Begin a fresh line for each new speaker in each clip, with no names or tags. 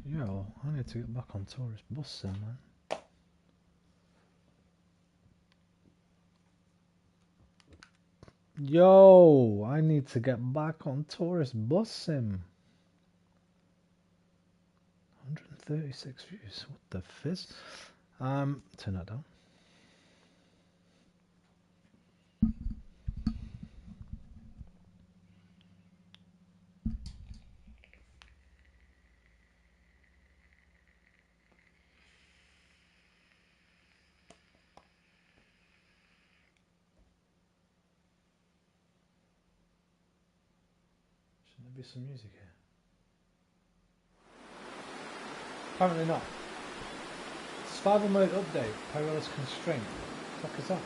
Yo, I need to get back on tourist bus sim, man. Yo, I need to get back on tourist bus sim. 136 views. What the fizz? Turn that down. Shouldn't there be some music here? Apparently not. Survival mode update. Perilous constraint. What the fuck is that?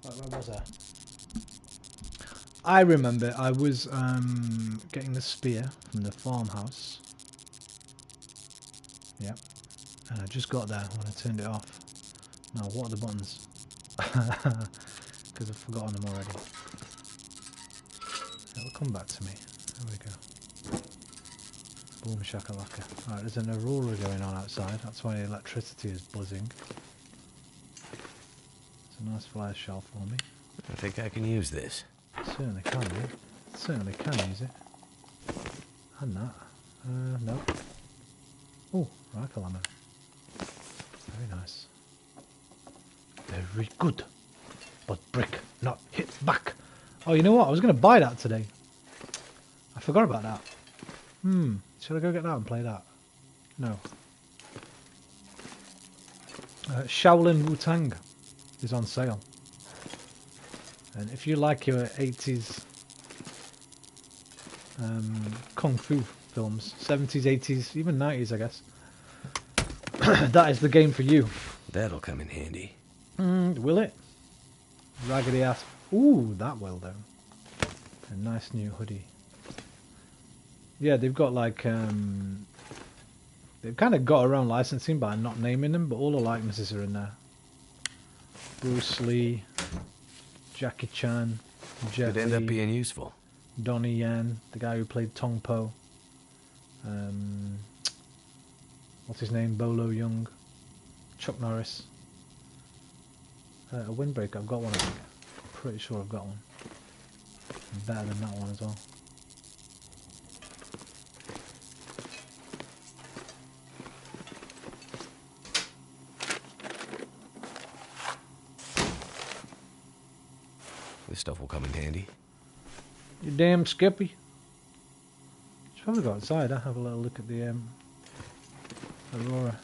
Where was I? I remember I was getting the spear from the farmhouse. Yep. And I just got there when I turned it off. Now, what are the buttons? Because I've forgotten them already. It'll come back to me. There we go. Boom shakalaka. Alright, there's an aurora going on outside. That's why the electricity is buzzing. It's a nice flare shell for me.
I think I can use this.
Certainly can, yeah. Certainly can use it. And that. No. Oh, rifle ammo. Very nice. Very good. But brick, not hit back. Oh, you know what? I was going to buy that today. I forgot about that. Should I go get that and play that? No. Shaolin Wu-Tang is on sale. And if you like your 80s Kung Fu films, 70s, 80s, even 90s, I guess, that is the game for you.
That'll come in handy.
Will it? Raggedy ass. Ooh, that will though. A nice new hoodie. Yeah, they've got like they've kind of got around licensing by not naming them, but all the likenesses are in there. Bruce Lee, Jackie Chan, Jet
Could end
Li,
up being useful.
Donnie Yen, the guy who played Tong Po. What's his name? Bolo Young, Chuck Norris. A windbreaker. I've got one. I think. I'm pretty sure I've got one. Better than that one as well.
This stuff will come in handy.
You damn Skippy. Should probably go outside. I'll have a little look at the aurora.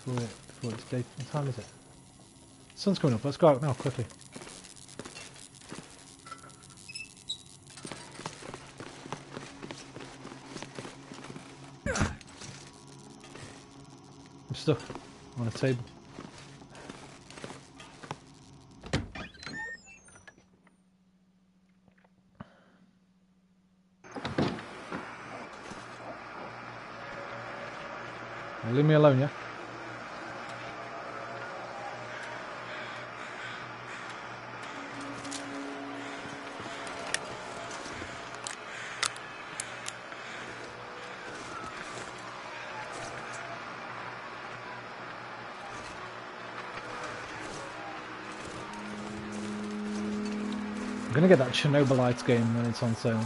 Before it's day. What time is it? Sun's coming up. Let's go out now, quickly. I'm stuck on a table. Now leave me alone, yeah? I'm gonna get that Chernobylites game when it's on sale.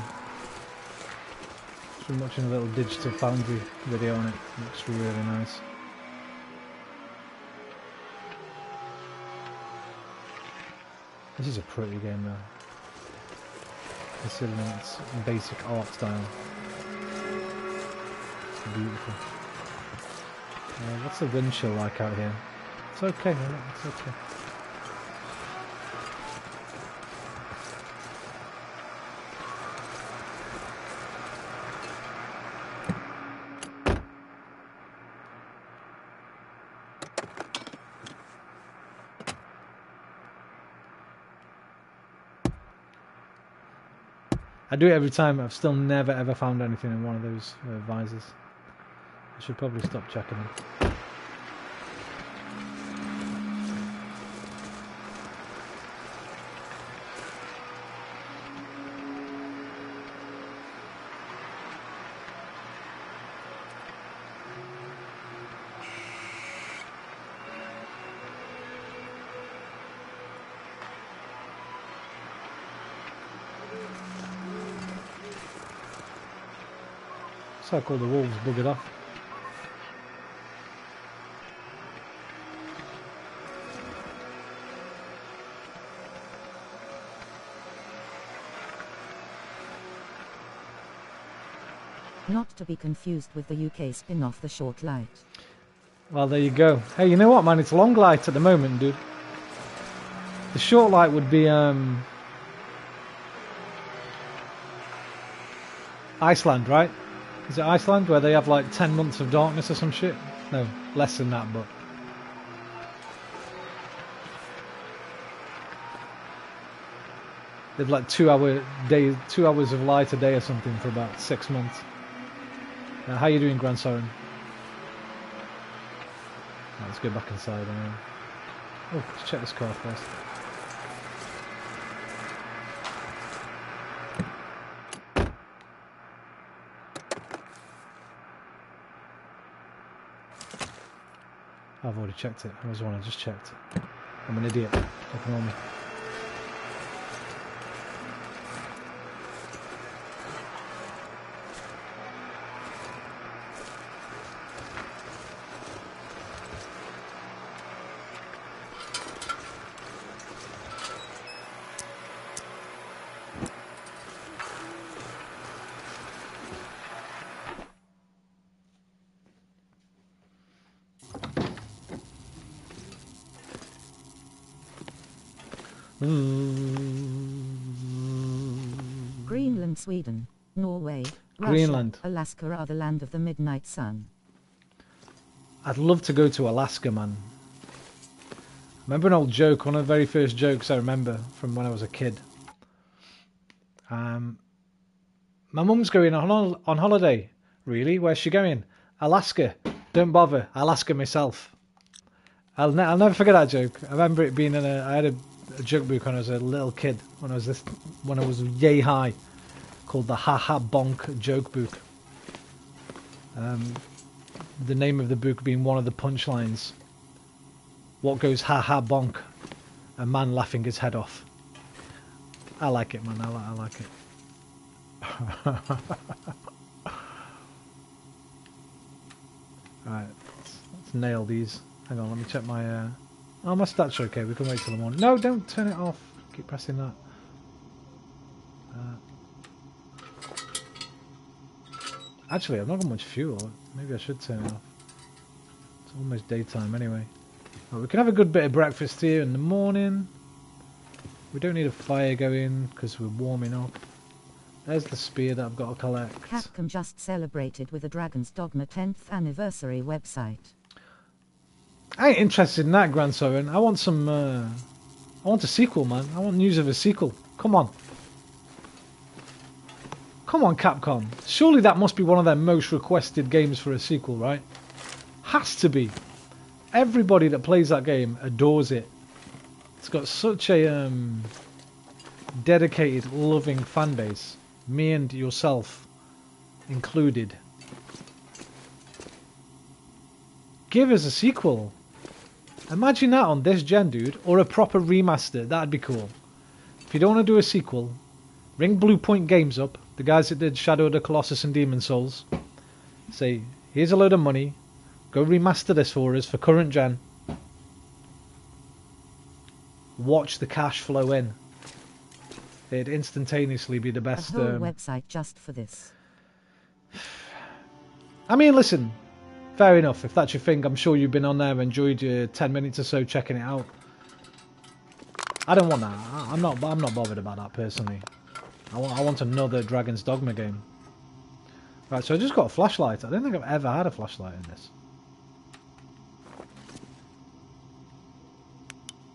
Just been watching a little Digital Foundry video on it. It looks really nice. This is a pretty game though, considering its basic art style. It's beautiful. What's the wind chill like out here? It's okay, man. It's okay. I do it every time. I've still never ever found anything in one of those visors. I should probably stop checking them. So I call the wolves buggered off.
Not to be confused with the UK spin-off The Short Light.
Well, there you go. Hey, you know what, man? It's long light at the moment, dude. The short light would be Iceland, right? Is it Iceland where they have like 10 months of darkness or some shit? No, less than that, but they've like 2 hours of light a day or something for about 6 months. How you doing, Grand Soren? Right, let's go back inside anyway. Oh, let's check this car first. I've already checked it. I was the one I just checked. I'm an idiot. Ignore me.
Greenland, Sweden, Norway,
Greenland.
Russia, Alaska are the land of the midnight sun.
I'd love to go to Alaska, man. Remember an old joke, one of the very first jokes I remember from when I was a kid. My mum's going on holiday. Really? Where's she going? Alaska. Don't bother. I'll ask her myself. I'll never forget that joke. I remember it being I had a joke book when I was a little kid, when I was yay high, called the Ha Ha Bonk joke book. The name of the book being one of the punchlines. What goes ha ha bonk? A man laughing his head off. I like it, man. I like it. Alright, let's nail these. Hang on, let me check my... Oh, my stats are okay. We can wait till the morning. No, don't turn it off. Keep pressing that. Actually, I've not got much fuel. Maybe I should turn it off. It's almost daytime anyway. Well, we can have a good bit of breakfast here in the morning. We don't need a fire going because we're warming up. There's the spear that I've got to collect.
Capcom just celebrated with the Dragon's Dogma 10th anniversary website.
I ain't interested in that, Grand Soren. I want some... I want a sequel, man. I want news of a sequel. Come on. Come on, Capcom. Surely that must be one of their most requested games for a sequel, right? Has to be. Everybody that plays that game adores it. It's got such a dedicated, loving fan base. Me and yourself included. Give us a sequel. Imagine that on this gen, dude. Or a proper remaster. That'd be cool. If you don't want to do a sequel, ring Blue Point Games up. The guys that did Shadow of the Colossus and Demon Souls. Say, here's a load of money. Go remaster this for us for current gen. Watch the cash flow in. It'd instantaneously be the best.
A whole website just for this.
I mean, listen. Fair enough. If that's your thing, I'm sure you've been on there, enjoyed your 10 minutes or so checking it out. I don't want that. I'm not bothered about that personally. I want another Dragon's Dogma game. Right, so I just got a flashlight. I don't think I've ever had a flashlight in this.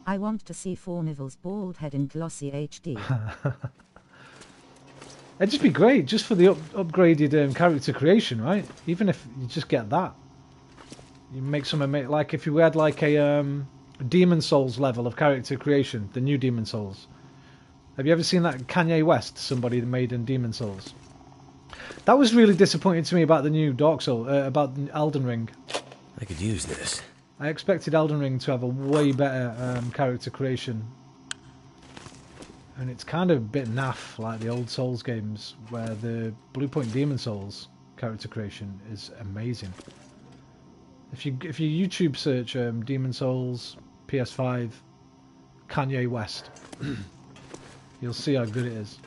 I want to see Fornival's bald head in glossy HD.
It'd just be great, just for the upgraded character creation, right? Even if you just get that. You make something, like if you had like a Demon Souls level of character creation, the new Demon Souls. Have you ever seen that Kanye West, somebody made in Demon Souls? That was really disappointing to me about the new Dark Souls, about Elden Ring.
I could use this.
I expected Elden Ring to have a way better character creation. And it's kind of a bit naff, like the old Souls games, where the Blue Point Demon Souls character creation is amazing. If you YouTube search Demon Souls, PS5, Kanye West, you'll see how good it is.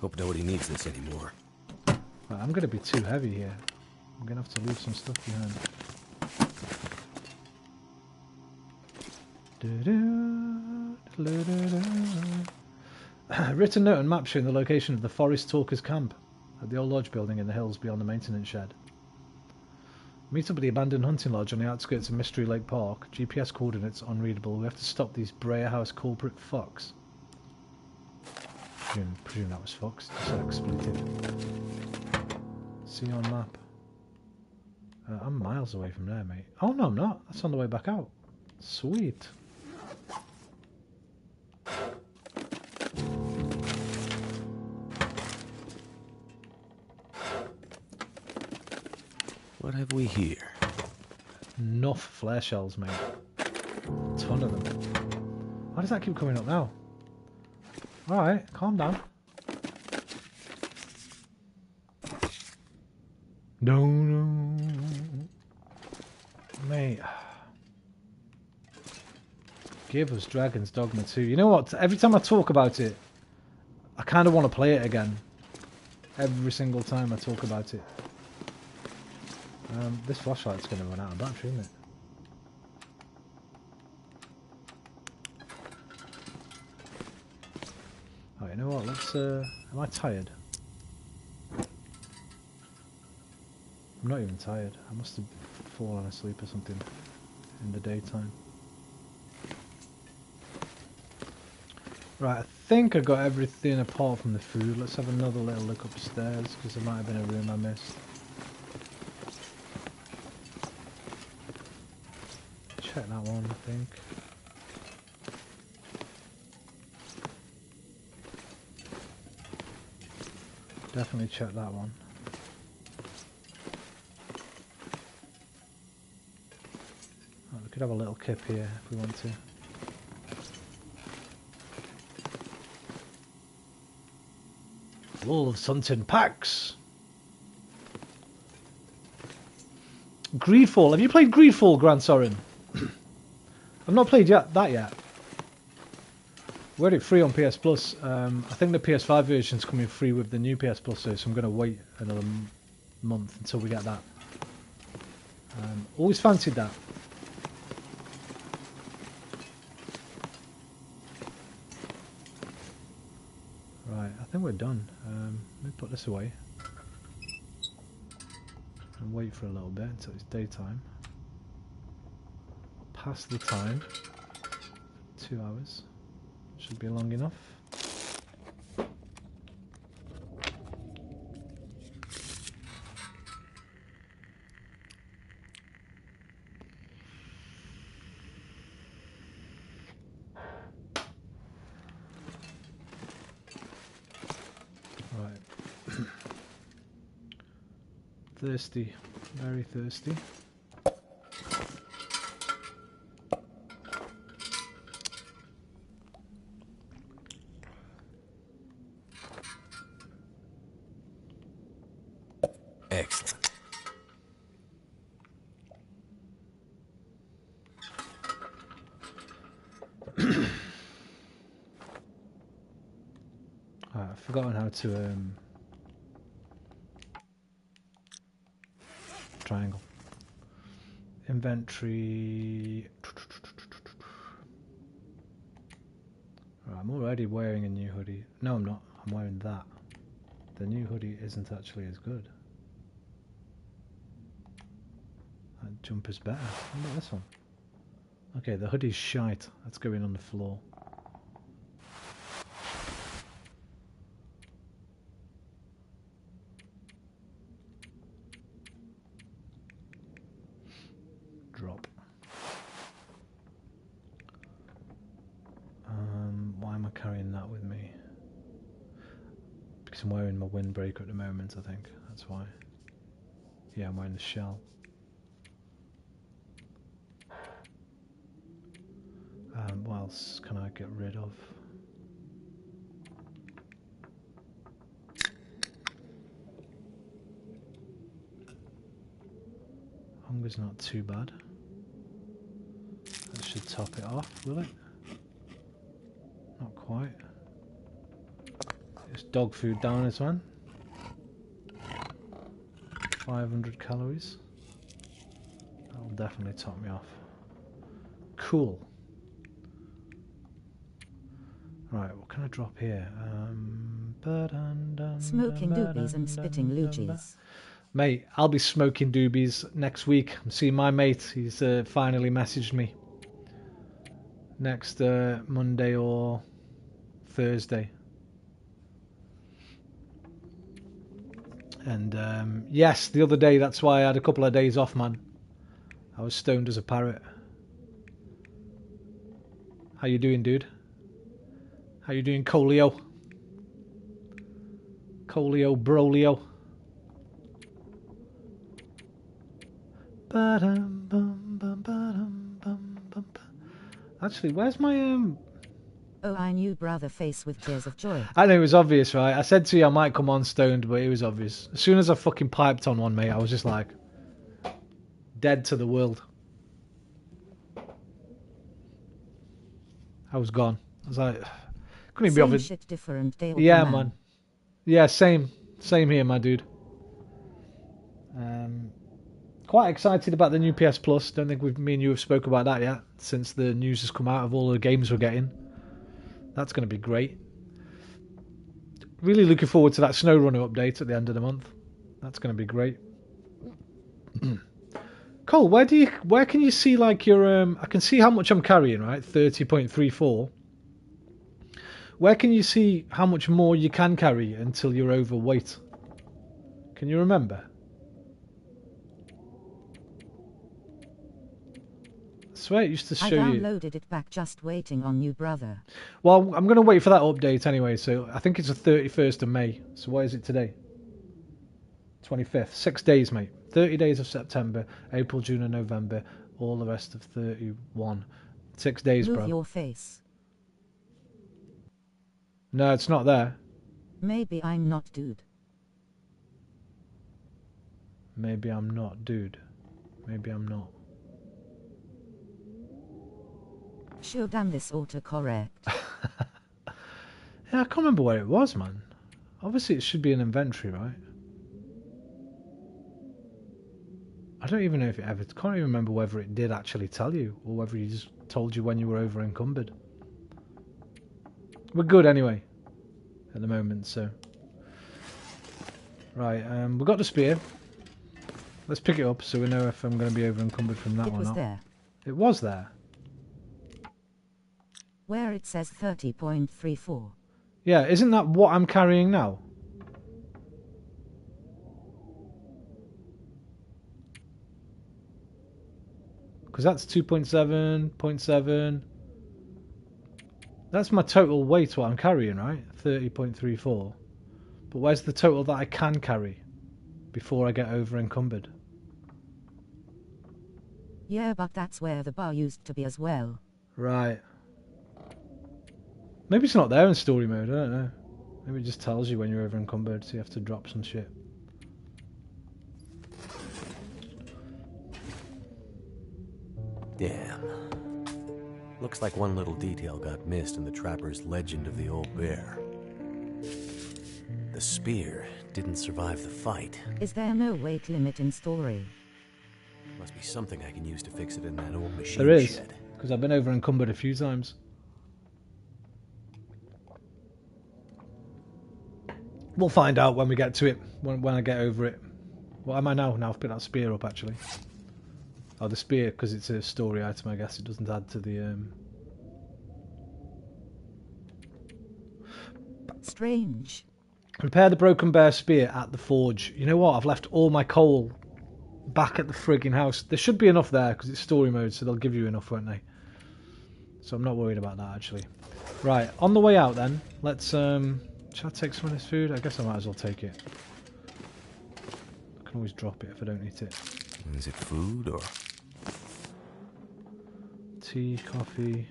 Hope nobody needs this anymore.
Right, I'm going to be too heavy here. I'm going to have to leave some stuff behind. Written note and map showing the location of the Forest Talkers camp at the old lodge building in the hills beyond the maintenance shed. Meet up at the abandoned hunting lodge on the outskirts of Mystery Lake Park. GPS coordinates unreadable. We have to stop these Breyer House culprit fucks. Presume that was fucks. Just an expletive. See on map. I'm miles away from there, mate. Oh no, I'm not. That's on the way back out. Sweet.
What have we here?
Enough flare shells, mate. A ton of them. Why does that keep coming up now? Alright, calm down. No. Mate. Give us Dragon's Dogma 2. You know what? Every time I talk about it, I kind of want to play it again. Every single time I talk about it. This flashlight's going to run out of battery, isn't it? Oh, you know what? Let's. Am I tired? I'm not even tired. I must have fallen asleep or something in the daytime. Right, I think I got everything apart from the food. Let's have another little look upstairs because there might have been a room I missed. Check that one, I think. Definitely check that one. Oh, we could have a little kip here if we want to. Wolves hunting packs. Greedfall. Have you played Greedfall, Grand Sorin? I've not played that yet. We had it free on PS Plus. I think the PS5 version's coming free with the new PS Plus, so I'm going to wait another month until we get that. Always fancied that. Right, I think we're done. Let me put this away. And wait for a little bit until it's daytime. Pass the time. 2 hours. Should be long enough. Right. Thirsty. Very thirsty.
Excellent.
I've forgotten how to triangle. Inventory. Right, I'm already wearing a new hoodie. No, I'm not. I'm wearing that. The new hoodie isn't actually as good. That jumper's better. What about this one? Okay, the hoodie's shite. That's going on the floor. am I carrying that with me? Because I'm wearing my windbreaker at the moment, I think. That's why. Yeah, I'm wearing the shell. What else can I get rid of? Hunger's not too bad. That should top it off, will it? Not quite. It's dog food down this one. 500 calories. That'll definitely top me off. Cool. Right, what can I drop here?
Smoking doobies and spitting loogies.
Mate, I'll be smoking doobies next week. I'm seeing my mate. He's finally messaged me. Next Monday or Thursday. And yes, the other day, that's why I had a couple of days off, man. I was stoned as a parrot. How you doing, dude? How you doing, Colio? Colio, Brolio. Actually, where's my
Oh, I knew brother face with tears of joy.
I know it was obvious, right? I said to you I might come on stoned, but it was obvious. As soon as I fucking piped on one, mate, I was just like dead to the world. I was gone. I was like, couldn't even be bothered.
Shit different day.
Yeah, man. Yeah, same here, my dude. Quite excited about the new PS Plus. Don't think me and you have spoke about that yet since the news has come out of all the games we're getting. That's going to be great. Really looking forward to that SnowRunner update at the end of the month. That's going to be great. Cole, where can you see like your I can see how much I'm carrying, right? 30.34. Where can you see how much more you can carry until you're overweight? Can you remember? I swear it used to show you.
I downloaded it back, just waiting on you, brother.
Well, I'm going to wait for that update anyway, so I think it's the 31st of May. So what is it today? 25th. 6 days, mate. 30 days of September, April, June and November. All the rest of 31. 6 days,
Move
bro.
your face.
No, it's not there.
Maybe I'm not, dude.
Maybe I'm not, dude. Maybe I'm not.
Sure, damn this autocorrect.
Yeah, I can't remember where it was, man. Obviously, it should be an inventory, right? I don't even know if it ever... can't even remember whether it did actually tell you or whether he just told you when you were over encumbered. We're good anyway at the moment, so... Right, we got the spear. Let's pick it up so we know if I'm going to be over encumbered from that
It
or
was
not.
there.
It was there.
Where it says 30.34.
Yeah, isn't that what I'm carrying now? Because that's 2.7, 0.7. That's my total weight, what I'm carrying, right? 30.34. But where's the total that I can carry before I get over encumbered?
Yeah, but that's where the bar used to be as well.
Right. Maybe it's not there in story mode, I don't know. Maybe it just tells you when you're over encumbered, so you have to drop some shit.
Damn. Looks like one little detail got missed in the trapper's legend of the old bear. The spear didn't survive the fight.
Is there no weight limit in story?
Must be something I can use to fix it in that old machine
There is,
shed.
because I've been over encumbered a few times. We'll find out when we get to it, when I get over it. What am I now? Now I've picked that spear up, actually. Oh, the spear, because it's a story item, I guess. It doesn't add to the...
Strange.
Repair the broken bear spear at the forge. You know what? I've left all my coal back at the frigging house. There should be enough there, because it's story mode, so they'll give you enough, won't they? So I'm not worried about that, actually. Right, on the way out then, let's shall I take some of this food? I guess I might as well take it. I can always drop it if I don't eat it.
Is it food or...
Tea, coffee.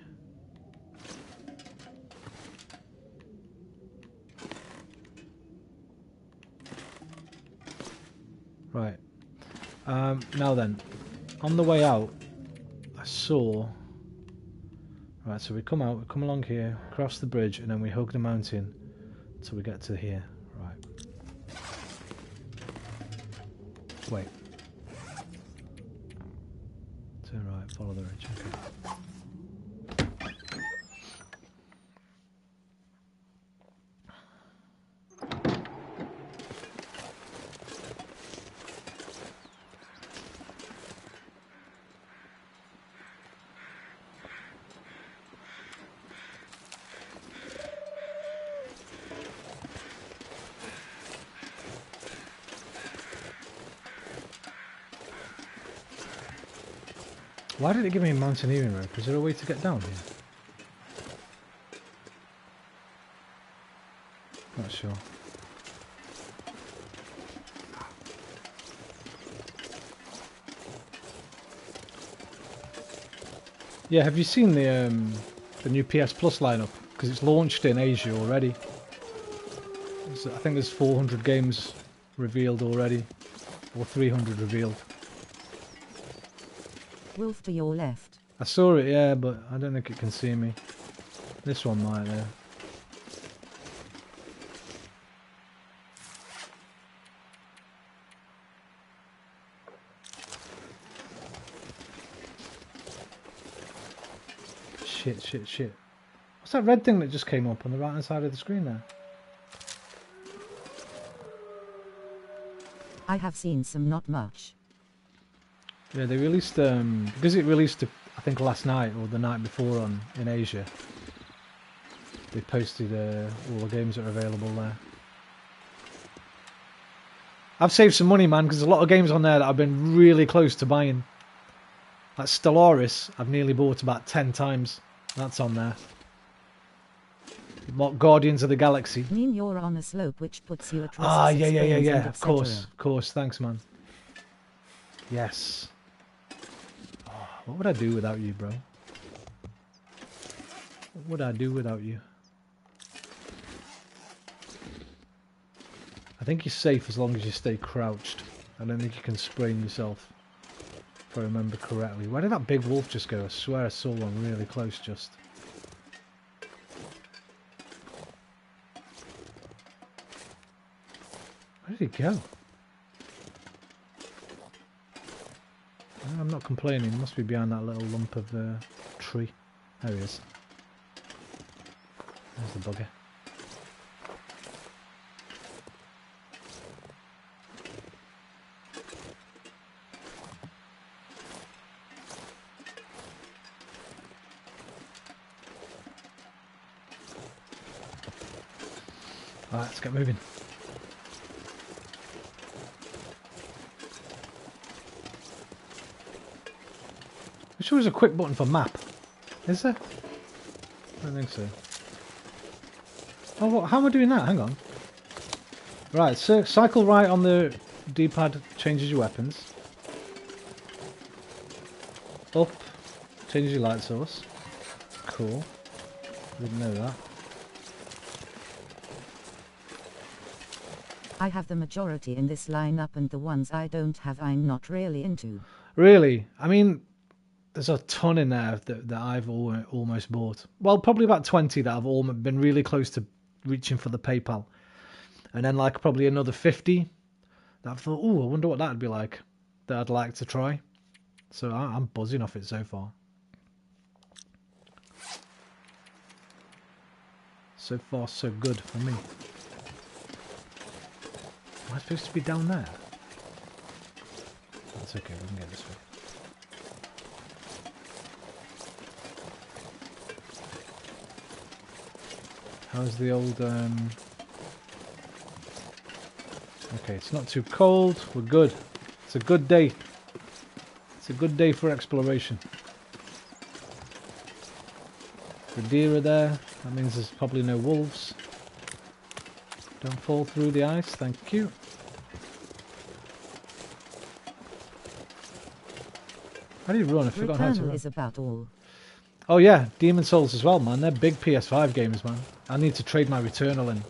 Right. Now then, on the way out, I saw... Right, so we come out, we come along here, cross the bridge, and then we hug the mountain until we get to here. Right. Wait. Turn right, follow the ridge. Okay. Why did it give me a mountaineering rope? Is there a way to get down here? Not sure. Yeah, have you seen the new PS Plus lineup? Because it's launched in Asia already. I think there's 400 games revealed already, or 300 revealed.
Wolf to your left.
I saw it, yeah, but I don't think it can see me. This one might, though. Shit, shit, shit. What's that red thing that just came up on the right hand side of the screen there?
I have seen some, not much.
Yeah, they released, because it released, I think, last night or the night before in Asia. They posted all the games that are available there. I've saved some money, man, because there's a lot of games on there that I've been really close to buying. Like Stellaris, I've nearly bought about 10 times. That's on there. What, Guardians of the Galaxy?
Mean you're on a slope which puts you at risk.
Ah, yeah. Of course. Thanks, man. Yes. Oh, what would I do without you, bro? What would I do without you? I think you're safe as long as you stay crouched. I don't think you can sprain yourself, if I remember correctly. Where did that big wolf just go? I swear I saw one really close just. Where did he go? I'm not complaining. He must be behind that little lump of tree. There he is. There's the bugger. Alright, let's get moving. I'm sure there's a quick button for map. Is there? I don't think so. Oh, what, how am I doing that? Hang on. Right, so cycle right on the D-pad changes your weapons. Up changes your light source. Cool. Didn't know that.
I have the majority in this lineup, and the ones I don't have I'm not really into.
Really? I mean, there's a ton in there that I've almost bought. Well, probably about 20 that I've been really close to reaching for the PayPal. And then like probably another 50 that I've thought, oh, I wonder what that'd be like, that I'd like to try. So I'm buzzing off it so far. So far, so good for me. Am I supposed to be down there? That's okay, we can get this way. How's the old, Okay, it's not too cold, we're good. It's a good day. It's a good day for exploration. The deer are there. That means there's probably no wolves. Don't fall through the ice, thank you. How do you run? I forgot how to
Returnal
run.
is about all.
Oh yeah, Demon Souls as well, man. They're big PS5 games, man. I need to trade my Returnal in.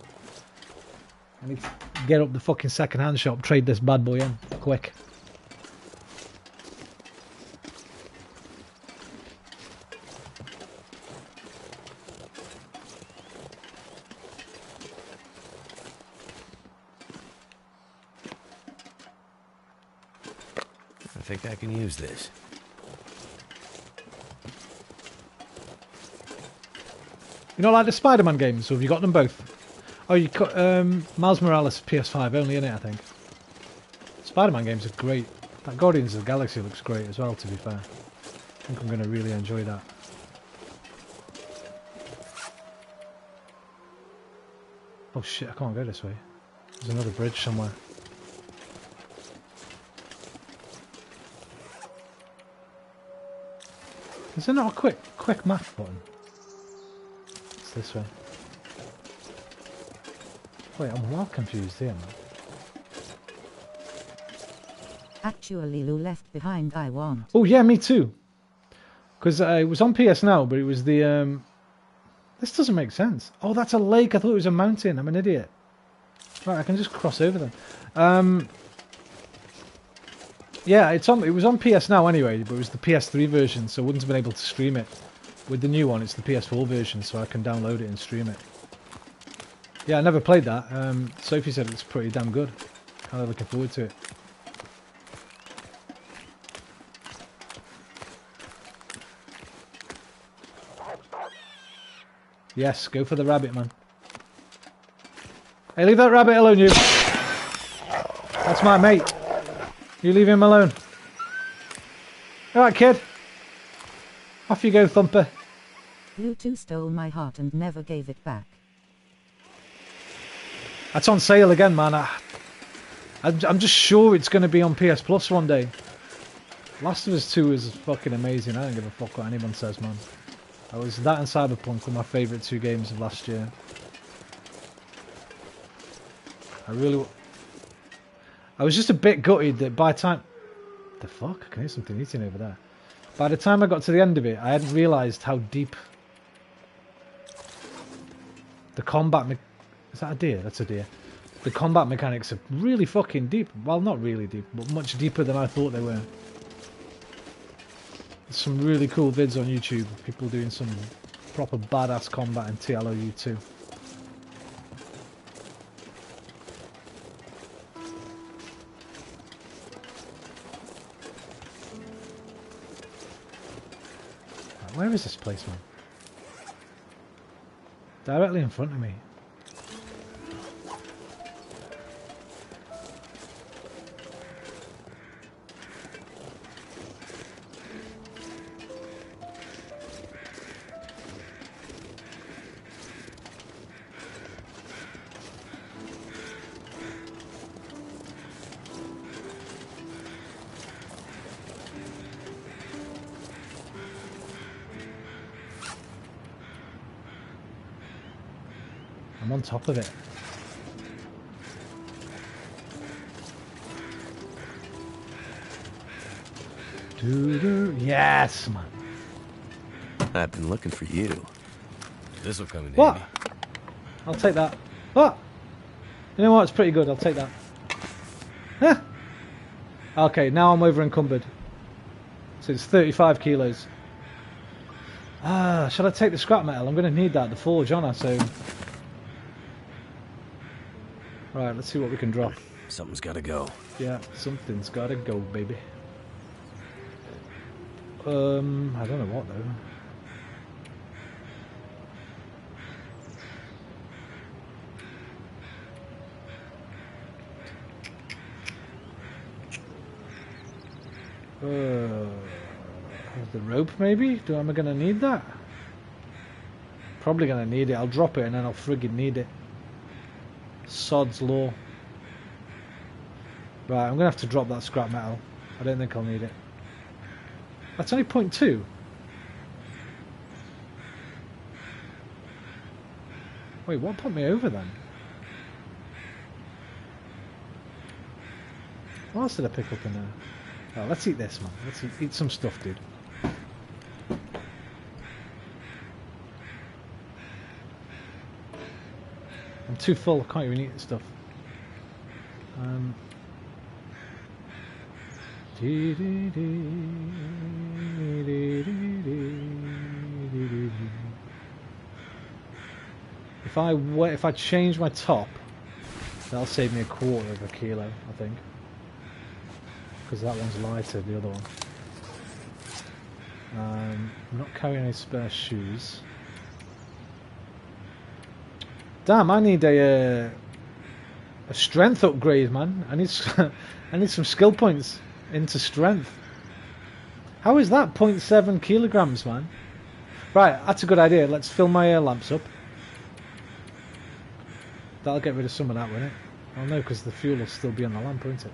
I need to get up the fucking second-hand shop, trade this bad boy in, quick.
I think I can use this.
You know, like the Spider-Man games, or have you got them both? Oh, you got Miles Morales PS5 only, innit, I think. Spider-Man games are great. That Guardians of the Galaxy looks great as well, to be fair. I think I'm going to really enjoy that. Oh shit, I can't go this way. There's another bridge somewhere. Is there not a quick map button? It's this way. Wait, I'm well confused here, man.
Actually, Lou left behind I want.
Oh yeah, me too. Because it was on PS Now, but it was the... This doesn't make sense. Oh, that's a lake. I thought it was a mountain. I'm an idiot. Right, I can just cross over them. Yeah, it was on PS Now anyway, but it was the PS3 version, so I wouldn't have been able to stream it. With the new one, it's the PS4 version, so I can download it and stream it. Yeah, I never played that. Sophie said it's pretty damn good. Kind of looking forward to it. Yes, go for the rabbit, man. Hey, leave that rabbit alone, you. That's my mate. You leave him alone. Alright, kid. Off you go, Thumper.
Lou too stole my heart and never gave it back.
That's on sale again, man. I'm just sure it's going to be on PS Plus one day. Last of Us 2 is fucking amazing. I don't give a fuck what anyone says, man. That and Cyberpunk were my favourite two games of last year. I was just a bit gutted that by the time... The fuck? I can hear something eating over there. By the time I got to the end of it, I hadn't realised how deep the combat... Is that a deer? That's a deer. The combat mechanics are really fucking deep. Well, not really deep, but much deeper than I thought they were. There's some really cool vids on YouTube of people doing some proper badass combat in TLOU 2. Where is this place, man? Directly in front of me. I'm on top of it. Yes, man.
I've been looking for you. This'll come in
What?
handy.
I'll take that. What? You know what? It's pretty good. I'll take that. Huh. Okay, now I'm over encumbered. So it's 35 kilos. Should I take the scrap metal? I'm going to need that, the forge, aren't I? So... Right, let's see what we can drop.
Something's gotta go.
Yeah, something's gotta go, baby. I don't know what though. The rope, maybe? Am I gonna need that? Probably gonna need it. I'll drop it and then I'll friggin' need it. Sod's law. Right, I'm gonna have to drop that scrap metal. I don't think I'll need it. That's only 0.2. Wait, what put me over then? What else did I pick up in there? Oh, let's eat this, man. Let's eat some stuff, dude. I'm too full. I can't even eat the stuff. If I change my top, that'll save me 1/4 of a kilo, I think, because that one's lighter, the other one. I'm not carrying any spare shoes. Damn, I need a strength upgrade, man. I need I need some skill points into strength. How is that 0.7 kilograms, man? Right, that's a good idea. Let's fill my air lamps up. That'll get rid of some of that, won't it? Oh no, because the fuel will still be on the lamp, won't it?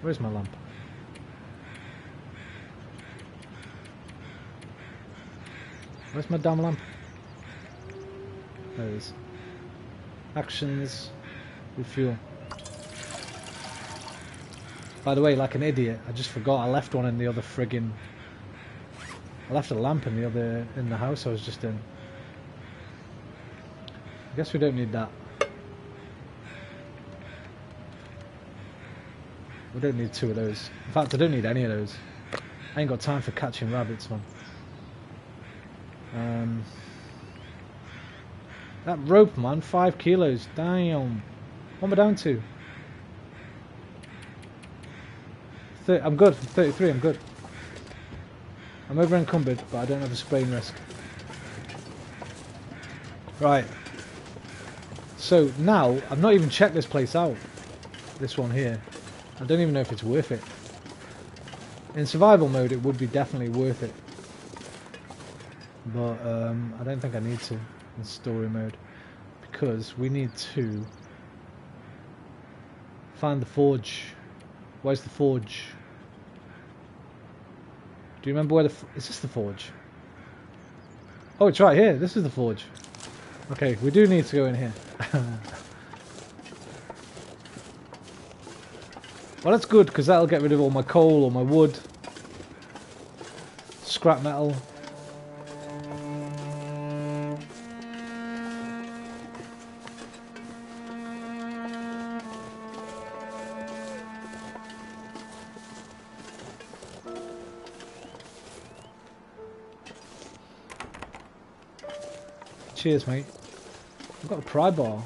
Where's my lamp? Where's my damn lamp? There it is. Actions. Refuel. By the way, like an idiot, I just forgot I left one in the other friggin... I left a lamp in the house I was just in. I guess we don't need that. We don't need 2 of those. In fact, I don't need any of those. I ain't got time for catching rabbits, man. That rope, man, 5 kilos. Damn. What am I down to? I'm good. 33, I'm good. I'm over encumbered, but I don't have a sprain risk. Right. So now, I've not even checked this place out. This one here. I don't even know if it's worth it. In survival mode, it would be definitely worth it. But I don't think I need to in story mode. Because we need to find the forge. Where's the forge? Do you remember where is this the forge? Oh, it's right here. This is the forge. Okay, we do need to go in here. Well, that's good, because that'll get rid of all my coal, all my wood, scrap metal. Cheers, mate. I've got a pry bar.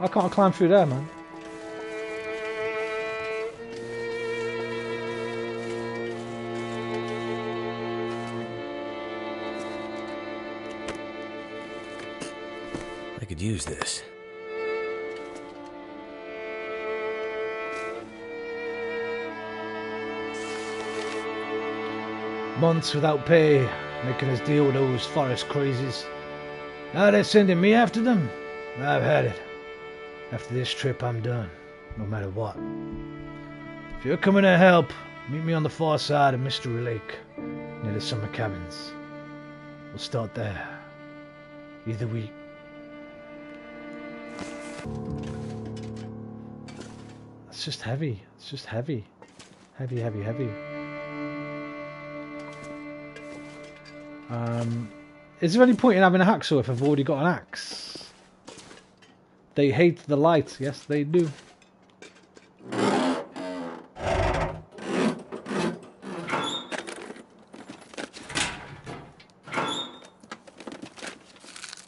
I can't climb through there, man.
I could use this.
Months without pay, making us deal with those forest crazies. Now they're sending me after them. I've had it. After this trip, I'm done, no matter what. If you're coming to help, meet me on the far side of Mystery Lake, near the summer cabins. We'll start there. Either we... It's just heavy. It's just heavy. Heavy, heavy, heavy. Is there any point in having a hacksaw if I've already got an axe? They hate the light. Yes, they do.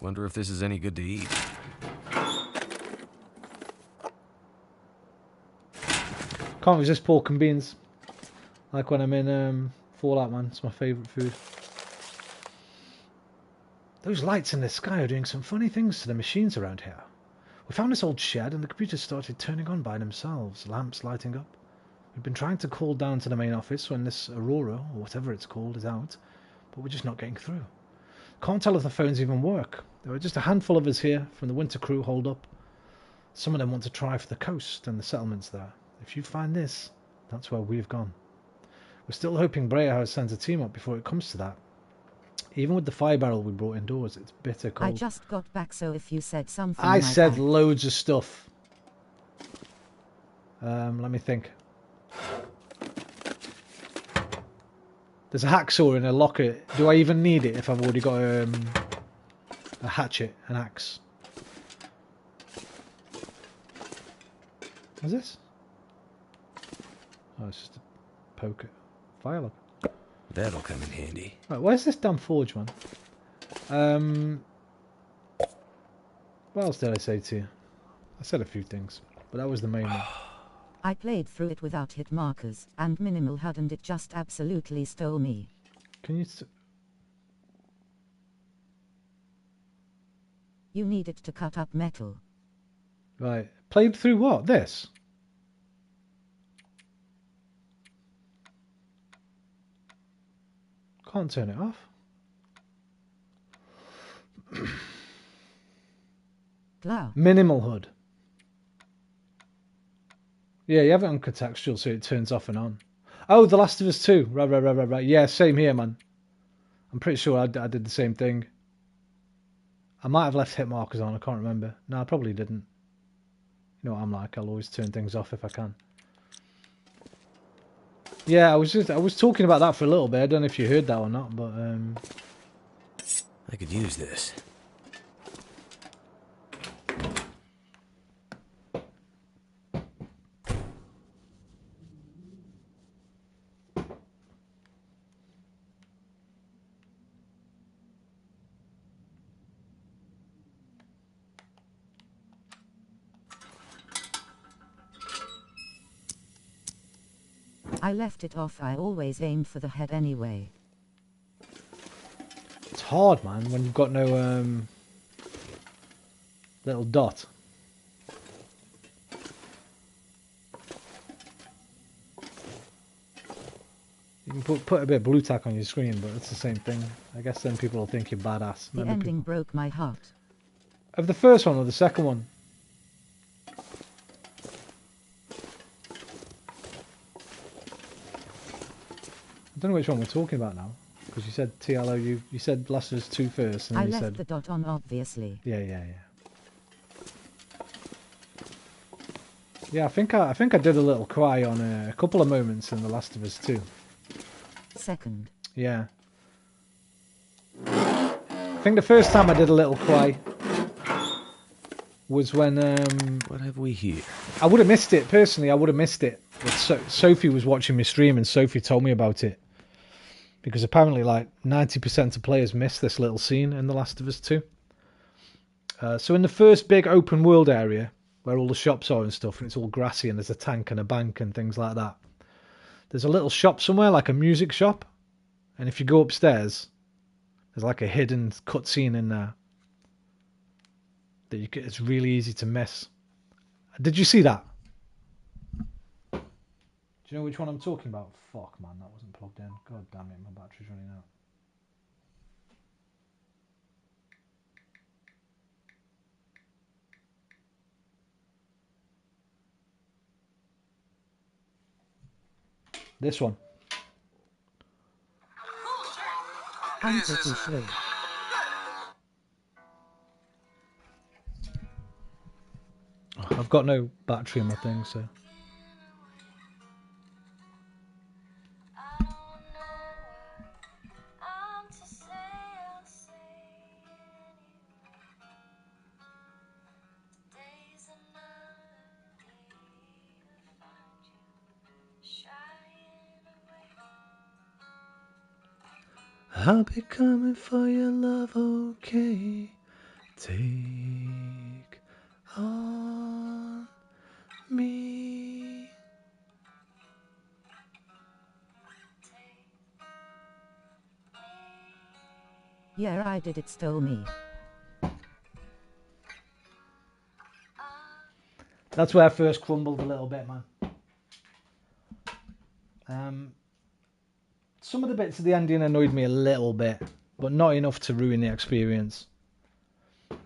Wonder if this is any good to eat.
Can't resist pork and beans. Like when I'm in Fallout, man. It's my favourite food. Those lights in the sky are doing some funny things to the machines around here. We found this old shed and the computers started turning on by themselves, lamps lighting up. We've been trying to call down to the main office when this Aurora, or whatever it's called, is out, but we're just not getting through. Can't tell if the phones even work. There are just a handful of us here from the winter crew holed up. Some of them want to try for the coast and the settlements there. If you find this, that's where we've gone. We're still hoping Breyer sends a team up before it comes to that. Even with the fire barrel we brought indoors, it's bitter cold.
I just got back, so if you said something
I
like
said
that.
loads of stuff. Let me think. There's a hacksaw in a locker. Do I even need it if I've already got a hatchet, an axe? What's this? Oh, it's just a poker. Fire lock.
That'll come in handy.
Right, where's this damn forge, man? What else did I say to you? I said a few things, but that was the main one.
I played through it without hit markers and minimal HUD, and it just absolutely stole me.
Can you...
You needed to cut up metal.
Right. Played through what? This? Can't turn it off.
Glow.
Minimal HUD. Yeah, you have it on contextual so it turns off and on. Oh, The Last of Us 2. Right. Yeah, same here, man. I'm pretty sure I did the same thing. I might have left hit markers on, I can't remember. No, I probably didn't. You know what I'm like, I'll always turn things off if I can. Yeah, I was talking about that for a little bit. I don't know if you heard that or not, but
I could use this.
I left it off. I always aim for the head anyway.
it's hard, man, when you've got no little dot. You can put a bit of blue tack on your screen, but it's the same thing. I guess then people will think you're badass.
The ending broke my heart.
Of the first one or the second one? I don't know which one we're talking about now, because you said TLO. You said Last of Us 2 first, and
I
then you
left
said
the dot on, obviously.
yeah. Yeah, I think I did a little cry on a couple of moments in The Last of Us 2.
Second.
Yeah. I think the first time I did a little cry was when
What have we here?
I would have missed it personally. I would have missed it. But Sophie was watching me stream, and Sophie told me about it because apparently, like 90% of players miss this little scene in The Last of Us 2. So in the first big open world area where all the shops are and stuff, and it's all grassy, and there's a tank and a bank and things like that. There's a little shop somewhere, like a music shop, and if you go upstairs, there's like a hidden cutscene in there that it's really easy to miss. Did you see that? Do you know which one I'm talking about? Fuck, man, that wasn't plugged in. God damn it, my battery's running out. This one.
I'm pretty sure.
I've got no battery in my thing, so... I'll be coming for your love, okay? Take on me.
Yeah, I did. It stole me.
That's where I first crumbled a little bit, man. Some of the bits of the ending annoyed me a little bit, but not enough to ruin the experience.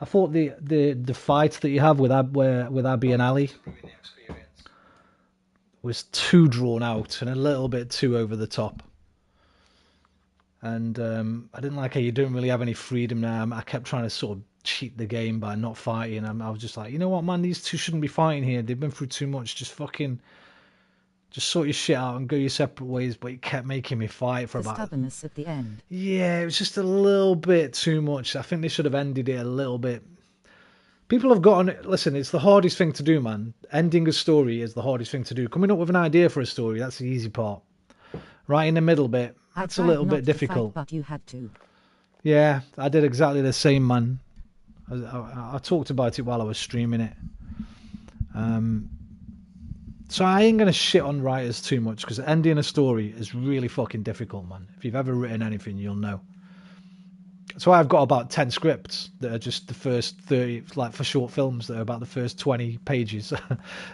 I thought the fight that you have with Abby and Ali was too drawn out and a little bit too over the top. And I didn't like how you don't really have any freedom now. I kept trying to sort of cheat the game by not fighting. I was just like, you know what, man, these two shouldn't be fighting here. They've been through too much. Just sort your shit out and go your separate ways. But you kept making me fight for
The stubbornness at the end.
Yeah, it was just a little bit too much. I think they should have ended it a little bit. People have gotten... Listen, it's the hardest thing to do, man. Ending a story is the hardest thing to do. Coming up with an idea for a story, that's the easy part. Right in the middle bit, that's a little bit difficult.
Fight, but you had to.
Yeah, I did exactly the same, man. I talked about it while I was streaming it. So I ain't going to shit on writers too much, because ending a story is really fucking difficult, man. If you've ever written anything, you'll know. So I've got about 10 scripts that are just the first 30, like for short films, that are about the first 20 pages.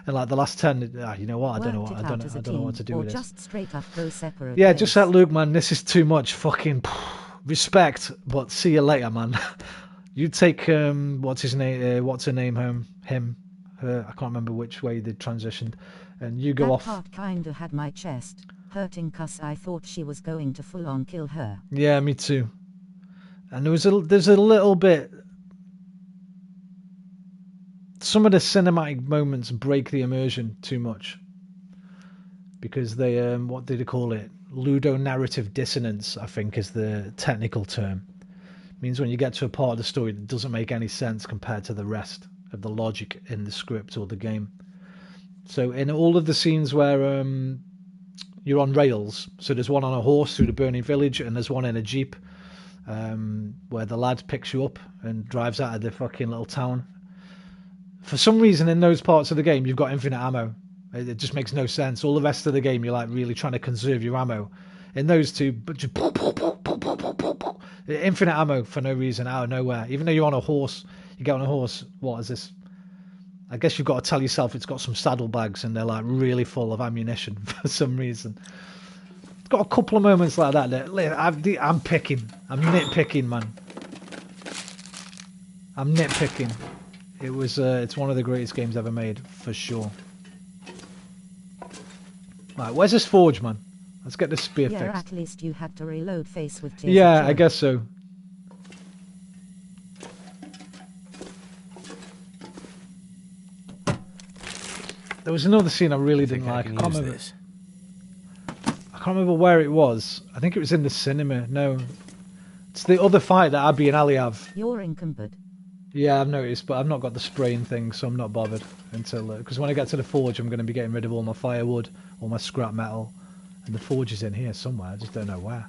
And like the last 10, you know what, I don't know what to do with this.
Just straight up go separate
yeah,
ways.
just that, Luke, man, this is too much. Fucking respect, but see you later, man. You take, what's her name home? Him. Her, I can't remember which way they transitioned. And you go off.
That part kinda had my chest hurting, cause I thought she was going to full on kill her.
Yeah, me too. And there's a little bit... Some of the cinematic moments break the immersion too much. Because they, what did they call it? Ludonarrative dissonance, I think, is the technical term. It means when you get to a part of the story that doesn't make any sense compared to the rest of the logic in the script or the game. So in all of the scenes where you're on rails, so there's one on a horse through the burning village, and there's one in a jeep where the lad picks you up and drives out of the fucking little town. For some reason in those parts of the game you've got infinite ammo. It just makes no sense. All the rest of the game you're like really trying to conserve your ammo. In those two, but just infinite ammo for no reason, out of nowhere. Even though you're on a horse, you get on a horse, what is this? I guess you've got to tell yourself it's got some saddlebags and they're like really full of ammunition for some reason. It's got a couple of moments like that. I'm picking. I'm nitpicking, man. I'm nitpicking. It's one of the greatest games ever made, for sure. Right, where's this forge, man? Let's get this spear fixed.
At least you had to reload face with tears.
Yeah, I guess so. There was another scene I really didn't like. I can't remember where it was. I think it was in the cinema. No. It's the other fight that Abby and Ali have.
You're encumbered.
Yeah, I've noticed, but I've not got the spraying thing, so I'm not bothered until... Because when I get to the forge, I'm going to be getting rid of all my firewood, all my scrap metal. And the forge is in here somewhere. I just don't know where.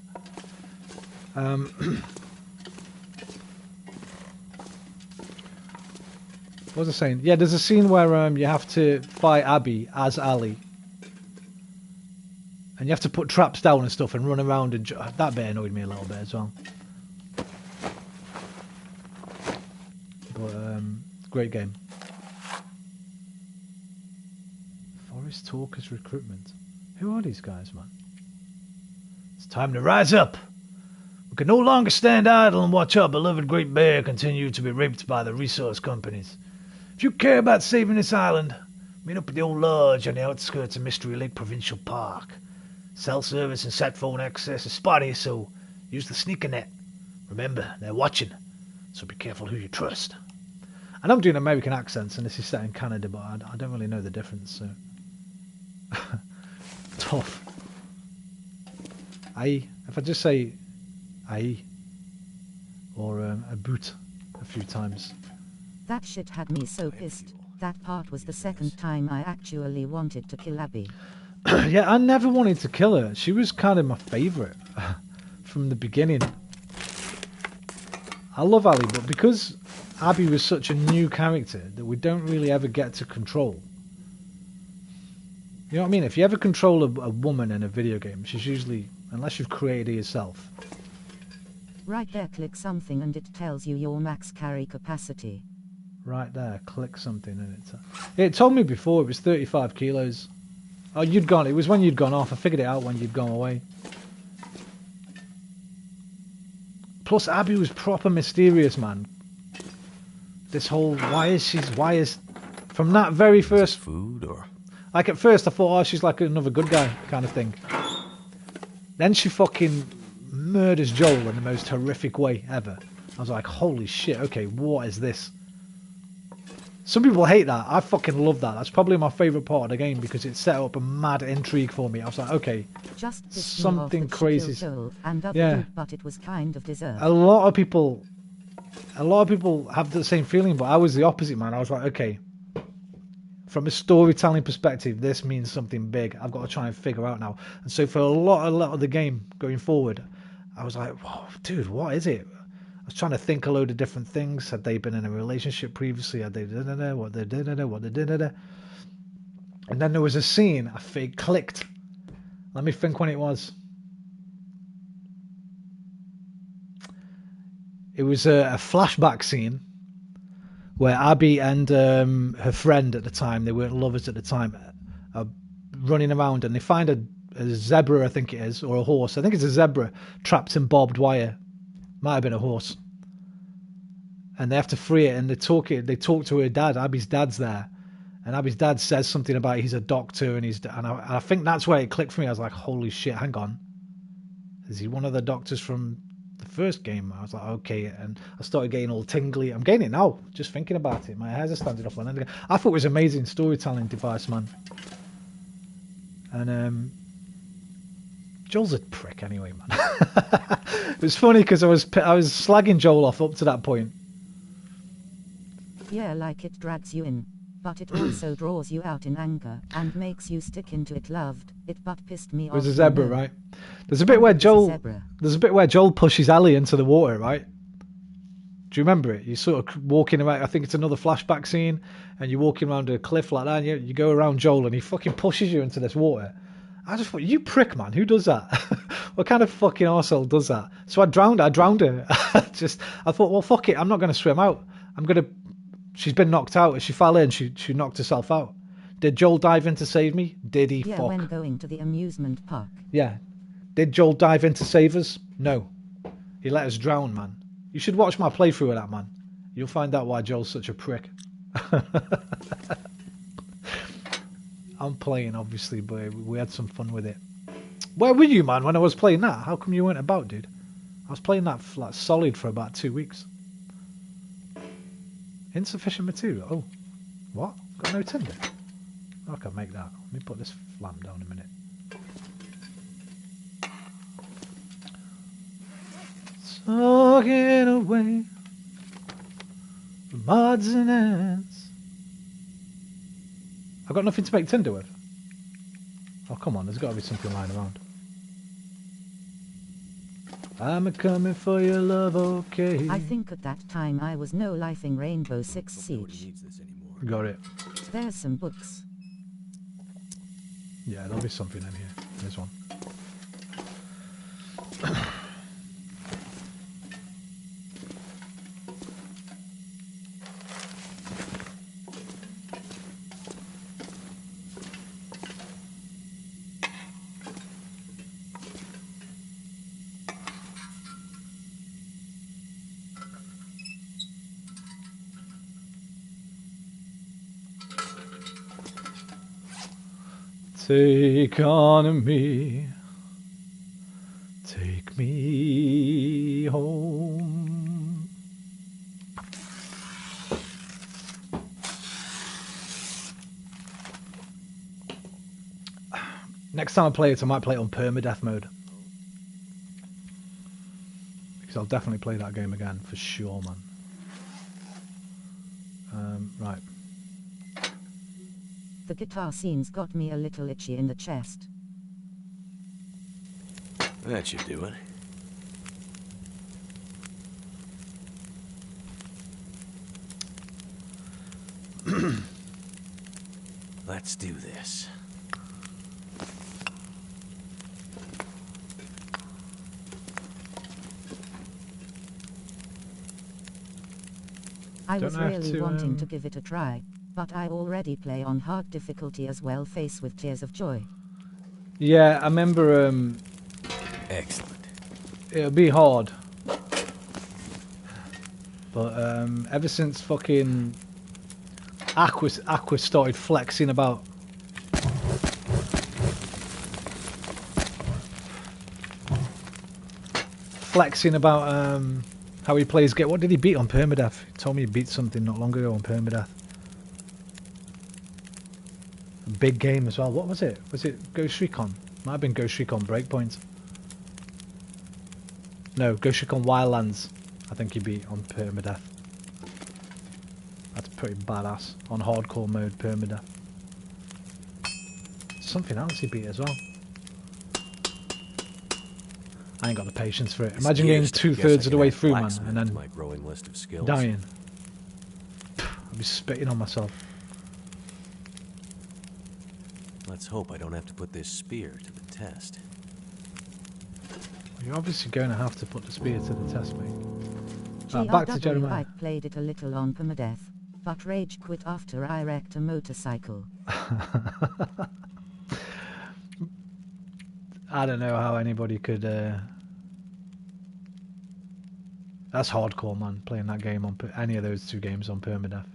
What was I saying? Yeah, there's a scene where you have to fight Abby as Ali. And you have to put traps down and stuff and run around. And that bit annoyed me a little bit as well. But, great game. Forest Talkers Recruitment. Who are these guys, man? It's time to rise up. We can no longer stand idle and watch our beloved Great Bear continue to be raped by the resource companies. If you care about saving this island, meet up at the old lodge on the outskirts of Mystery Lake Provincial Park. Cell service and set phone access is spotty, so use the sneaker net. Remember, they're watching, so be careful who you trust. And I'm doing American accents, and this is set in Canada, but I don't really know the difference, so... Tough. Aye. If I just say aye or a boot a few times.
That shit had me so pissed. That part was the second time I actually wanted to kill Abby.
Yeah, I never wanted to kill her. She was kind of my favourite from the beginning. I love Ali, but because Abby was such a new character that we don't really ever get to control. You know what I mean? If you ever control a woman in a video game, she's usually, unless you've created it yourself.
Right there, click something and it tells you your max carry capacity.
Right there, click something and it told me before it was 35 kilos. Oh, you'd gone. It was when you'd gone off. I figured it out when you'd gone away. Plus, Abby was proper mysterious, man. This whole, why is, from that very first...
Food or...
Like at first I thought, oh, she's like another good guy kind of thing. Then she fucking murders Joel in the most horrific way ever. I was like, holy shit, okay, what is this? Some people hate that. I fucking love that. That's probably my favourite part of the game because it set up a mad intrigue for me. I was like, okay,
just
something crazy.
Joel and other
yeah.
dude, but it was kind of deserved.
A lot of people have the same feeling, but I was the opposite, man. I was like, okay, from a storytelling perspective, this means something big. I've got to try and figure out now. And so for a lot of the game going forward, I was like, whoa, dude, what is it? I was trying to think a load of different things. Had they been in a relationship previously? Had they what they did? And then there was a scene. I think it clicked. Let me think when it was. It was a flashback scene where Abby and her friend at the time, they weren't lovers at the time, are running around and they find a zebra, I think it is, or a horse. I think it's a zebra trapped in barbed wire. Might have been a horse. And they have to free it, and they talk to her dad. Abby's dad's there. And Abby's dad says something about he's a doctor, and I think that's where it clicked for me. I was like, holy shit, hang on. Is he one of the doctors from the first game? I was like, okay. And I started getting all tingly. I'm getting it now, just thinking about it. My hairs are standing up. I thought it was an amazing storytelling device, man. And Joel's a prick anyway, man. It was funny because I was slagging Joel off up to that point.
Yeah, like it drags you in, but it also draws you out in anger and makes you stick into it. Loved it, but pissed me off.
It was a zebra, right? There's a bit where Joel pushes Ellie into the water, right? Do you remember it? You're sort of walking around. I think it's another flashback scene, and you're walking around a cliff like that. And you go around Joel, and he fucking pushes you into this water. I just thought, you prick, man. Who does that? What kind of fucking arsehole does that? So I drowned her. I thought, well, fuck it. I'm not going to swim out. She's been knocked out. She fell in. She knocked herself out. Did Joel dive in to save me? Did he?
Yeah, when going to the amusement park.
Yeah. Did Joel dive in to save us? No. He let us drown, man. You should watch my playthrough of that, man. You'll find out why Joel's such a prick. I'm playing, obviously, but we had some fun with it. Where were you, man, when I was playing that? How come you weren't about, dude? I was playing that like solid for about 2 weeks. Insufficient material. Oh, what? Got no tinder? I can make that. Let me put this lamp down a minute. Talking away from odds and ends. I've got nothing to make tinder with. Oh, come on. There's got to be something lying around. I'm coming for your love, okay.
I think at that time I was no-lifing Rainbow Six Siege.
Got it.
There's some books.
Yeah, there'll be something in here. There's one. Take on me, take me home. Next time I play it, I might play it on permadeath mode. Because I'll definitely play that game again, for sure, man. Right.
The guitar scene's got me a little itchy in the chest.
That should do it. Let's do this.
I was really wanting to give it a try, but I already play on hard difficulty as well, face with tears of joy.
Yeah, I remember.
Excellent.
It'll be hard, but ever since fucking Aqua started flexing about flexing about how he plays What did he beat on permadeath? He told me he beat something not long ago on permadeath. A big game as well. What was it? Was it Ghost Recon? Might have been Ghost Recon Breakpoint. No, Ghost Recon Wildlands. I think he beat on permadeath. That's pretty badass. On hardcore mode permadeath. Something else he beat as well. I ain't got the patience for it. Imagine getting 2/3 of the way through, man, and then
my growing list of skills.
dying. I'd be spitting on myself.
Let's hope I don't have to put this spear to the test.
You're obviously going to have to put the spear to the test, mate. Right, back to Jeremiah.
I played it a little on permadeath, but rage quit after I wrecked a motorcycle.
I don't know how anybody could... That's hardcore, man, playing that game on... any of those two games on permadeath.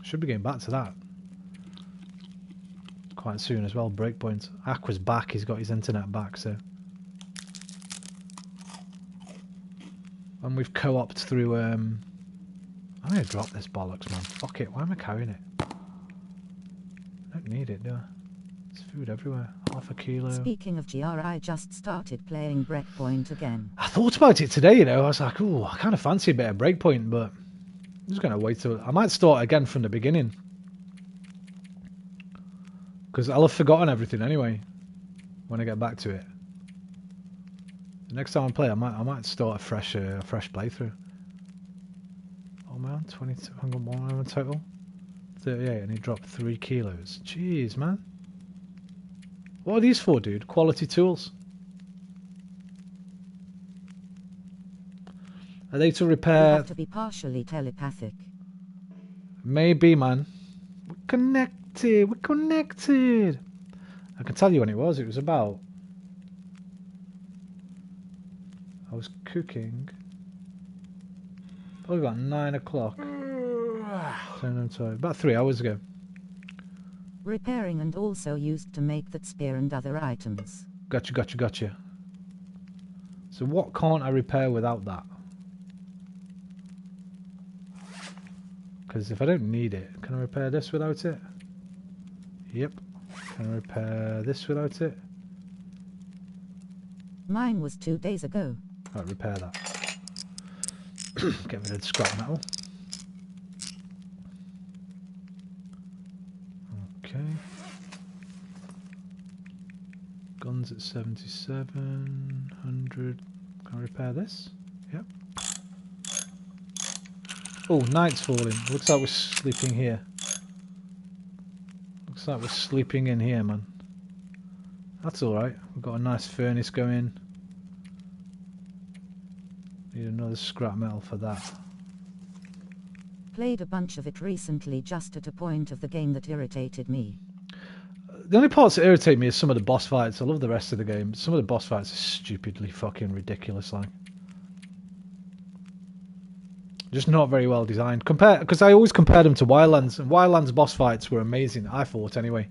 Should be getting back to that quite soon as well. Breakpoint. Aqua's back, he's got his internet back, so... And we've co-opted through... I'm going to drop this bollocks, man. Fuck it, why am I carrying it? I don't need it, do I? There's food everywhere. Half a kilo.
Speaking of GR, I just started playing Breakpoint again.
I thought about it today, you know. I was like, oh, I kind of fancy a bit of Breakpoint, but I'm just going to wait till... I might start again from the beginning. Because I'll have forgotten everything anyway when I get back to it. The next time I play, I might start a fresh playthrough. Oh man, 22. Hang on, one hour total. 38, and he dropped 3 kilos. Jeez, man. What are these for, dude? Quality tools. Are they to repair?
You have to be partially telepathic.
Maybe, man. We're connected. We're connected. I can tell you when it was. It was about... I was cooking. Probably about 9 o'clock. About 3 hours ago.
Repairing and also used to make that spear and other items.
Gotcha. So what can't I repair without that? Because if I don't need it, can I repair this without it? Yep. Can I repair this without it?
Mine was 2 days ago.
Right, repair that. Get rid of the scrap metal. Okay. Guns at 7700. Can I repair this? Yep. Oh, night's falling. Looks like we're sleeping here. Looks like we're sleeping in here, man. That's alright. We've got a nice furnace going. Need another scrap metal for that.
Played a bunch of it recently just at a point of the game that irritated me.
The only parts that irritate me is some of the boss fights. I love the rest of the game. Some of the boss fights are stupidly fucking ridiculous, like. Just not very well designed. Because I always compare them to Wildlands, and Wildlands boss fights were amazing, I thought anyway.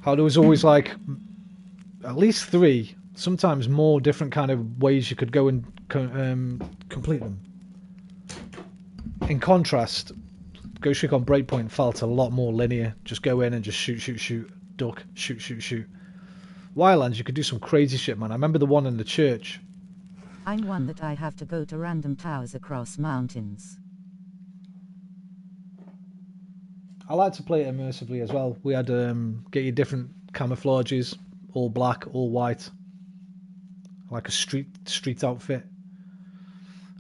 How there was always like at least 3, sometimes more different kind of ways you could go and complete them. In contrast, Ghost Recon Breakpoint felt a lot more linear. Just go in and just shoot, duck, shoot. Wildlands, you could do some crazy shit, man. I remember the one in the church.
I'm one that I have to go to random towers across mountains.
I like to play it immersively as well. We had get your different camouflages, all black, all white, like a street outfit.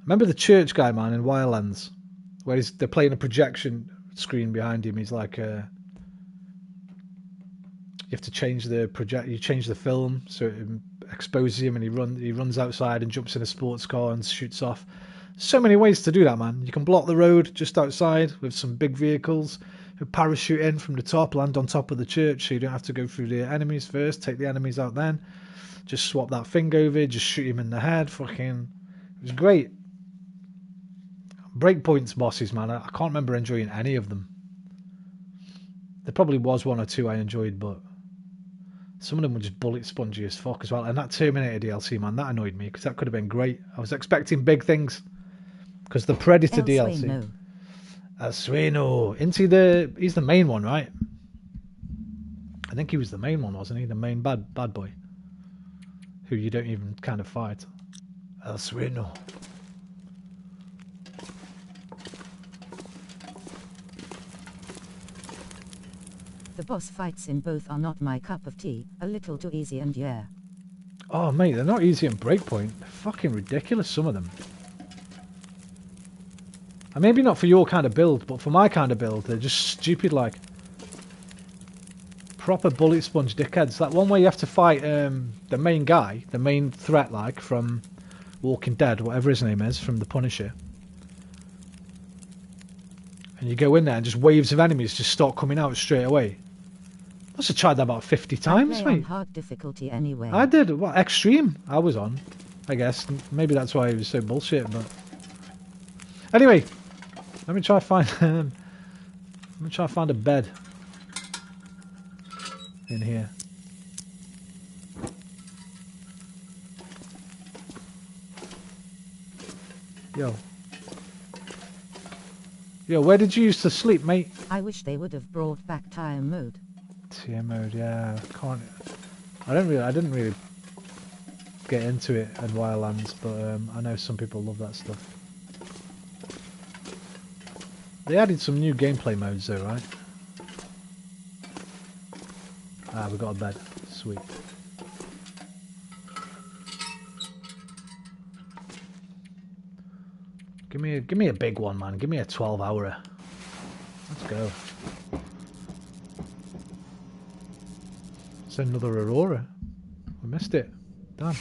Remember the church guy, man, in Wildlands, where they're playing a projection screen behind him. He's like, you have to change the you change the film so it exposes him, and he runs outside and jumps in a sports car and shoots off. So many ways to do that, man. You can block the road just outside with some big vehicles who parachute in from the top, land on top of the church, so you don't have to go through the enemies first, take the enemies out then. Just swap that thing over, just shoot him in the head. Fucking, it was great. Breakpoint's bosses, man, I can't remember enjoying any of them. There probably was 1 or 2 I enjoyed, but Some of them were just bullet spongy as fuck as well. And that Terminator DLC, man, that annoyed me because that could have been great. I was expecting big things because the Predator
El
DLC.
Sueno.
Sueno. He's the main one, right? I think he was the main one, wasn't he? The main bad boy. Who you don't even kind of fight. El Sueno.
The boss fights in both are not my cup of tea, a little too easy and yeah.
Oh mate, they're not easy in Breakpoint. They're fucking ridiculous, some of them. And maybe not for your kind of build, but for my kind of build, they're just stupid like. Proper bullet sponge dickheads. That one where you have to fight the main guy, the main threat like from Walking Dead, whatever his name is, from The Punisher. And you go in there and just waves of enemies just start coming out straight away. Must have tried that about 50 times,
I play
mate.
on hard difficulty anyway.
I did. Well, extreme. I was on, I guess. Maybe that's why it was so bullshit. But anyway, let me try find. Let me try find a bed in here. Yo, where did you used to sleep, mate?
I wish they would have brought back tire mode.
Tier mode, yeah. I didn't really get into it in Wildlands, but I know some people love that stuff. They added some new gameplay modes though, right? Ah, we got a bed. Sweet. Give me a big one, man. Give me a 12-hourer. Let's go. It's another Aurora. We missed it. Damn.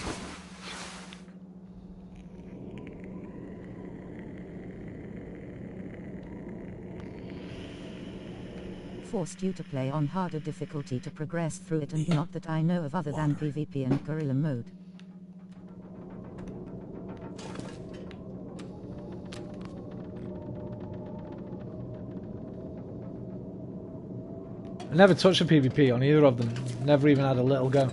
Forced you to play on harder difficulty to progress through it, and not that I know of other than PvP and Guerrilla mode.
I never touched a PvP on either of them. Never even had a little go.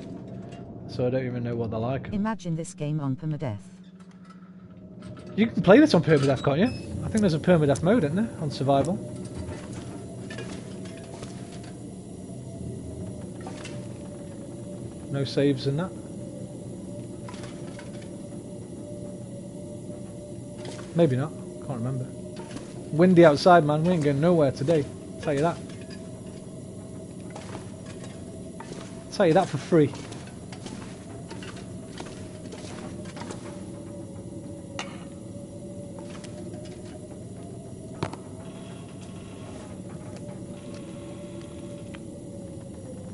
So I don't even know what they're like.
Imagine this game on permadeath.
You can play this on permadeath, can't you? I think there's a permadeath mode, isn't there? On survival. No saves in that. Maybe not. Can't remember. Windy outside, man. We ain't going nowhere today. I'll tell you that. I'll tell you that for free.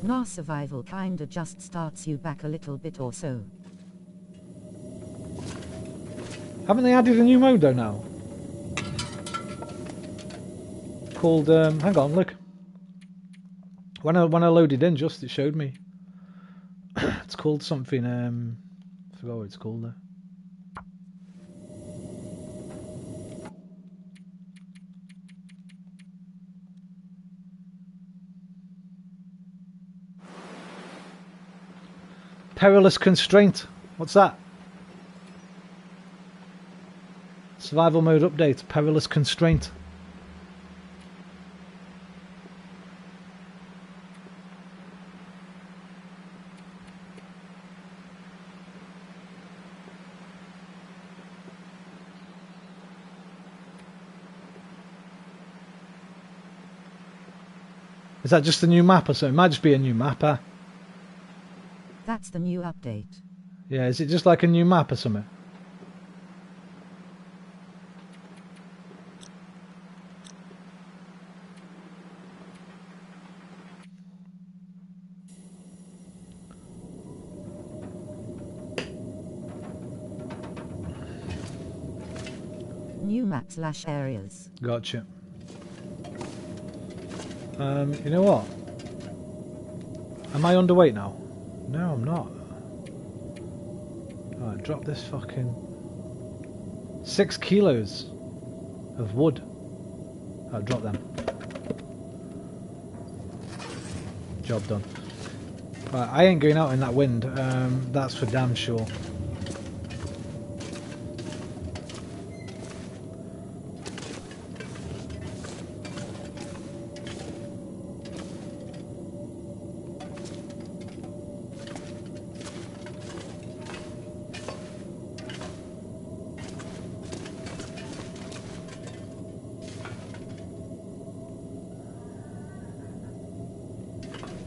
Nah, survival kinda just starts you back a little bit or so.
Haven't they added a new mode though now? Called, hang on, look. When I loaded in, just it showed me. It's called something, I forgot what it's called though. Perilous Constraint. What's that? Survival mode update. Perilous Constraint. Is that just a new map or something? It might just be a new map, huh?
That's the new update.
Yeah, is it just like a new map or something?
New map/areas.
Gotcha. You know what? Am I underweight now? No, I'm not. Alright, drop this fucking 6 kilos of wood. I'll drop them. Job done. Right, I ain't going out in that wind. That's for damn sure.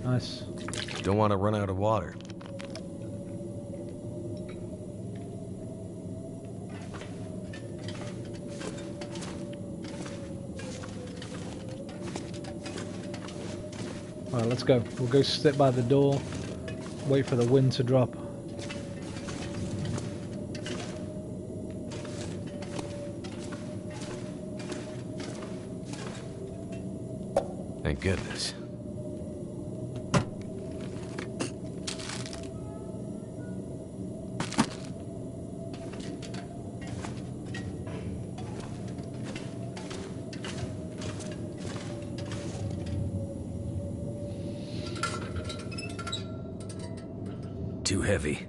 Nice.
Don't want to run out of water.
Alright, let's go. We'll go sit by the door, wait for the wind to drop.
Thank goodness. Too heavy.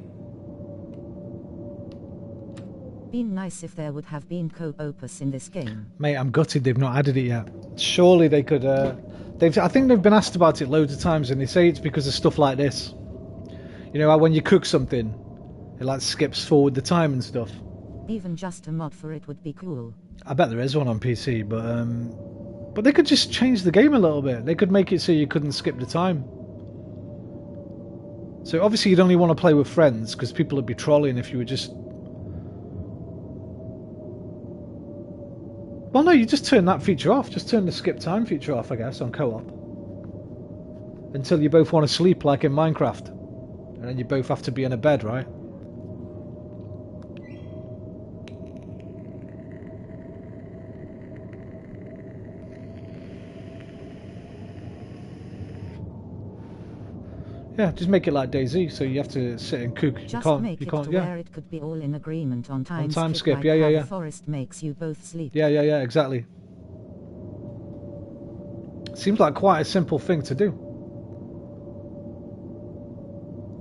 Been nice if there would have been co-opus in this game.
Mate, I'm gutted they've not added it yet. Surely they could. I think they've been asked about it loads of times, and they say it's because of stuff like this. You know, how when you cook something, it like skips forward the time and stuff.
Even just a mod for it would be cool.
I bet there is one on PC, but they could just change the game a little bit. They could make it so you couldn't skip the time. So obviously you'd only want to play with friends, because people would be trolling if you were just... Well, no, you just turn that feature off. Just turn the skip time feature off, I guess, on co-op. Until you both want to sleep, like in Minecraft. And then you both have to be in a bed, right? Yeah, just make it like DayZ, so you have to sit and cook.
Just
you can't,
where it could be all in agreement on time,
skip.
Like
Yeah.
The forest makes you both sleep.
Yeah, exactly. Seems like quite a simple thing to do.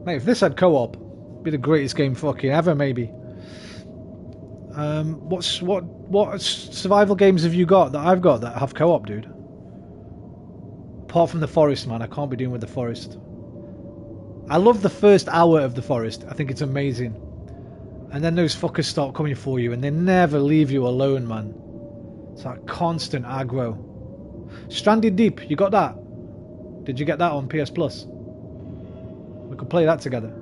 Mate, if this had co-op, it'd be the greatest game fucking ever, maybe. What survival games have you got that I've got that have co-op, dude? Apart from the forest, man, I can't be doing with the forest. I love the first hour of the forest. I think it's amazing. And then those fuckers start coming for you, and they never leave you alone, man. It's like constant aggro. Stranded Deep, you got that? Did you get that on PS Plus? We could play that together.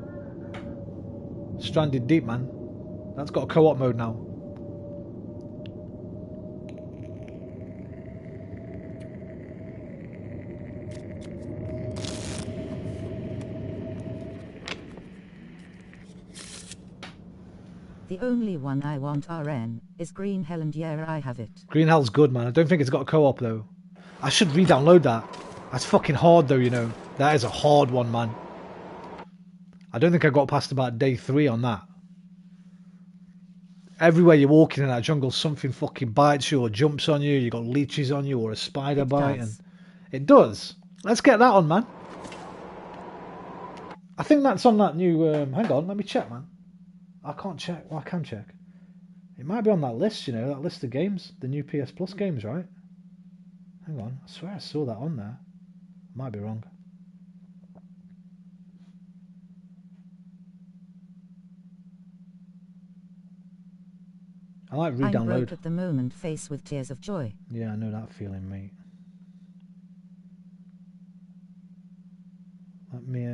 Stranded Deep, man. That's got a co-op mode now.
The only one I want RN is Green Hell, and yeah, I have it.
Green Hell's good, man. I don't think it's got a co-op, though. I should re-download that. That's fucking hard, though, you know. That is a hard one, man. I don't think I got past about day 3 on that. Everywhere you're walking in that jungle, something fucking bites you or jumps on you. You got leeches on you or a spider bite. And it does. Let's get that on, man. I think that's on that new... hang on, let me check, man. I can't check. Well, I can check. It might be on that list, you know, that list of games. The new PS Plus games, right? Hang on. I swear I saw that on there. Might be wrong. I like re-download.
I'm broke at the moment, faced with tears of joy.
Yeah, I know that feeling, mate. Let me,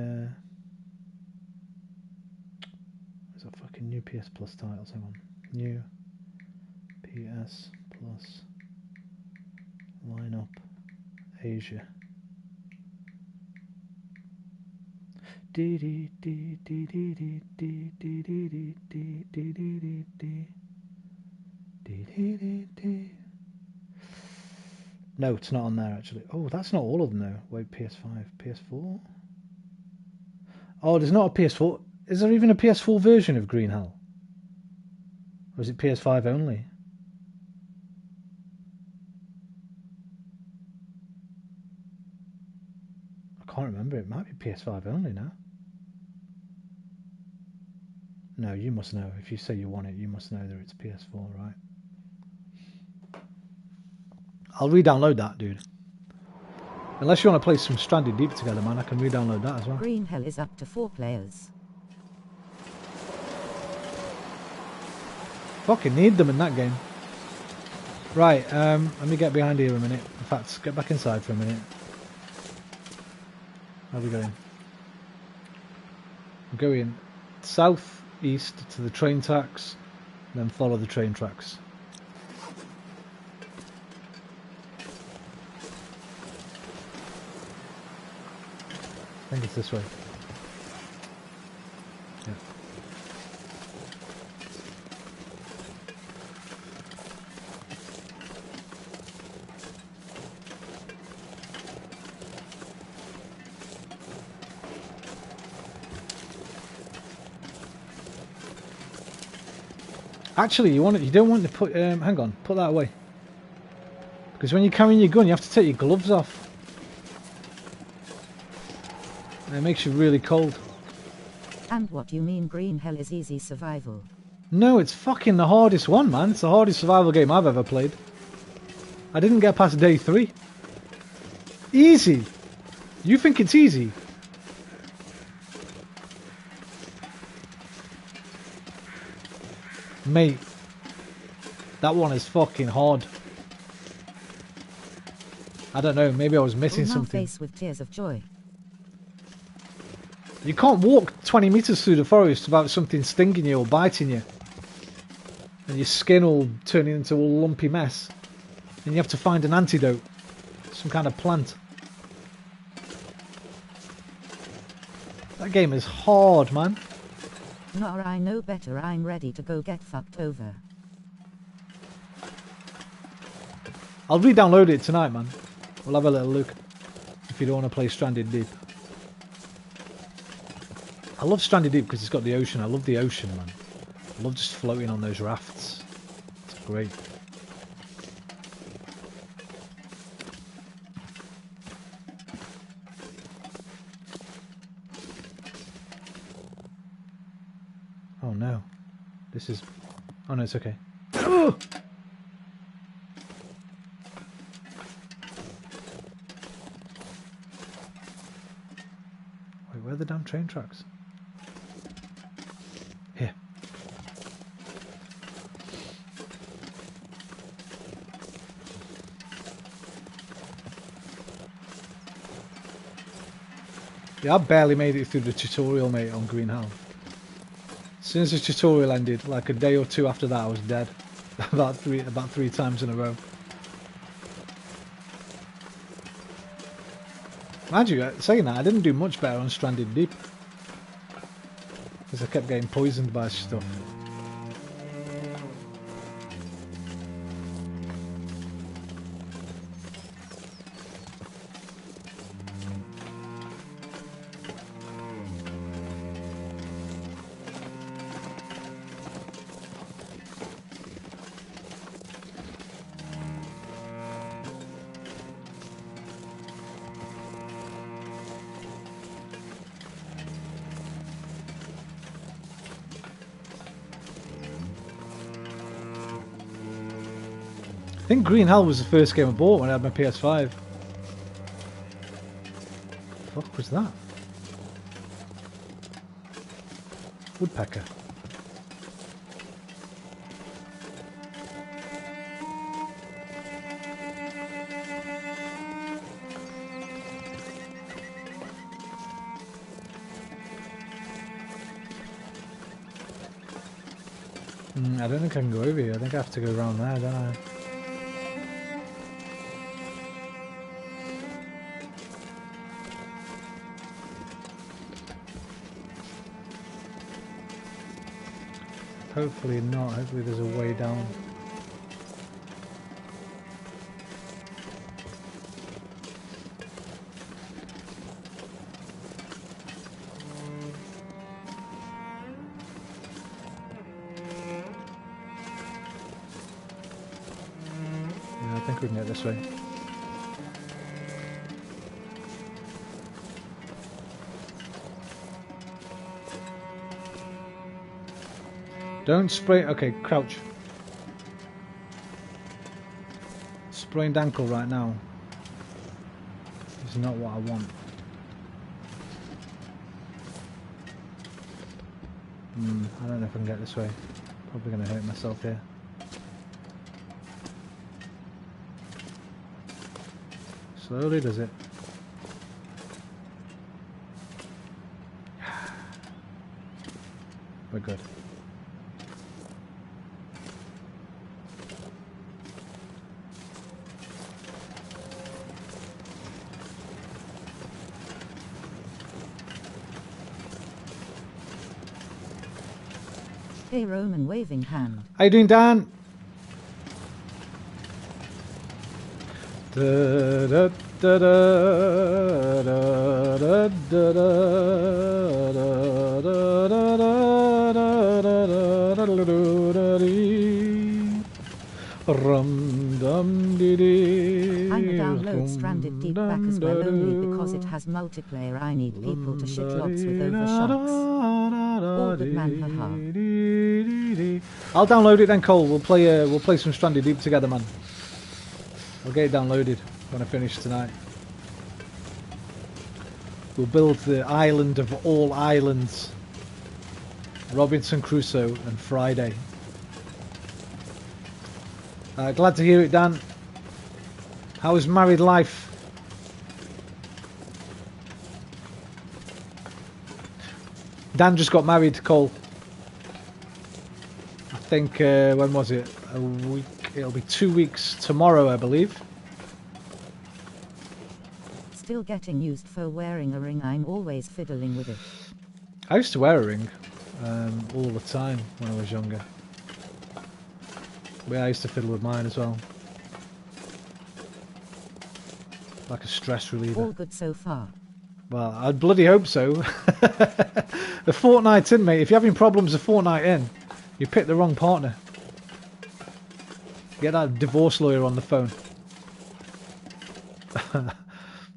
where's that fucking new PS Plus titles? Hang on. New PS Plus lineup Asia. No, it's not on there actually. Oh, that's not all of them though. Wait, PS5, PS4. Oh, there's not a PS4. Is there even a PS4 version of Green Hell? Or is it PS5 only? I can't remember. It might be PS5 only now. No, you must know. If you say you want it, you must know that it's PS4, right? I'll re-download that, dude. Unless you want to play some Stranded Deep together, man, I can re-download that as well.
Green Hell is up to 4 players.
Fucking need them in that game. Right, let me get behind here a minute. In fact, get back inside for a minute. How are we going? I'm going south east to the train tracks, then follow the train tracks. I think it's this way. Yeah. Actually, you don't want to put. Hang on, put that away. Because when you're carrying your gun, you have to take your gloves off. And it makes you really cold.
And what you mean Green Hell is easy survival?
No, it's fucking the hardest one, man. It's the hardest survival game I've ever played. I didn't get past day 3. Easy. You think it's easy? Mate, that one is fucking hard. I don't know, maybe I was missing something.
Face with tears of joy.
You can't walk 20 meters through the forest without something stinging you or biting you. And your skin all turning into a lumpy mess. And you have to find an antidote. Some kind of plant. That game is hard, man.
Nor I know better, I'm ready to go get fucked over.
I'll re-download it tonight, man. We'll have a little look. If you don't want to play Stranded Deep. I love Stranded Deep because it's got the ocean. I love the ocean, man. I love just floating on those rafts. It's great. Oh no. This is... Oh no, it's okay. Oh! Wait, where are the damn train tracks? Here. Yeah, I barely made it through the tutorial, mate, on Green Hell. As soon as the tutorial ended, like a day or two after that, I was dead. about three times in a row. Mind you, saying that, I didn't do much better on Stranded Deep. Because I kept getting poisoned by stuff. I think Green Hell was the first game I bought when I had my PS5. The fuck was that? Woodpecker. I don't think I can go over here. I think I have to go around there, don't I? Hopefully not. Hopefully there's a way down. Yeah, I think we can get this way. Don't spray. Okay, crouch. Sprained ankle right now is not what I want. I don't know if I can get this way. Probably going to hurt myself here. Slowly does it. We're good.
Hey Roman waving hand.
How you doing, Dan? Da, da, da, da, da, da, da,
I'm gonna download Stranded Deep back as well only because it has multiplayer. I need people to shit lots with overshocks. All good man, haha.
I'll download it then, Cole. We'll play some Stranded Deep together, man. I'll get it downloaded when I finish tonight. We'll build the island of all islands. Robinson Crusoe and Friday. Glad to hear it, Dan. How is married life? Dan just got married, Cole. I think, when was it? A week. It'll be 2 weeks tomorrow, I believe.
Still getting used for wearing a ring. I'm always fiddling with it.
I used to wear a ring all the time when I was younger. But I used to fiddle with mine as well. Like a stress reliever.
All good so far.
Well, I'd bloody hope so. A fortnight in, mate. If you're having problems a fortnight in, you picked the wrong partner. Get that divorce lawyer on the phone.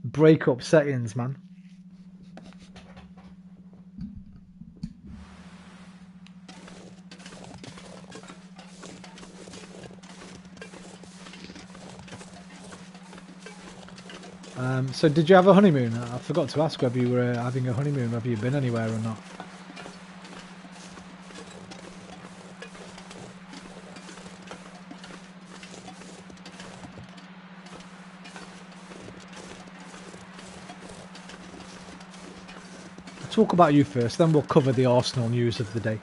Breakup settings, man. So did you have a honeymoon? I forgot to ask whether you were having a honeymoon, whether you've been anywhere or not. I'll talk about you first, then we'll cover the Arsenal news of the day.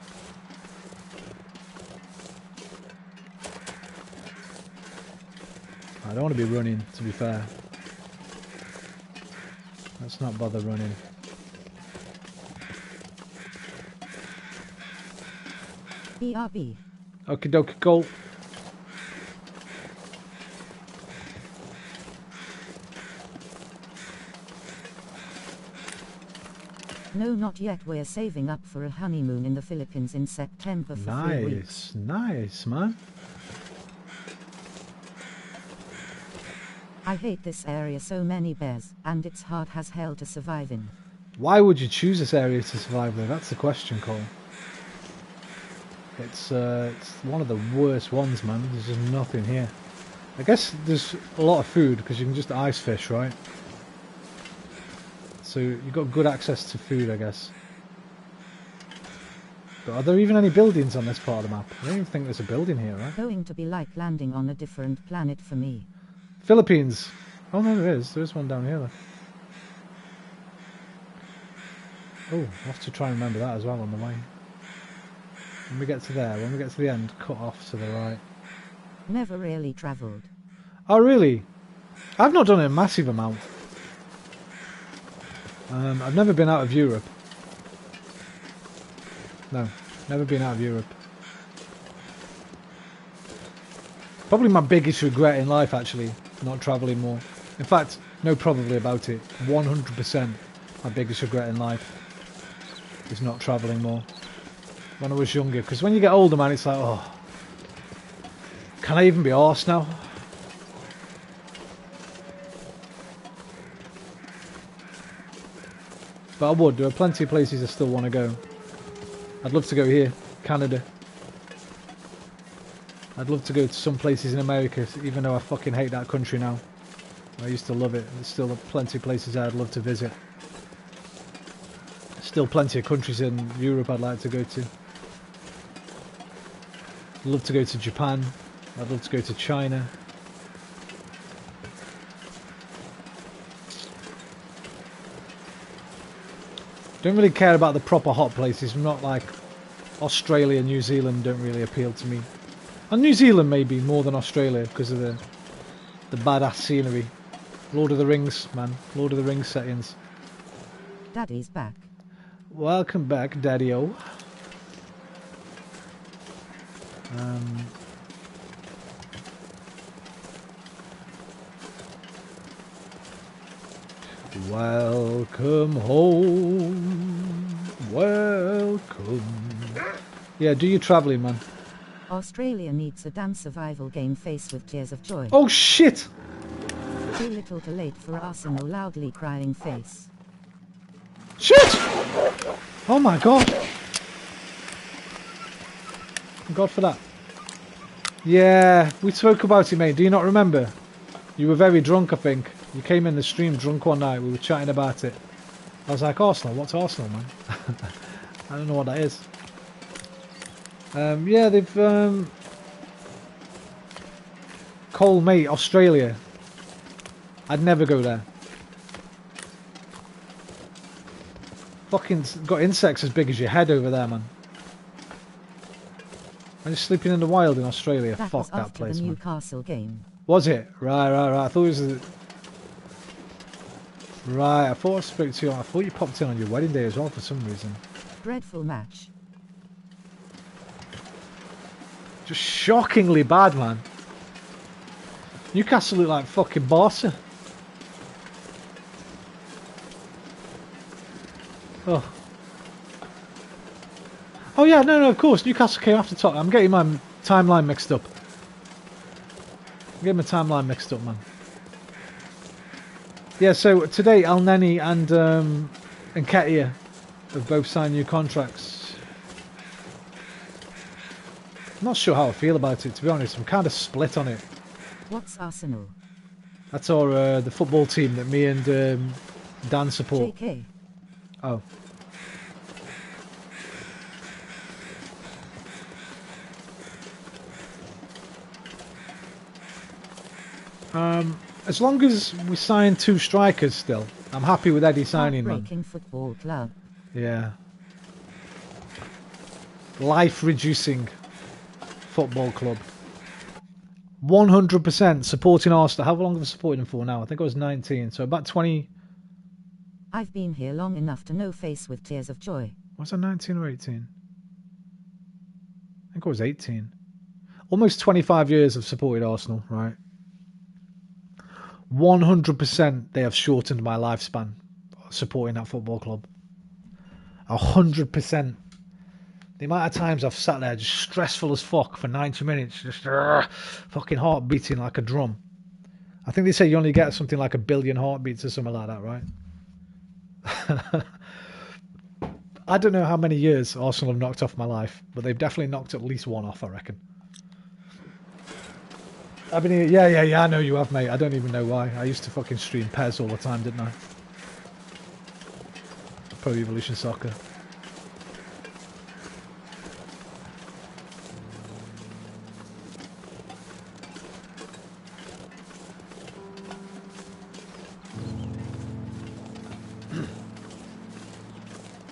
I don't want to be running, to be fair. Let's not bother running.
BRB.
Okie dokie, goal.
No, not yet. We're saving up for a honeymoon in the Philippines in September for 3 weeks.
Nice, man.
I hate this area, so many bears, and it's hard as hell to survive in.
Why would you choose this area to survive there? That's the question, Cole. It's one of the worst ones, man. There's just nothing here. I guess there's a lot of food because you can just ice fish, right? So you've got good access to food, I guess. But are there even any buildings on this part of the map? I don't even think there's a building here, right?
Going to be like landing on a different planet for me.
Philippines. Oh no, there is. There is one down here. Look. Oh, I'll have to try and remember that as well on the way. When we get to there, when we get to the end, cut off to the right.
Never really travelled.
Oh really? I've not done a massive amount. I've never been out of Europe. No, never been out of Europe. Probably my biggest regret in life, actually, not travelling more. In fact, no probably about it. 100% my biggest regret in life is not travelling more. When I was younger, because when you get older, man, it's like, oh, can I even be arsed now? But I would. There are plenty of places I still want to go. I'd love to go here, Canada. I'd love to go to some places in America, even though I fucking hate that country now. I used to love it. There's still plenty of places I'd love to visit. Still plenty of countries in Europe I'd like to go to. I'd love to go to Japan. I'd love to go to China. Don't really care about the proper hot places. I'm not like Australia, New Zealand don't really appeal to me. And New Zealand maybe more than Australia because of the badass scenery. Lord of the Rings, man. Lord of the Rings settings.
Daddy's back.
Welcome back, Daddy-o. Welcome home. Welcome. Yeah, do your travelling, man.
Australia needs a damn survival game faced with tears of joy.
Oh, shit!
Too little too late for Arsenal loudly crying face.
Shit! Oh my god. Thank God for that. Yeah, we spoke about it, mate. Do you not remember? You were very drunk, I think. You came in the stream drunk one night. We were chatting about it. I was like, Arsenal? What's Arsenal, man? I don't know what that is. Yeah, they've... Cole, mate, Australia. I'd never go there. Fucking got insects as big as your head over there, man. I'm just sleeping in the wild in Australia.
That
Fuck
was
that
after
place,
the
man.
Newcastle game.
Was it? Right. I thought it was... Right, I thought I spoke to you. I thought you popped in on your wedding day as well for some reason.
Dreadful match.
Just shockingly bad, man. Newcastle look like fucking Barca. Oh. Oh yeah, no, of course. Newcastle came after Tottenham. I'm getting my timeline mixed up. I'm getting my timeline mixed up, man. Yeah, so today Al Neni and Nketiah have both signed new contracts. I'm not sure how I feel about it, to be honest. I'm kind of split on it.
What's Arsenal?
That's our the football team that me and Dan support.
JK.
Oh. As long as we sign 2 strikers still, I'm happy with Eddie signing, man.
Heartbreaking football club.
Yeah. Life-reducing football club. 100% supporting Arsenal. How long have I supported them for now? I think I was 19, so about 20...
I've been here long enough to know face with tears of joy.
Was I 19 or 18? I think I was 18. Almost 25 years I've supported Arsenal, right? 100% they have shortened my lifespan supporting that football club. 100%. The amount of times I've sat there just stressful as fuck for 90 minutes, just fucking heart beating like a drum. I think they say you only get something like 1 billion heartbeats or something like that, right? I don't know how many years Arsenal have knocked off my life, but they've definitely knocked at least one off, I reckon. I've been here, yeah, I know you have, mate. I don't even know why. I used to fucking stream PES all the time, didn't I? Pro Evolution Soccer.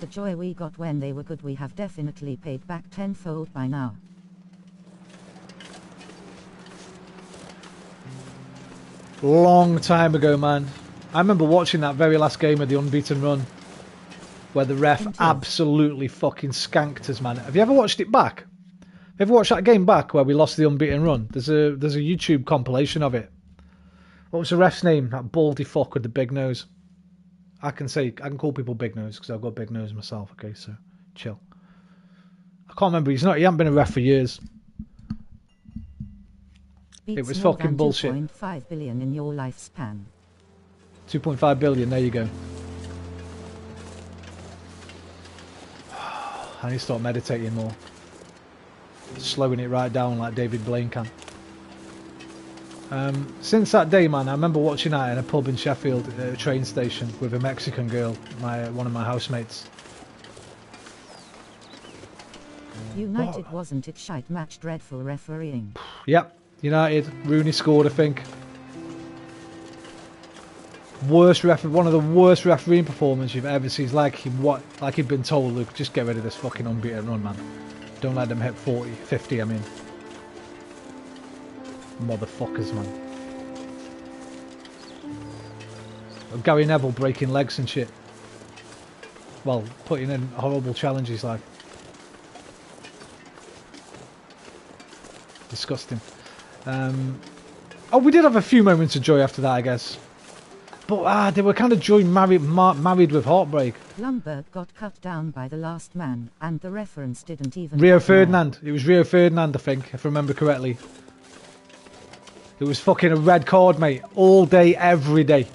The joy we got when they were good we have definitely paid back tenfold by now.
Long time ago, man. I remember watching that very last game of the unbeaten run where the ref absolutely fucking skanked us, man. Have you ever watched it back? Have you ever watched that game back where we lost the unbeaten run? There's a YouTube compilation of it. What was the ref's name? That baldy fuck with the big nose. I can call people big nose because I've got a big nose myself, okay, so chill. I can't remember, he hasn't been a ref for years.
Beats
it was
more
fucking
than
bullshit.
2.5 billion in your lifespan.
2.5 billion, there you go. I need to start meditating more. slowing it right down like David Blaine can. Since that day, man, I remember watching that in a pub in Sheffield at a train station with a Mexican girl, one of my housemates.
United wasn't it shite match, dreadful refereeing.
Yep, United. Rooney scored, I think. One of the worst refereeing performances you've ever seen. It's like he'd been told, look, just get rid of this fucking unbeaten run, man. Don't let them hit 40, 50, I mean. Motherfuckers, man. Gary Neville breaking legs and shit. Well, putting in horrible challenges like. Disgusting. Oh, we did have a few moments of joy after that, I guess. But they were kind of joy married with heartbreak.
Lumberg got cut down by the last man, and the reference didn't even...
Rio Ferdinand. It was Rio Ferdinand, I think, if I remember correctly. It was fucking a red card, mate. All day, every day.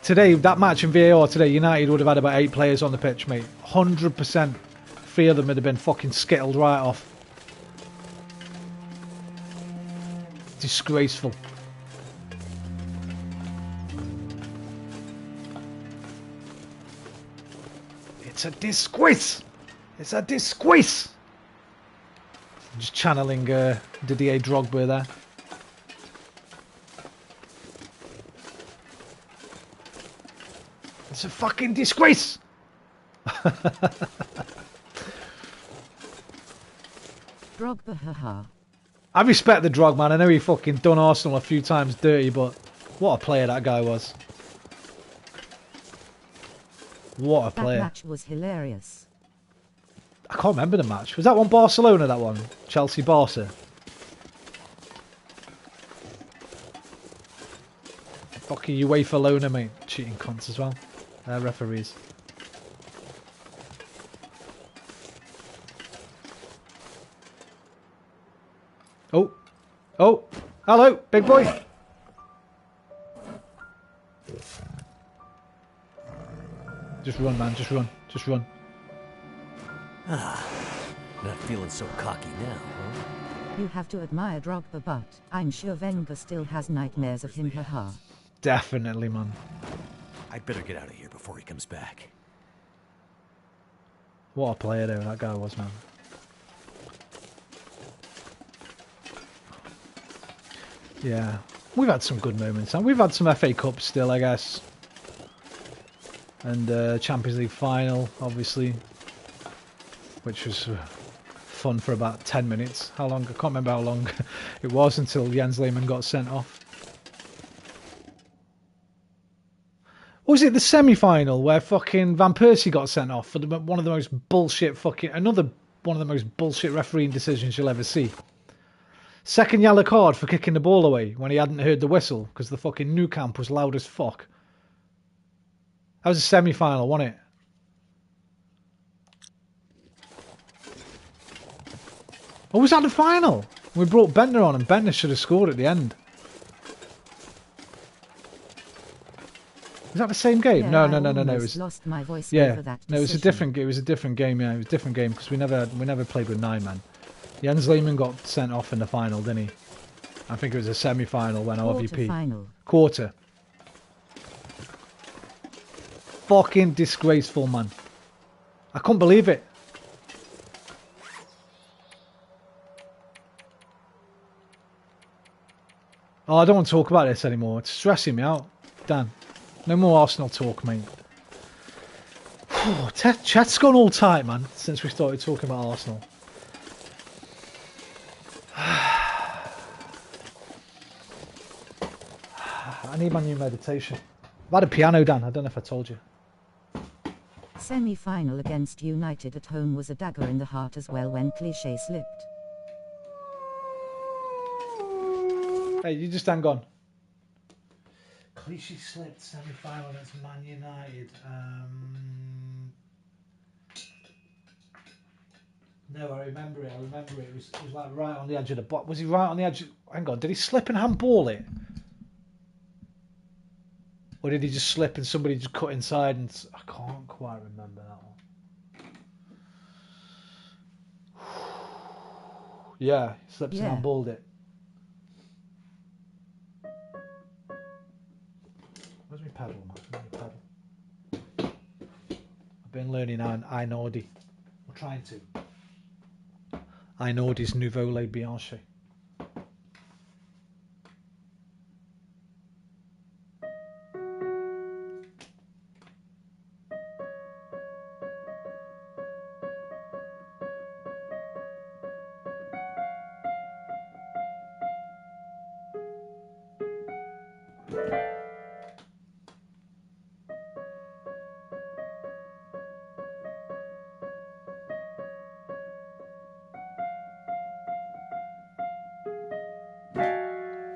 Today, that match in VAR today, United would have had about 8 players on the pitch, mate. 100%. 3 of them would have been fucking skittled right off. Disgraceful. It's a disgrace! It's a disgrace! Just channeling Didier Drogba there. It's a fucking disgrace!
Drogba, haha.
I respect the Drog, man. I know he fucking done Arsenal a few times dirty, but what a player that guy was. What a player.
That match was hilarious.
I can't remember the match. Was that one Barcelona, that one? Chelsea-Barca? Fucking UEFA loaner, mate. Cheating cunts as well. They're referees. Oh. Oh. Hello, big boy. Just run, man. Just run. Just run.
Ah, not feeling so cocky now, huh?
You have to admire Drogba, but I'm sure Wenger still has nightmares of him, haha.
Definitely, man.
I'd better get out of here before he comes back.
What a player though that guy was, man. Yeah. We've had some good moments, and we've had some FA Cups still, I guess. And Champions League final, obviously. Which was fun for about 10 minutes. How long? I can't remember how long it was until Jens Lehmann got sent off. Or was it the semi-final where fucking Van Persie got sent off for one of the most bullshit fucking... Another one of the most bullshit refereeing decisions you'll ever see. Second yellow card for kicking the ball away when he hadn't heard the whistle because the fucking Nou Camp was loud as fuck. That was a semi-final, wasn't it? Or was that the final? We brought Bentner on and Bentner should have scored at the end. Is that the same game?
Yeah,
No.
I
It was
lost my voice
yeah.
over that
No, it was a different. It was a different game. Yeah, it was a different game because we never played with 9 man. Jens Lehmann got sent off in the final, didn't he? I think it was a semi-final when RVP quarter. Fucking disgraceful, man. I couldn't believe it. Oh, I don't want to talk about this anymore. It's stressing me out. Dan. No more Arsenal talk, mate. Chat's gone all tight, man, since we started talking about Arsenal. I need my new meditation. I've had a piano, Dan. I don't know if I told you.
Semi-final against United at home was a dagger in the heart as well when Cliche slipped.
Hey, you just hang on. Cliche slipped semi-final against Man United. No, I remember it. It was like right on the edge of the box. Was he right on the edge? Hang on, did he slip and handball it? Or did he just slip and somebody just cut inside? And I can't quite remember that one. Yeah, slipped and
Yeah.
balled it. Where's my pedal, man? Where's my pedal? I've been learning Einaudi. I'm trying to. Einaudi's Nouveau Le Bianche.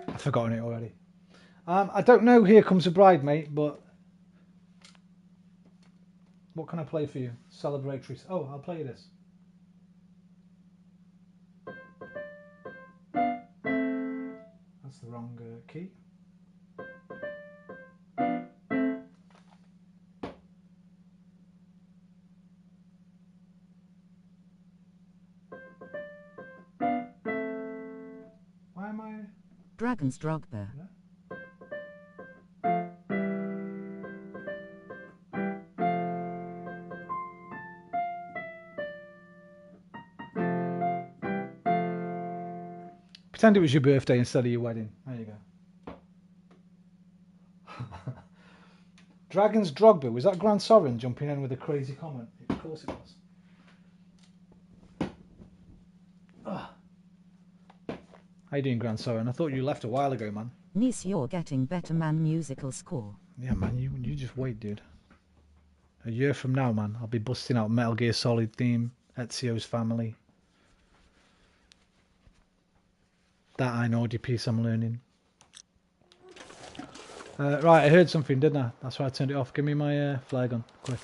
I've forgotten it already. I don't know Here Comes a Bride, mate, but what can I play for you? Celebratory. Oh, I'll play you this. That's the wrong key. Why am I...
Dragon's Drogba.
Yeah? Pretend it was your birthday instead of your wedding. There you go. Dragon's Drogba. Was that Grant Soren jumping in with a crazy comment? Of course it was. How you doing, Grant Soren? I thought you left a while ago, man.
Niece, you're getting better, man. Musical score.
Yeah, man. You just wait, dude. A year from now, man, I'll be busting out Metal Gear Solid theme, Ezio's Family. That Einaudi piece I'm learning. Right, I heard something, didn't I? That's why I turned it off. Give me my flare gun, quick.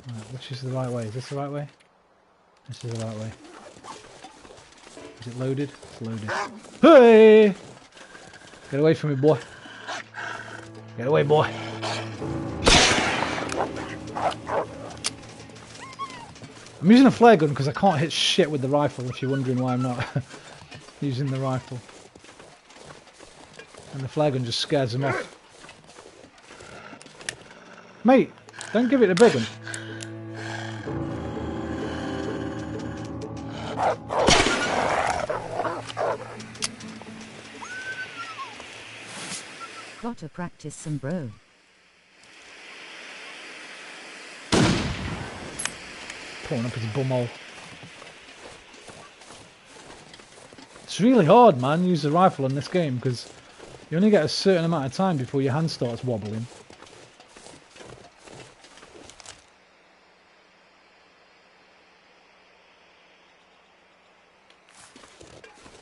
Right, which is the right way? Is this the right way? This is the right way. Is it loaded? It's loaded. Hey! Get away from me, boy. Get away, boy. I'm using a flare gun because I can't hit shit with the rifle, if you're wondering why I'm not using the rifle. And the flare gun just scares them off. Mate, don't give it a big one.
Gotta practice some, bro.
Pulling up his bumhole. It's really hard, man, use the rifle in this game because you only get a certain amount of time before your hand starts wobbling.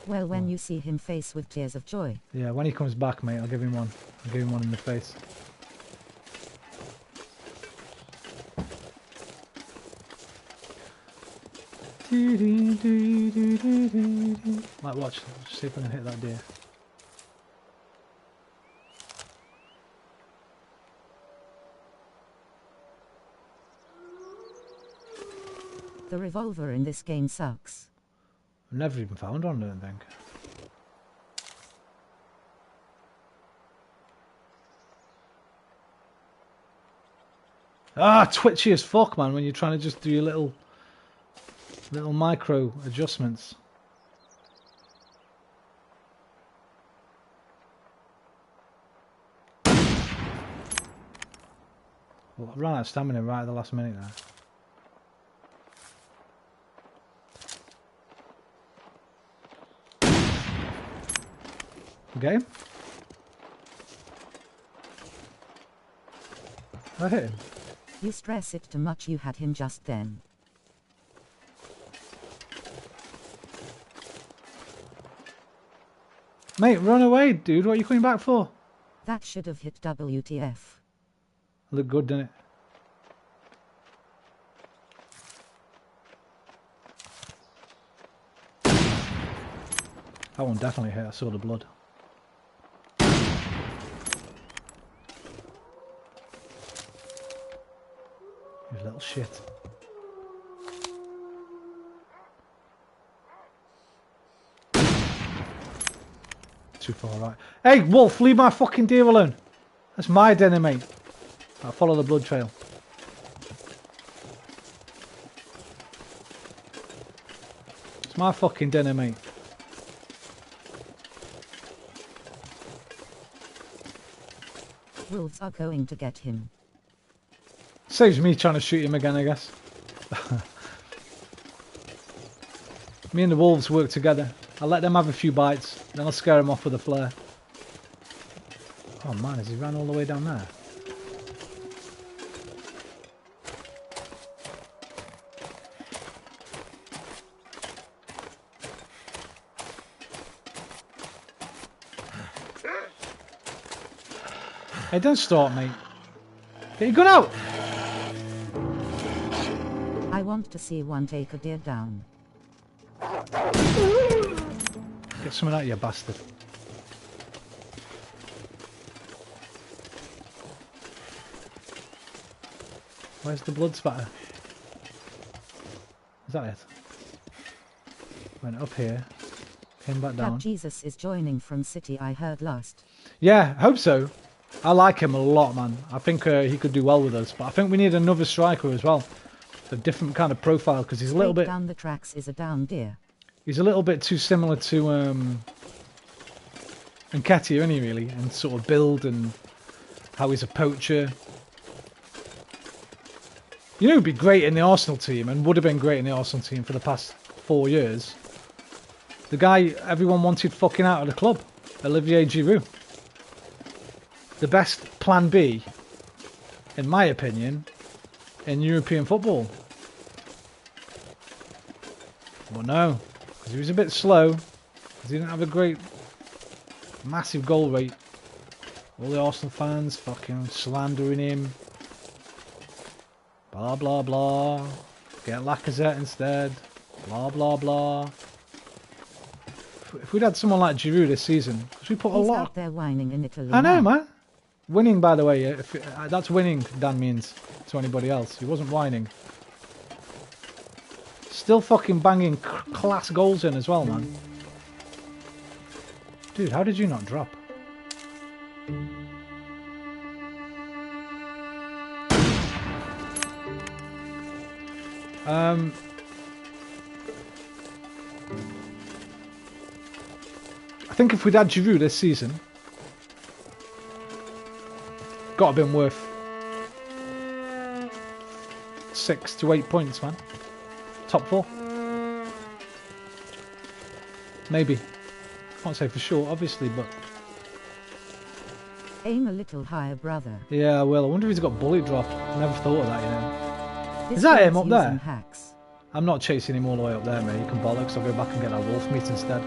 Well, when you see him face with tears of joy.
Yeah, when he comes back, mate, I'll give him one. I'll give him one in the face. Like, watch. Let's see if I can hit that deer.
The revolver in this game sucks.
I've never even found one, I don't think. Ah, twitchy as fuck, man, when you're trying to just do your little micro adjustments. Well, I ran out of stamina right at the last minute there. Okay. I hit him.
You stress it too much, you had him just then.
Mate, run away, dude. What are you coming back for?
That should have hit WTF.
Look good, didn't it? That one definitely hit. I saw the blood. You little shit. too far right. Hey, wolf, leave my fucking deer alone. That's my dinner, mate. I'll follow the blood trail. It's my fucking dinner, mate.
Wolves are going to get him.
Saves me trying to shoot him again, I guess. Me and the wolves work together. I'll let them have a few bites, then I'll scare them off with a flare. Oh man, has he ran all the way down there? Hey, don't start, mate. Get your gun out!
I want to see one take a deer down.
Get something out, you bastard. Where's the blood spatter? Is that it? Went up here. Came back down.
That Jesus is joining from City, I heard last.
Yeah, hope so. I like him a lot, man. I think he could do well with us. But I think we need another striker as well. A different kind of profile, because he's a little bit...
down the tracks is a down deer.
He's a little bit too similar to Nketiah, isn't he, really? And sort of build and how he's a poacher. You know who'd be great in the Arsenal team, and would have been great in the Arsenal team for the past 4 years? The guy everyone wanted fucking out of the club. Olivier Giroud. The best plan B, in my opinion, in European football. Well, no. Because he was a bit slow. Because he didn't have a great, massive goal rate. All the Arsenal fans fucking slandering him. Blah, blah, blah. Get Lacazette instead. Blah, blah, blah. If we'd had someone like Giroud this season, because we put a lot...
He's out there whining in Italy.
I know, man. Winning, by the way. That's winning, Dan means to anybody else. He wasn't whining. Still fucking banging class goals in as well, man. Dude, how did you not drop? I think if we'd had Giroud this season, got to been worth 6 to 8 points, man. Top 4. Maybe. Can't say for sure, obviously, but...
Aim a little higher, brother.
Yeah, well, I wonder if he's got bullet drop. Never thought of that, you know.
This
Is that him
guy's
up there?
using hacks.
I'm not chasing him all the way up there, mate. You can bollocks. I'll go back and get our wolf meat instead.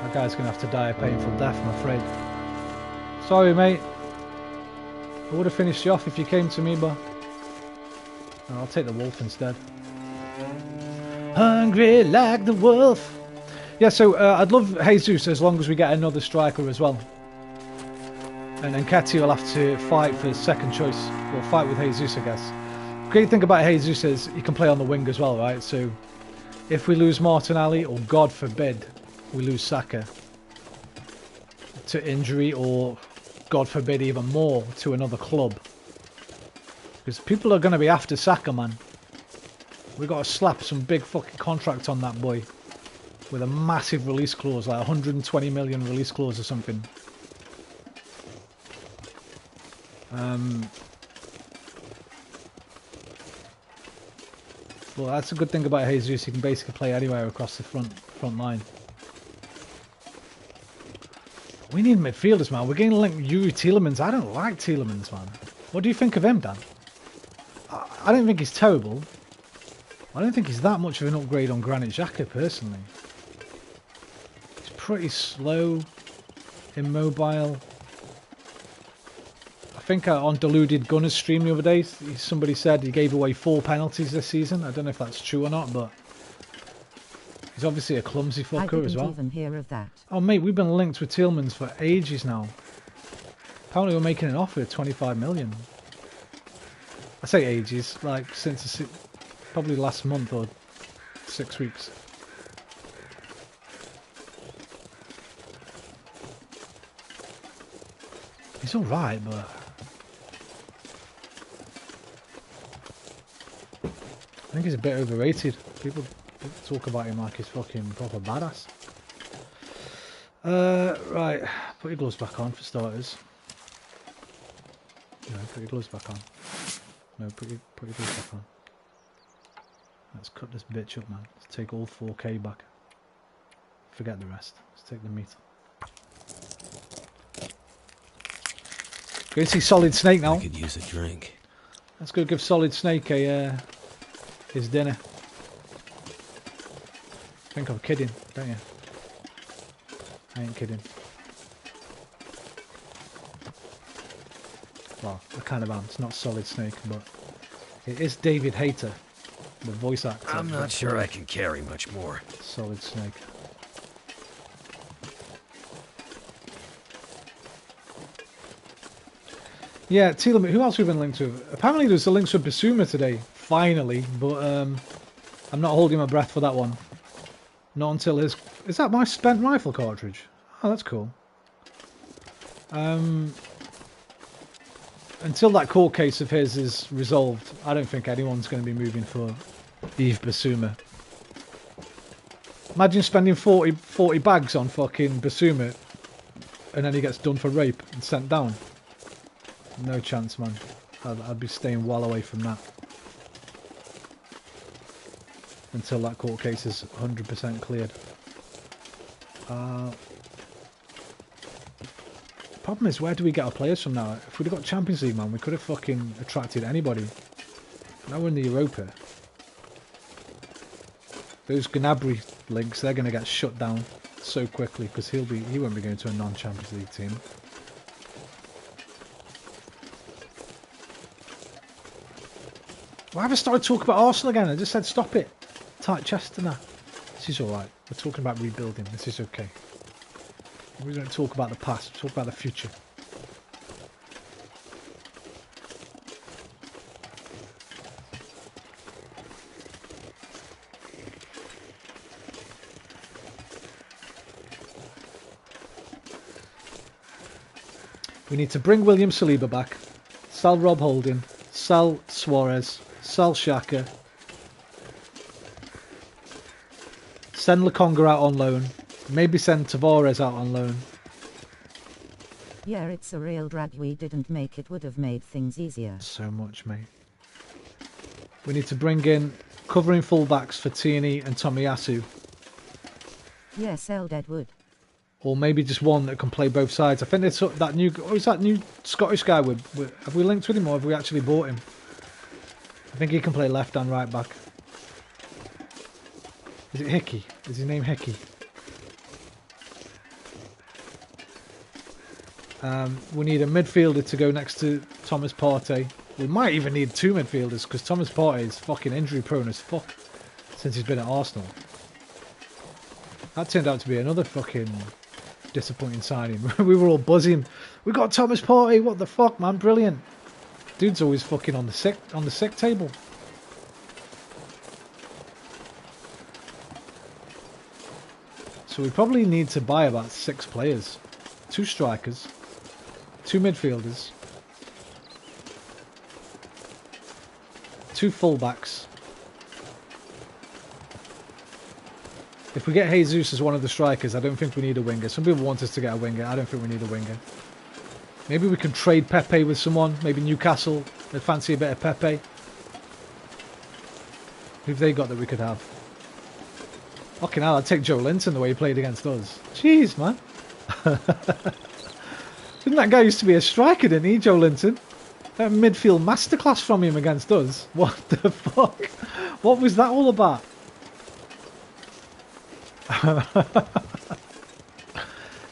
That guy's going to have to die a painful death, I'm afraid. Sorry, mate. I would have finished you off if you came to me, but... No, I'll take the wolf instead. Hungry like the wolf. Yeah, so I'd love Jesus as long as we get another striker as well. And Nketiah will have to fight for second choice. We'll fight with Jesus, I guess. Great thing about Jesus is he can play on the wing as well, right? So if we lose Martinelli, or God forbid, we lose Saka to injury, or God forbid even more, to another club. Because people are going to be after Saka, man. We've got to slap some big fucking contract on that boy. With a massive release clause, like 120 million release clause or something. Well, that's a good thing about Jesus. He can basically play anywhere across the front line. We need midfielders, man. We're getting linked with Yuri Tielemans. I don't like Tielemans, man. What do you think of him, Dan? I don't think he's terrible. I don't think he's that much of an upgrade on Granit Xhaka, personally. He's pretty slow, immobile. I think on Deluded Gunner's stream the other day, somebody said he gave away 4 penalties this season. I don't know if that's true or not, but he's obviously a clumsy fucker as well.
I didn't even hear of that.
Oh, mate, we've been linked with Tielemans for ages now. Apparently we're making an offer of 25 million. I say ages, like since probably last month or 6 weeks. He's alright, but I think he's a bit overrated. People talk about him like he's fucking proper badass. Right, put your gloves back on for starters. No, put your gloves back on. No, put your gloves back on. Let's cut this bitch up, man. Let's take all 4K back. Forget the rest. Let's take the meat. Go see Solid Snake now.
I could use a drink.
Let's go give Solid Snake a his dinner. Think I'm kidding, don't you? I ain't kidding. Well, I kind of am. It's not Solid Snake, but it is David Hayter, the voice actor.
I'm not sure I can carry much more.
Solid Snake. Yeah, Teal, who else we've been linked to? Apparently there's a link to Basuma today, finally, but I'm not holding my breath for that one. Not until his... Is that my spent rifle cartridge? Oh, that's cool. Until that court case of his is resolved, I don't think anyone's going to be moving for Yves Basuma. Imagine spending 40 bags on fucking Basuma and then he gets done for rape and sent down. No chance, man. I'd be staying well away from that. Until that court case is 100% cleared. Problem is, where do we get our players from now? If we'd have got Champions League, man, we could have fucking attracted anybody. Now we're in the Europa. Those Gnabry links, they're going to get shut down so quickly because he won't be going to a non-Champions League team. Why have I started talking about Arsenal again? I just said stop it. Tight chest and that. This is alright. We're talking about rebuilding. This is okay. We don't talk about the past. We talk about the future. We need to bring William Saliba back. Sell Rob Holding. Sell Suarez. Sell Xhaka. Send Lokonga out on loan. Maybe send Tavares out on loan.
Yeah, it's a real drag. We didn't make it. Would have made things easier.
So much, mate. We need to bring in covering fullbacks for Tierney and Tomiyasu.
Yeah, sell Deadwood.
Or maybe just one that can play both sides. I think they took that new... Oh, is that new Scottish guy? Have we linked with him or have we actually bought him? I think he can play left and right back. Is it Hickey? Is his name Hickey? We need a midfielder to go next to Thomas Partey. We might even need two midfielders because Thomas Partey is fucking injury prone as fuck since he's been at Arsenal. That turned out to be another fucking disappointing signing. We were all buzzing. We got Thomas Partey. What the fuck, man? Brilliant. Dude's always fucking on the sick table. So we probably need to buy about 6 players. 2 strikers. 2 midfielders. 2 fullbacks. If we get Jesus as one of the strikers, I don't think we need a winger. Some people want us to get a winger. I don't think we need a winger. Maybe we can trade Pepe with someone. Maybe Newcastle. They'd fancy a bit of Pepe. Who've they got that we could have? Fucking hell, I'd take Joe Linton the way he played against us. Jeez, man. Didn't that guy used to be a striker, didn't he, Joe Linton? That midfield masterclass from him against us. What the fuck? What was that all about?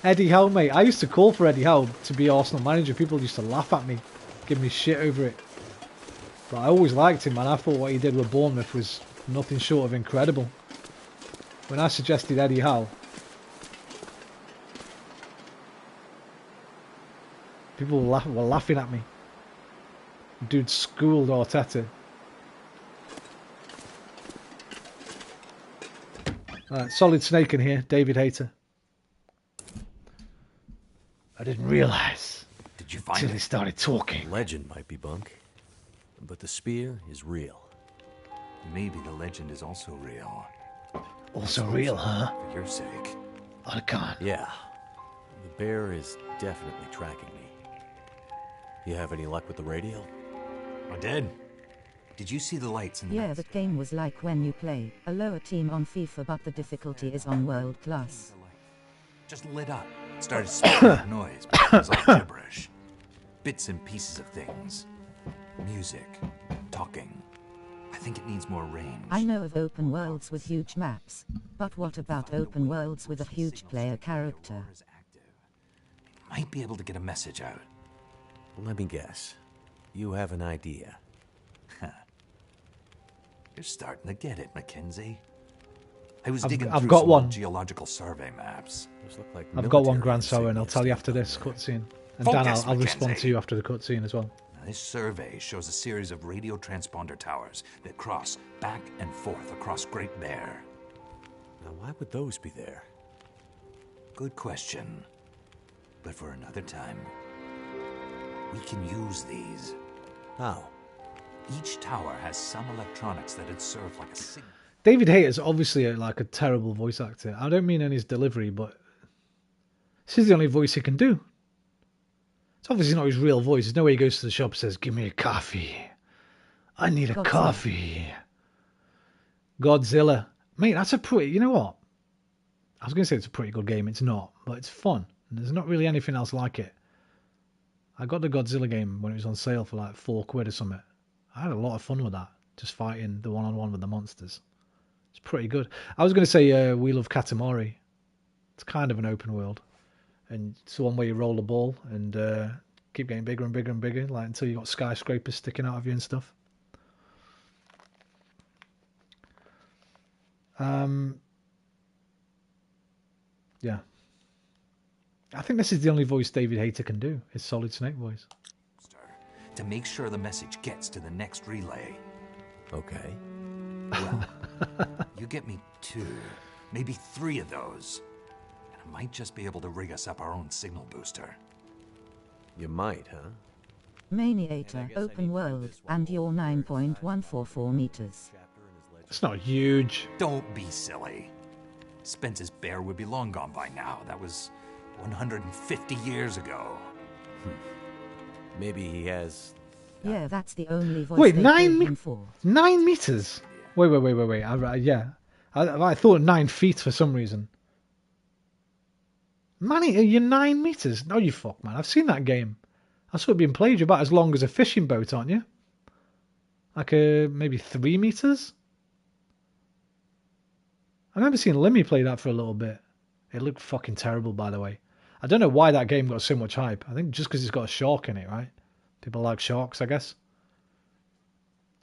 Eddie Howe, mate. I used to call for Eddie Howe to be Arsenal manager. People used to laugh at me, give me shit over it. But I always liked him, man. I thought what he did with Bournemouth was nothing short of incredible. When I suggested Eddie Howe, people were laughing at me. Dude schooled Arteta. Alright, Solid Snake in here, David Hayter. I didn't realise.
Did you find
Till he
it?
started talking.
Legend might be bunk, but the spear is real.
Maybe the legend is also real.
Also real, huh?
For your sake.
I can't.
Yeah, the bear is definitely tracking me. You have any luck with the radio?
I did. Did you see the lights in the
Yeah, that game was like when you play a lower team on FIFA, but the difficulty is on world class.
Just lit up. Started spitting out noise, but it was all gibberish. Bits and pieces of things. Music. Talking. I think it needs more range.
I know of open worlds with huge maps, but what about open worlds with a huge player character?
Might be able to get a message out.
Let me guess. You have an idea.
You're starting to get it, Mackenzie. I was
I've
digging
got
through some
one.
old geological survey maps.
Those look like
I've got one,
military
Grand Sour, and I'll tell you after
insignias
this
down
cutscene. And
Focus,
Dan, I'll respond
Mackenzie.
to you after the cutscene as well.
Now, this survey shows a series of radio transponder towers that cross back and forth across Great Bear.
there. Now, why would those be there?
Good question. But for another time. We can use these.
How?
Each tower has some electronics that would serve like a signal.
David Hayter's obviously like a terrible voice actor. I don't mean in his delivery, but this is the only voice he can do. It's obviously not his real voice. There's no way he goes to the shop and says, "Give me a coffee. I need a
Godzilla.
coffee." Godzilla. Mate, that's a pretty... You know what? I was going to say it's a pretty good game. It's not, but it's fun. And there's not really anything else like it. I got the Godzilla game when it was on sale for like £4 or something. I had a lot of fun with that. Just fighting the one-on-one with the monsters. It's pretty good. I was going to say Wheel of Katamari. It's kind of an open world. And it's the one where you roll the ball and keep getting bigger and bigger and bigger, like until you got skyscrapers sticking out of you and stuff. Yeah. I think this is the only voice David Hayter can do, his Solid Snake voice.
To make sure the message gets to the next relay.
Okay.
Well, you get me 2, maybe 3 of those. And I might just be able to rig us up our own signal booster.
You might, huh?
Maniator, open world, and you're 9.144 meters.
It's not huge.
Don't be silly. Spence's bear would be long gone by now. That was 150 years ago.
Maybe he has...
Yeah, that's the only voice
Wait,
they
9
paid him for.
9 meters? Wait. I thought 9 feet for some reason. Manny, you're 9 meters? No, you fuck, man. I've seen that game. I saw it being played. You're about as long as a fishing boat, aren't you? Like maybe 3 meters? I remember seeing Lemmy play that for a little bit. It looked fucking terrible, by the way. I don't know why that game got so much hype. I think just because it's got a shark in it, right? People like sharks, I guess.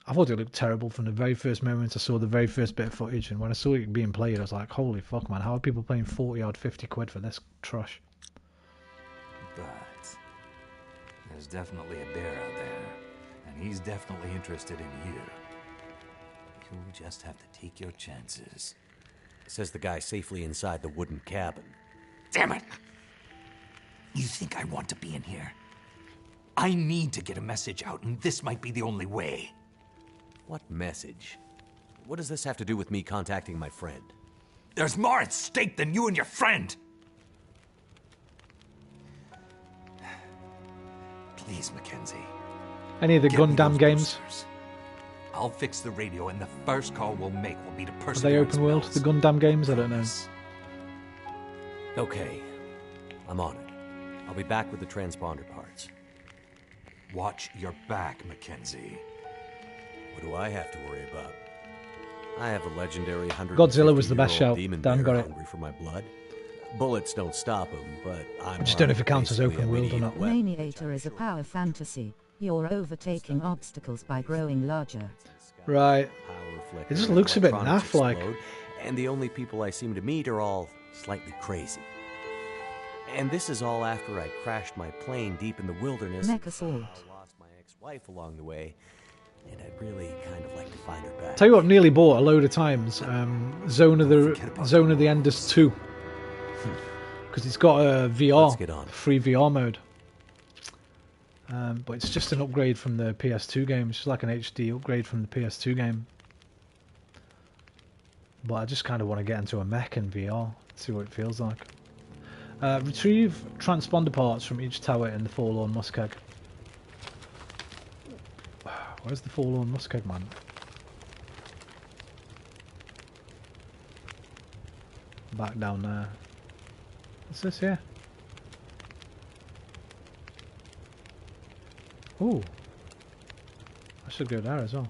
I thought it looked terrible from the very first moment I saw the very first bit of footage. And when I saw it being played, I was like, holy fuck, man. How are people paying 40 odd 50 quid for this trash?
But there's definitely a bear out there. And he's definitely interested in you. You'll just have to take your chances.
Says the guy safely inside the wooden cabin.
Damn it! You think I want to be in here? I need to get a message out, and this might be the only way.
What message? What does this have to do with me contacting my friend?
There's more at stake than you and your friend. Please, Mackenzie.
Any of the
get me
Gundam
those
games?
boosters. I'll fix the radio, and the first call we'll make will be to
Are
Perseverance
they open world?
Mills.
The Gundam games? I don't know.
Okay. I'm on it. I'll be back with the transponder parts.
Watch your back, Mackenzie.
What do I have to worry about? I have a legendary 100.
Godzilla was the best shout.
Demon
Dan
bear
got it.
hungry for my blood. Bullets don't stop him, but I'm.
I just don't know if it counts as
basically
open
a
world or
medieval
not.
weapon.
Maniator is a power fantasy. You're overtaking obstacles by growing larger.
Right.
Power flicker
It just
and
looks a bit
electronics
naff-like.
explode, and the only people I seem to meet are all slightly crazy. And this is all after I crashed my plane deep in the wilderness.
Mech assault.
I lost my ex-wife along the way, and I'd really kind of like to find her back.
Tell you what, I've nearly bought a load of times. Zone of the Enders 2. Because it's got a
Let's get
VR,
on it.
free VR mode. But it's just an upgrade from the PS2 game. It's just like an HD upgrade from the PS2 game. But I just kind of want to get into a mech in VR, see what it feels like. Retrieve transponder parts from each tower in the Forlorn Muskeg. Where's the Forlorn Muskeg, man? Back down there. What's this here? Ooh. I should go there as well.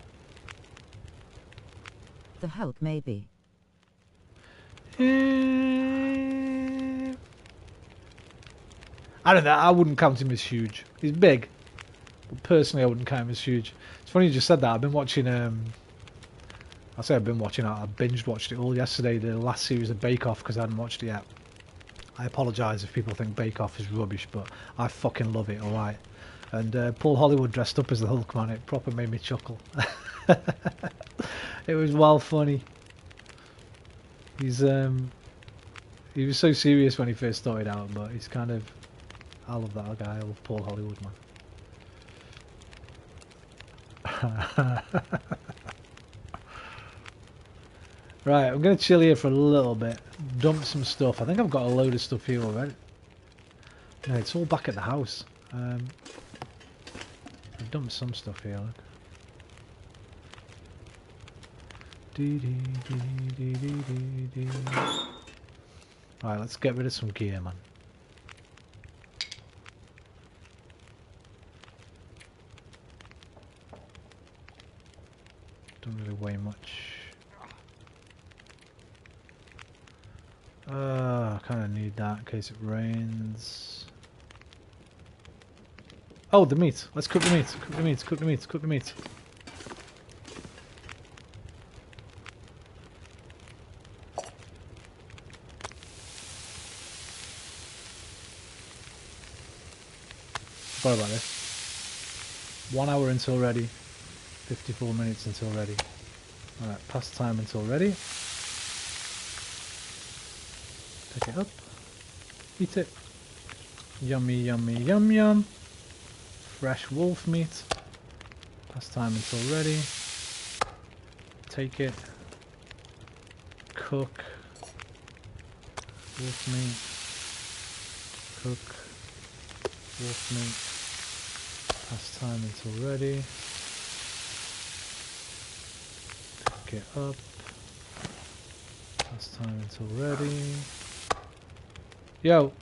The Hulk, maybe.
I don't know, I wouldn't count him as huge. He's big, but personally I wouldn't count him as huge. It's funny you just said that. I've been watching, I say I've been watching, I binged watched it all yesterday, the last series of Bake Off, because I hadn't watched it yet. I apologise if people think Bake Off is rubbish, but I fucking love it, alright. And Paul Hollywood dressed up as the Hulk, man, it proper made me chuckle. It was well funny. He was so serious when he first started out, but he's kind of... I love that guy, I love Paul Hollywood, man. Right, I'm going to chill here for a little bit, dump some stuff. I think I've got a load of stuff here already. No, it's all back at the house. I've dumped some stuff here, look. Right, let's get rid of some gear, man. Don't really weigh much. I kind of need that in case it rains. Oh, the meat. Let's cook the meat. Cook the meat. Cook the meat. Cook the meat. Forgot about this. 1 hour until ready. 54 minutes until ready. Alright, past time until ready. Pick it up. Eat it. Yummy, yummy, yum, yum. Fresh wolf meat. Past time until ready. Take it. Cook. Wolf meat. Cook. Wolf meat. Past time until ready. Pick it up. Past time until ready. Yo,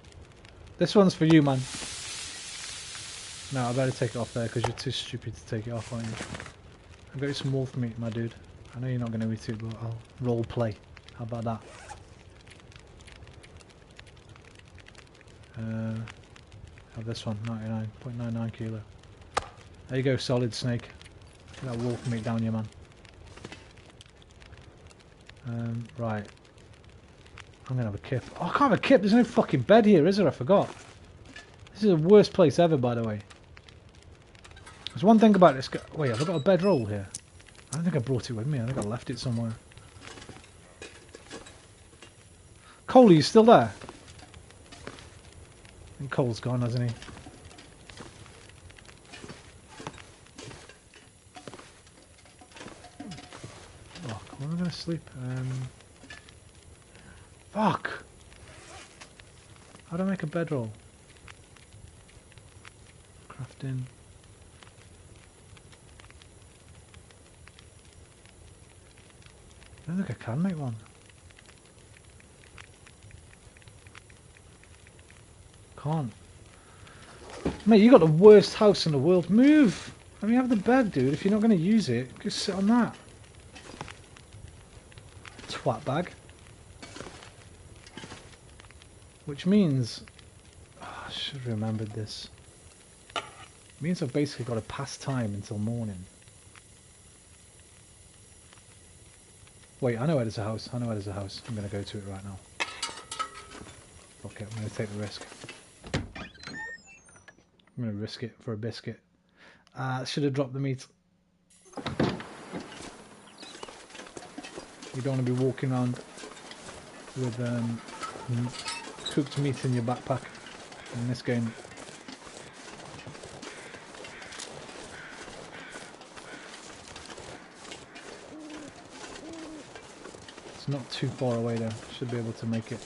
this one's for you, man. No, I better take it off there because you're too stupid to take it off, aren't you? I've got you some wolf meat, my dude. I know you're not going to eat it, but I'll role play. How about that? Have this one, 99.99 kilo. There you go, solid snake. Get that wolf meat down you, man. Right. I'm going to have a kip. Oh, I can't have a kip. There's no fucking bed here, is there? I forgot. This is the worst place ever, by the way. There's one thing about this. Wait, have I got a bedroll here? I don't think I brought it with me. I think I left it somewhere. Cole, are you still there? I think Cole's gone, hasn't he? Fuck, when am I going to sleep? Fuck! How do I make a bedroll? Crafting. I don't think I can make one. Can't. Mate, you got the worst house in the world. Move! Let me have the bed, dude. If you're not going to use it, just sit on that. Twat bag. Which means... Oh, I should have remembered this. It means I've basically got to pass time until morning. Wait, I know where there's a house. I know where there's a house. I'm going to go to it right now. Okay, I'm going to take the risk. I'm going to risk it for a biscuit. Should have dropped the meat. You don't want to be walking around with cooked meat in your backpack in this game. not too far away though. Should be able to make it.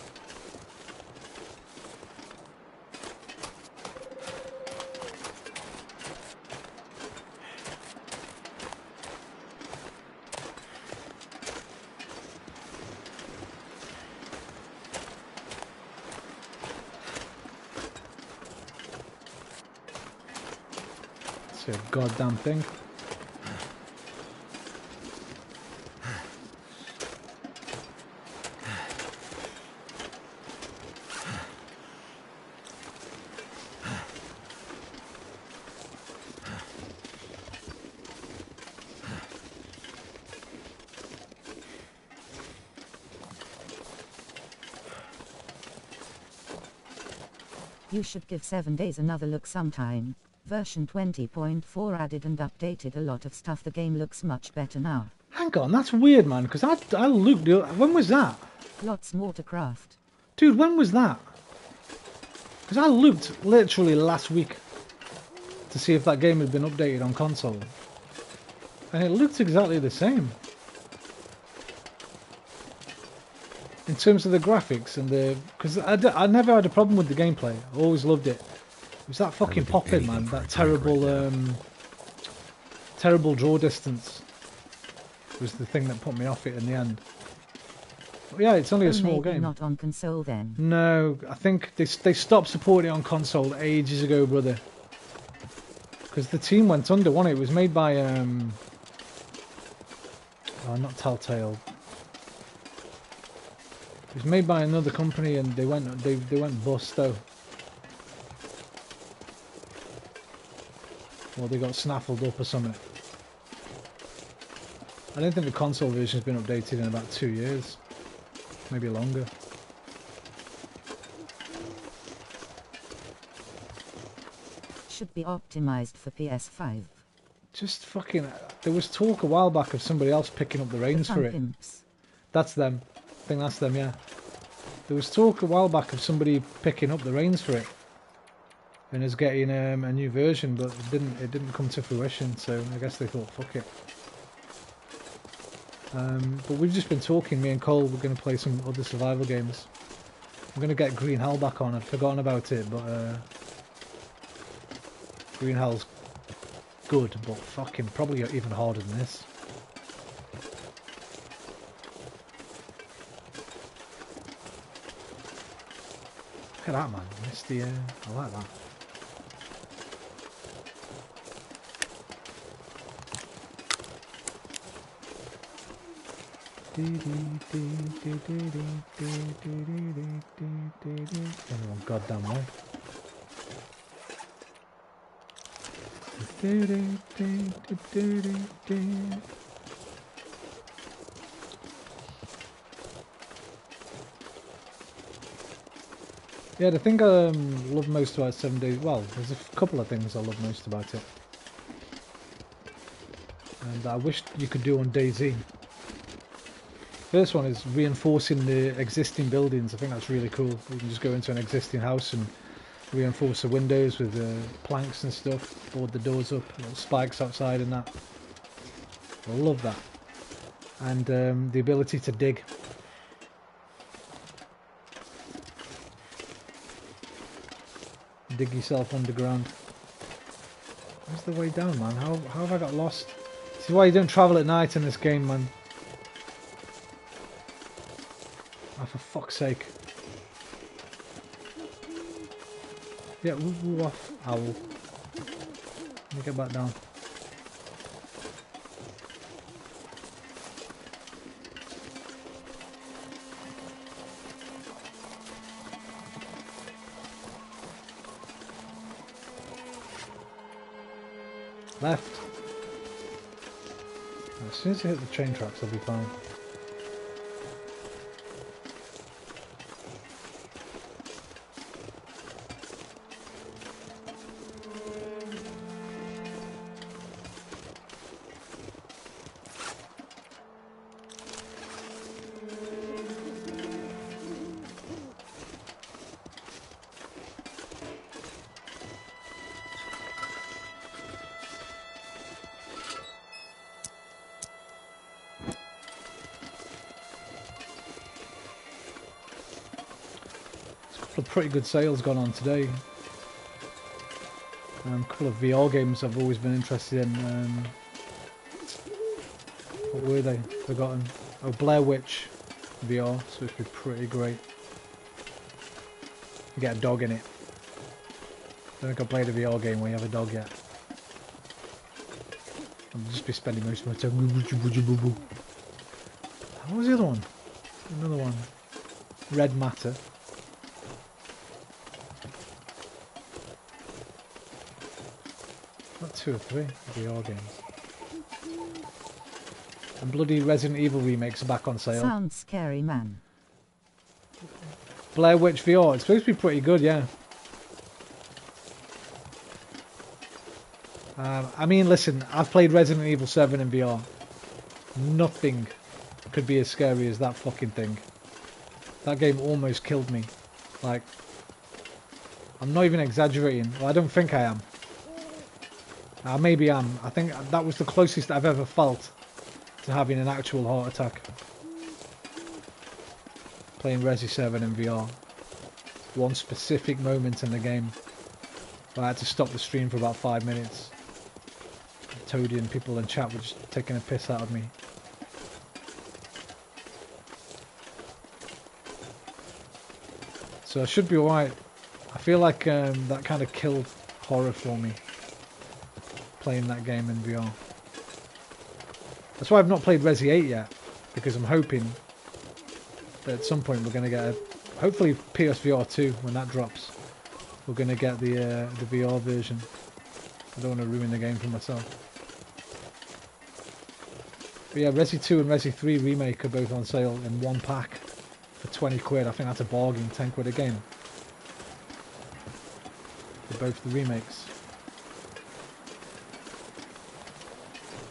It's a goddamn thing.
You should give 7 Days another look sometime. Version 20.4 added and updated a lot of stuff. The game looks much better now.
Hang on, that's weird, man, because I looked... When was that?
Lots more to craft.
Dude, when was that? Because I looked literally last week to see if that game had been updated on console. And it looked exactly the same. In terms of the graphics and the... Because I never had a problem with the gameplay. I always loved it. It was that fucking pop-in, man. That terrible... terrible draw distance was the thing that put me off it in the end. But yeah, it's only a small game.
Not on console then.
No, I think they stopped supporting it on console ages ago, brother. Because the team went under, wasn't it? It was made by... oh, not Telltale. It was made by another company and they went bust though. Or they got snaffled up or something. I don't think the console version has been updated in about 2 years. Maybe longer.
Should be optimized for PS5.
Just fucking... There was talk a while back of somebody else picking up the reins for it. That's them. I think that's them, yeah. There was talk a while back of somebody picking up the reins for it. And is getting a new version, but it didn't come to fruition, so I guess they thought, fuck it. But we've just been talking, me and Cole, we're going to play some other survival games. I'm going to get Green Hell back on, I'd forgotten about it, but Green Hell's good, but fucking probably even harder than this. Look at that, man. Misty, I like that. Anyone goddamn way. Yeah, the thing I love most about 7 Days... Well, there's a couple of things I love most about it. And I wish you could do on DayZ. First one is reinforcing the existing buildings. I think that's really cool. You can just go into an existing house and reinforce the windows with planks and stuff. Board the doors up, little spikes outside and that. I love that. And the ability to dig. Dig yourself underground. Where's the way down, man? How have I got lost? This is why you don't travel at night in this game, man. Oh, for fuck's sake. Yeah, woo off, owl. Let me get back down. Left. As soon as I hit the train tracks, I'll be fine. couple of pretty good sales gone on today. A couple of VR games I've always been interested in. What were they? Forgotten. Oh, Blair Witch VR, so it's been pretty great. You get a dog in it. I don't think I played a VR game where you have a dog yet. I'll just be spending most of my time. What was the other one? Another one. Red Matter. Not 2 or 3 VR games. And bloody Resident Evil remakes are back on sale.
Sounds scary, man.
Blair Witch VR. It's supposed to be pretty good, yeah. I mean, listen, I've played Resident Evil 7 in VR. Nothing could be as scary as that fucking thing. That game almost killed me. Like, I'm not even exaggerating. Well, I don't think I am. I maybe am. I think that was the closest I've ever felt to having an actual heart attack. Playing Resi 7 in VR. One specific moment in the game where I had to stop the stream for about 5 minutes. Toadie and people in chat were just taking a piss out of me. So I should be alright. I feel like that kind of killed horror for me. Playing that game in VR. That's why I've not played Resi 8 yet. Because I'm hoping that at some point we're going to get a... Hopefully PSVR 2 when that drops. We're going to get the VR version. I don't want to ruin the game for myself. But yeah, Resi 2 and Resi 3 Remake are both on sale in one pack for 20 quid. I think that's a bargain, 10 quid a game. For both the remakes.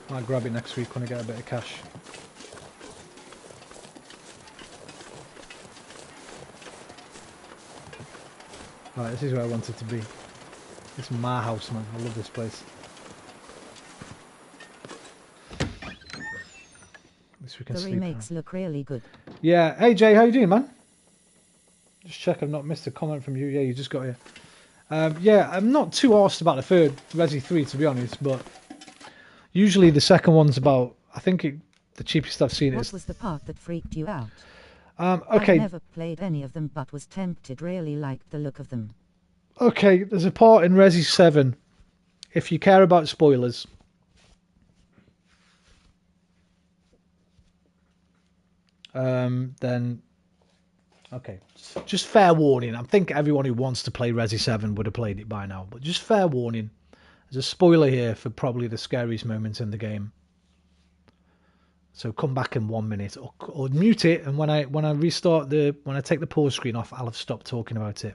Might grab it next week when I get a bit of cash. Right, this is where I wanted to be. It's my house, man. I love this place. We can
the
sleep
remakes
now.
look really good.
Yeah. Hey Jay, how you doing, man? Just check I've not missed a comment from you. Yeah, you just got here. Yeah, I'm not too arsed about the third Resi 3 to be honest, but usually the second one's about, I think the cheapest I've seen
What
is...
was the part that freaked you out?
Okay.
I've never played any of them but was tempted, really liked the look of them.
Okay, there's a part in Resi 7, if you care about spoilers... then okay, just fair warning. I think everyone who wants to play Resi 7 would have played it by now, but just fair warning. There's a spoiler here for probably the scariest moments in the game. So come back in 1 minute or mute it, and when I take the pause screen off, I'll have stopped talking about it.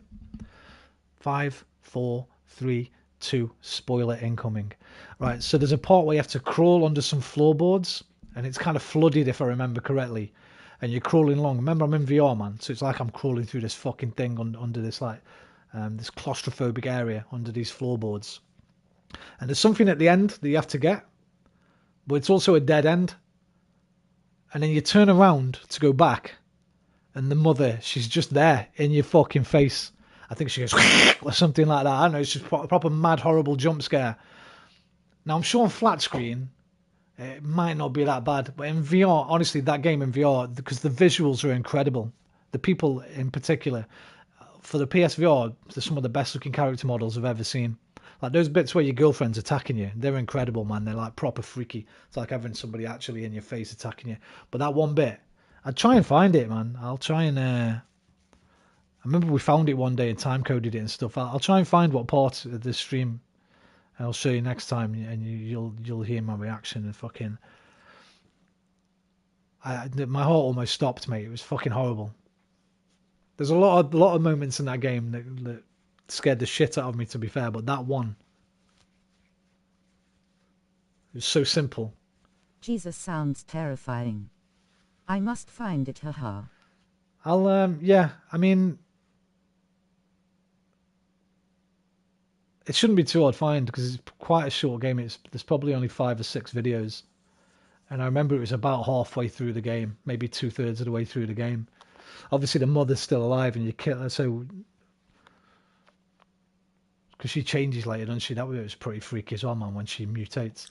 5, 4, 3, 2, spoiler incoming. Right, so there's a part where you have to crawl under some floorboards, and it's kind of flooded if I remember correctly. And you're crawling along. Remember, I'm in VR, man, so it's like I'm crawling through this fucking thing under this this claustrophobic area under these floorboards. And there's something at the end that you have to get, but it's also a dead end. And then you turn around to go back, and the mother, she's just there in your fucking face. I think she goes or something like that. I don't know. It's just a proper mad, horrible jump scare. Now I'm sure on flat screen, it might not be that bad, but in VR, honestly, that game in VR, because the visuals are incredible. The people in particular, for the PSVR, they're some of the best looking character models I've ever seen. Like those bits where your girlfriend's attacking you, they're incredible, man. They're like proper freaky. It's like having somebody actually in your face attacking you. But that one bit, I'd try and find it, man. I'll try and... I remember we found it one day and time coded it and stuff. I'll try and find what part of the stream I'll show you next time, and you'll hear my reaction and fucking... my heart almost stopped, mate. It was fucking horrible. There's a lot of moments in that game that scared the shit out of me, to be fair, but that one, it was so simple.
Jesus sounds terrifying. I must find it, haha.
Yeah, I mean, it shouldn't be too hard to find because it's quite a short game. There's probably only 5 or 6 videos. And I remember it was about halfway through the game, maybe 2/3 of the way through the game. Obviously, the mother's still alive and you kill her. So Because she changes later, doesn't she? That was pretty freaky as well, man, when she mutates.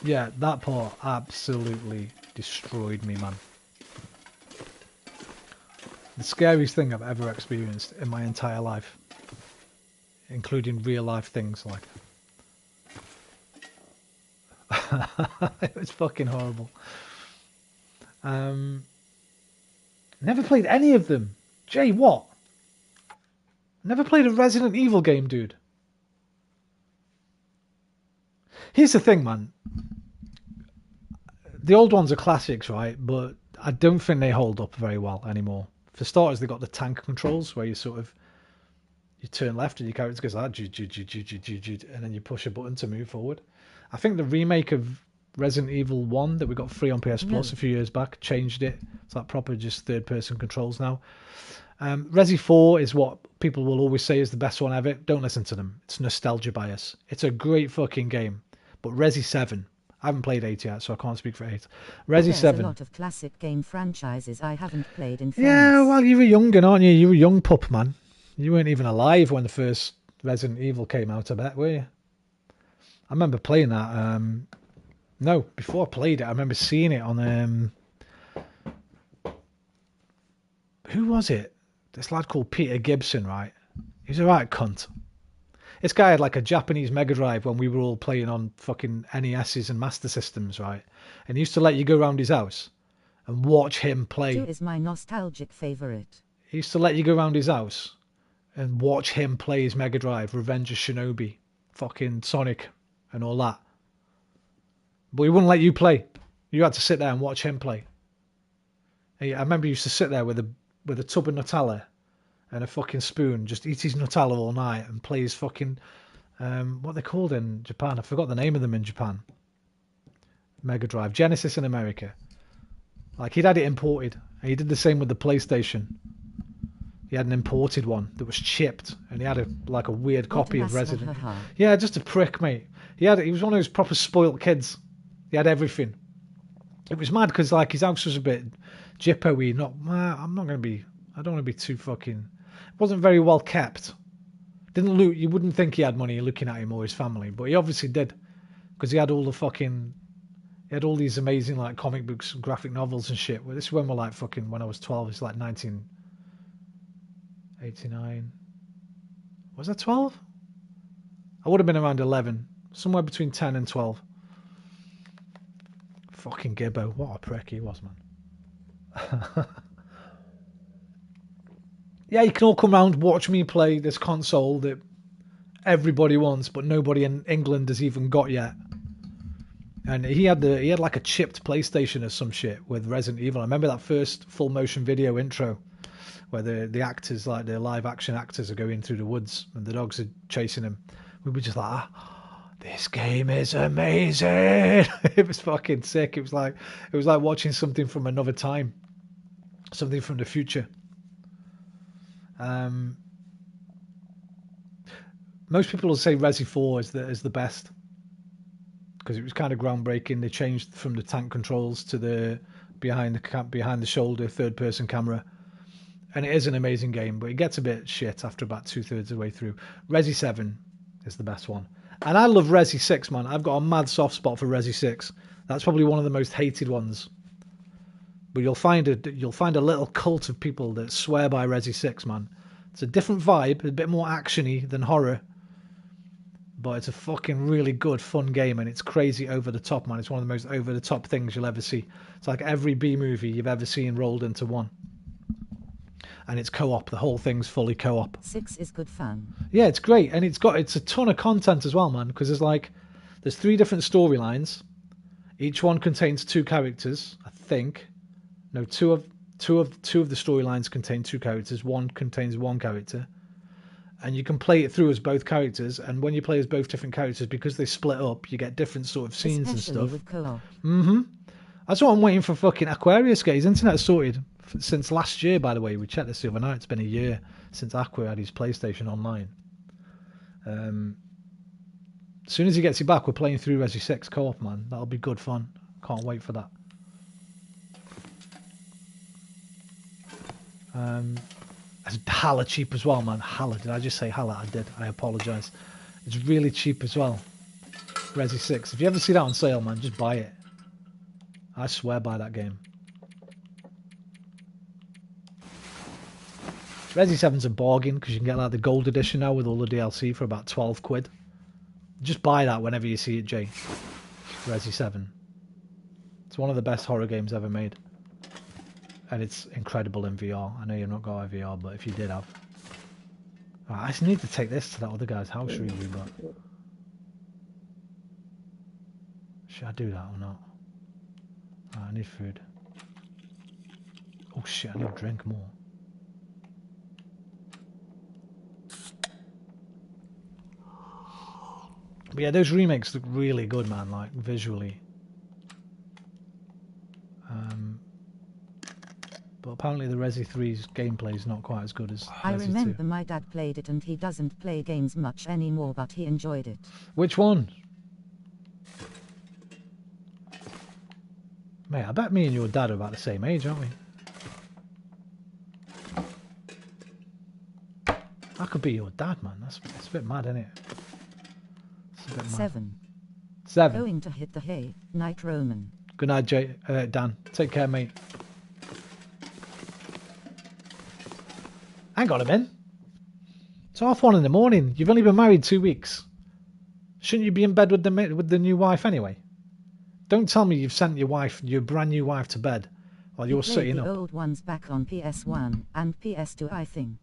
Yeah, that part absolutely destroyed me, man. The scariest thing I've ever experienced in my entire life. Including real life things like... It was fucking horrible. Never played any of them. Jay, what? Never played a Resident Evil game, dude. Here's the thing, man. The old ones are classics, right? But I don't think they hold up very well anymore. For starters, they got the tank controls where you sort of... You turn left and your character goes like that, and then you push a button to move forward. I think the remake of Resident Evil 1 that we got free on PS Plus a few years back changed it. It's like proper just third-person controls now. Resi 4 is what people will always say is the best one ever. Don't listen to them. It's nostalgia bias. It's a great fucking game. But Resi 7, I haven't played 8 yet, so I can't speak for 8. Resi 7.
There's a lot of classic game franchises I haven't played in France.
Yeah, well, you were young, aren't you? You were a young pup, man. You weren't even alive when the first Resident Evil came out, I bet, were you? I remember playing that. No, before I played it, I remember seeing it on... who was it? This lad called Peter Gibson, right? He's a right cunt. This guy had like a Japanese Mega Drive when we were all playing on fucking NESs and Master Systems, right? And he used to let you go around his house and watch him play.
2 is my nostalgic favorite.
He used to let you go around his house and watch him play his Mega Drive, Revenge of Shinobi, fucking Sonic and all that. But he wouldn't let you play. You had to sit there and watch him play. I remember he used to sit there with a tub of Nutella and a fucking spoon, just eat his Nutella all night and play his fucking... what they called in Japan? I forgot the name of them in Japan. Mega Drive. Genesis in America. Like, he'd had it imported. And he did the same with the PlayStation. He had an imported one that was chipped, and he had a weird copy of Resident. Yeah, just a prick, mate. He was one of those proper spoilt kids. He had everything. It was mad because like his house was a bit jippo-y. I don't want to be too fucking. It wasn't very well kept. Didn't look. You wouldn't think he had money looking at him or his family, but he obviously did, because he had all the fucking. He had all these amazing like comic books, graphic novels and shit. Well, this is when we're like fucking when I was 12. It's like 1989. Was that 12? I would have been around 11. Somewhere between 10 and 12. Fucking Gibbo. What a prick he was, man. Yeah, you can all come round, watch me play this console that everybody wants, but nobody in England has even got yet. And he had like a chipped PlayStation or some shit with Resident Evil. I remember that first full motion video intro where the actors, like the live action actors, are going through the woods and the dogs are chasing him. We were just like, this game is amazing. It was fucking sick. It was like watching something from another time, something from the future. Most people will say Resi 4 is the best because it was kind of groundbreaking. They changed from the tank controls to the behind the shoulder third person camera, and it is an amazing game. But it gets a bit shit after about 2/3 of the way through. Resi 7 is the best one. And I love Resi 6, man. I've got a mad soft spot for Resi 6. That's probably one of the most hated ones. But you'll find a little cult of people that swear by Resi 6, man. It's a different vibe, a bit more actiony than horror. But it's a fucking really good, fun game, and it's crazy over the top, man. It's one of the most over the top things you'll ever see. It's like every B movie you've ever seen rolled into one. And it's co-op. The whole thing's fully co-op.
6 is good fun.
Yeah, it's great, and it's a ton of content as well, man. Because there's 3 different storylines. Each one contains 2 characters, I think. No, two of the storylines contain 2 characters. One contains 1 character, and you can play it through as both characters. And when you play as both different characters, because they split up, you get different sort of scenes
Especially
and stuff.
with co-op.
That's what I'm waiting for. Fucking Aquarius to get his internet sorted since last year. By the way, we checked this the other night. It's been a year since Aqua had his PlayStation online. As soon as he gets it back, we're playing through Resi 6 co-op, man. That'll be good fun. Can't wait for that. It's hella cheap as well, man. Hella. Did I just say hella? I did. I apologise. It's really cheap as well. Resi 6. If you ever see that on sale, man, just buy it. I swear by that game. Resi 7's a bargain because you can get like the gold edition now with all the DLC for about 12 quid. Just buy that whenever you see it, Jay. Resi 7. It's one of the best horror games ever made. And it's incredible in VR. I know you've not got a VR, but if you did have. I just need to take this to that other guy's house really, but... Should I do that or not? I need food. Oh shit, I need to drink more. But yeah, those remakes look really good, man, like, visually. But apparently the Resi 3's gameplay is not quite as good as
I
Resi
remember
2.
my dad played it and he doesn't play games much anymore, but he enjoyed it.
Which one? Mate, I bet me and your dad are about the same age, aren't we? I could be your dad, man. That's a bit mad, isn't it? It's a bit mad.
7.
7.
Going to hit the hay. Night Roman.
Good night, Dan. Take care, mate. Hang on a minute. It's 1:30 in the morning. You've only been married 2 weeks. Shouldn't you be in bed with the new wife anyway? Don't tell me you've sent your brand new wife to bed while you're sitting up.
The old ones back on PS1 and PS2, I think.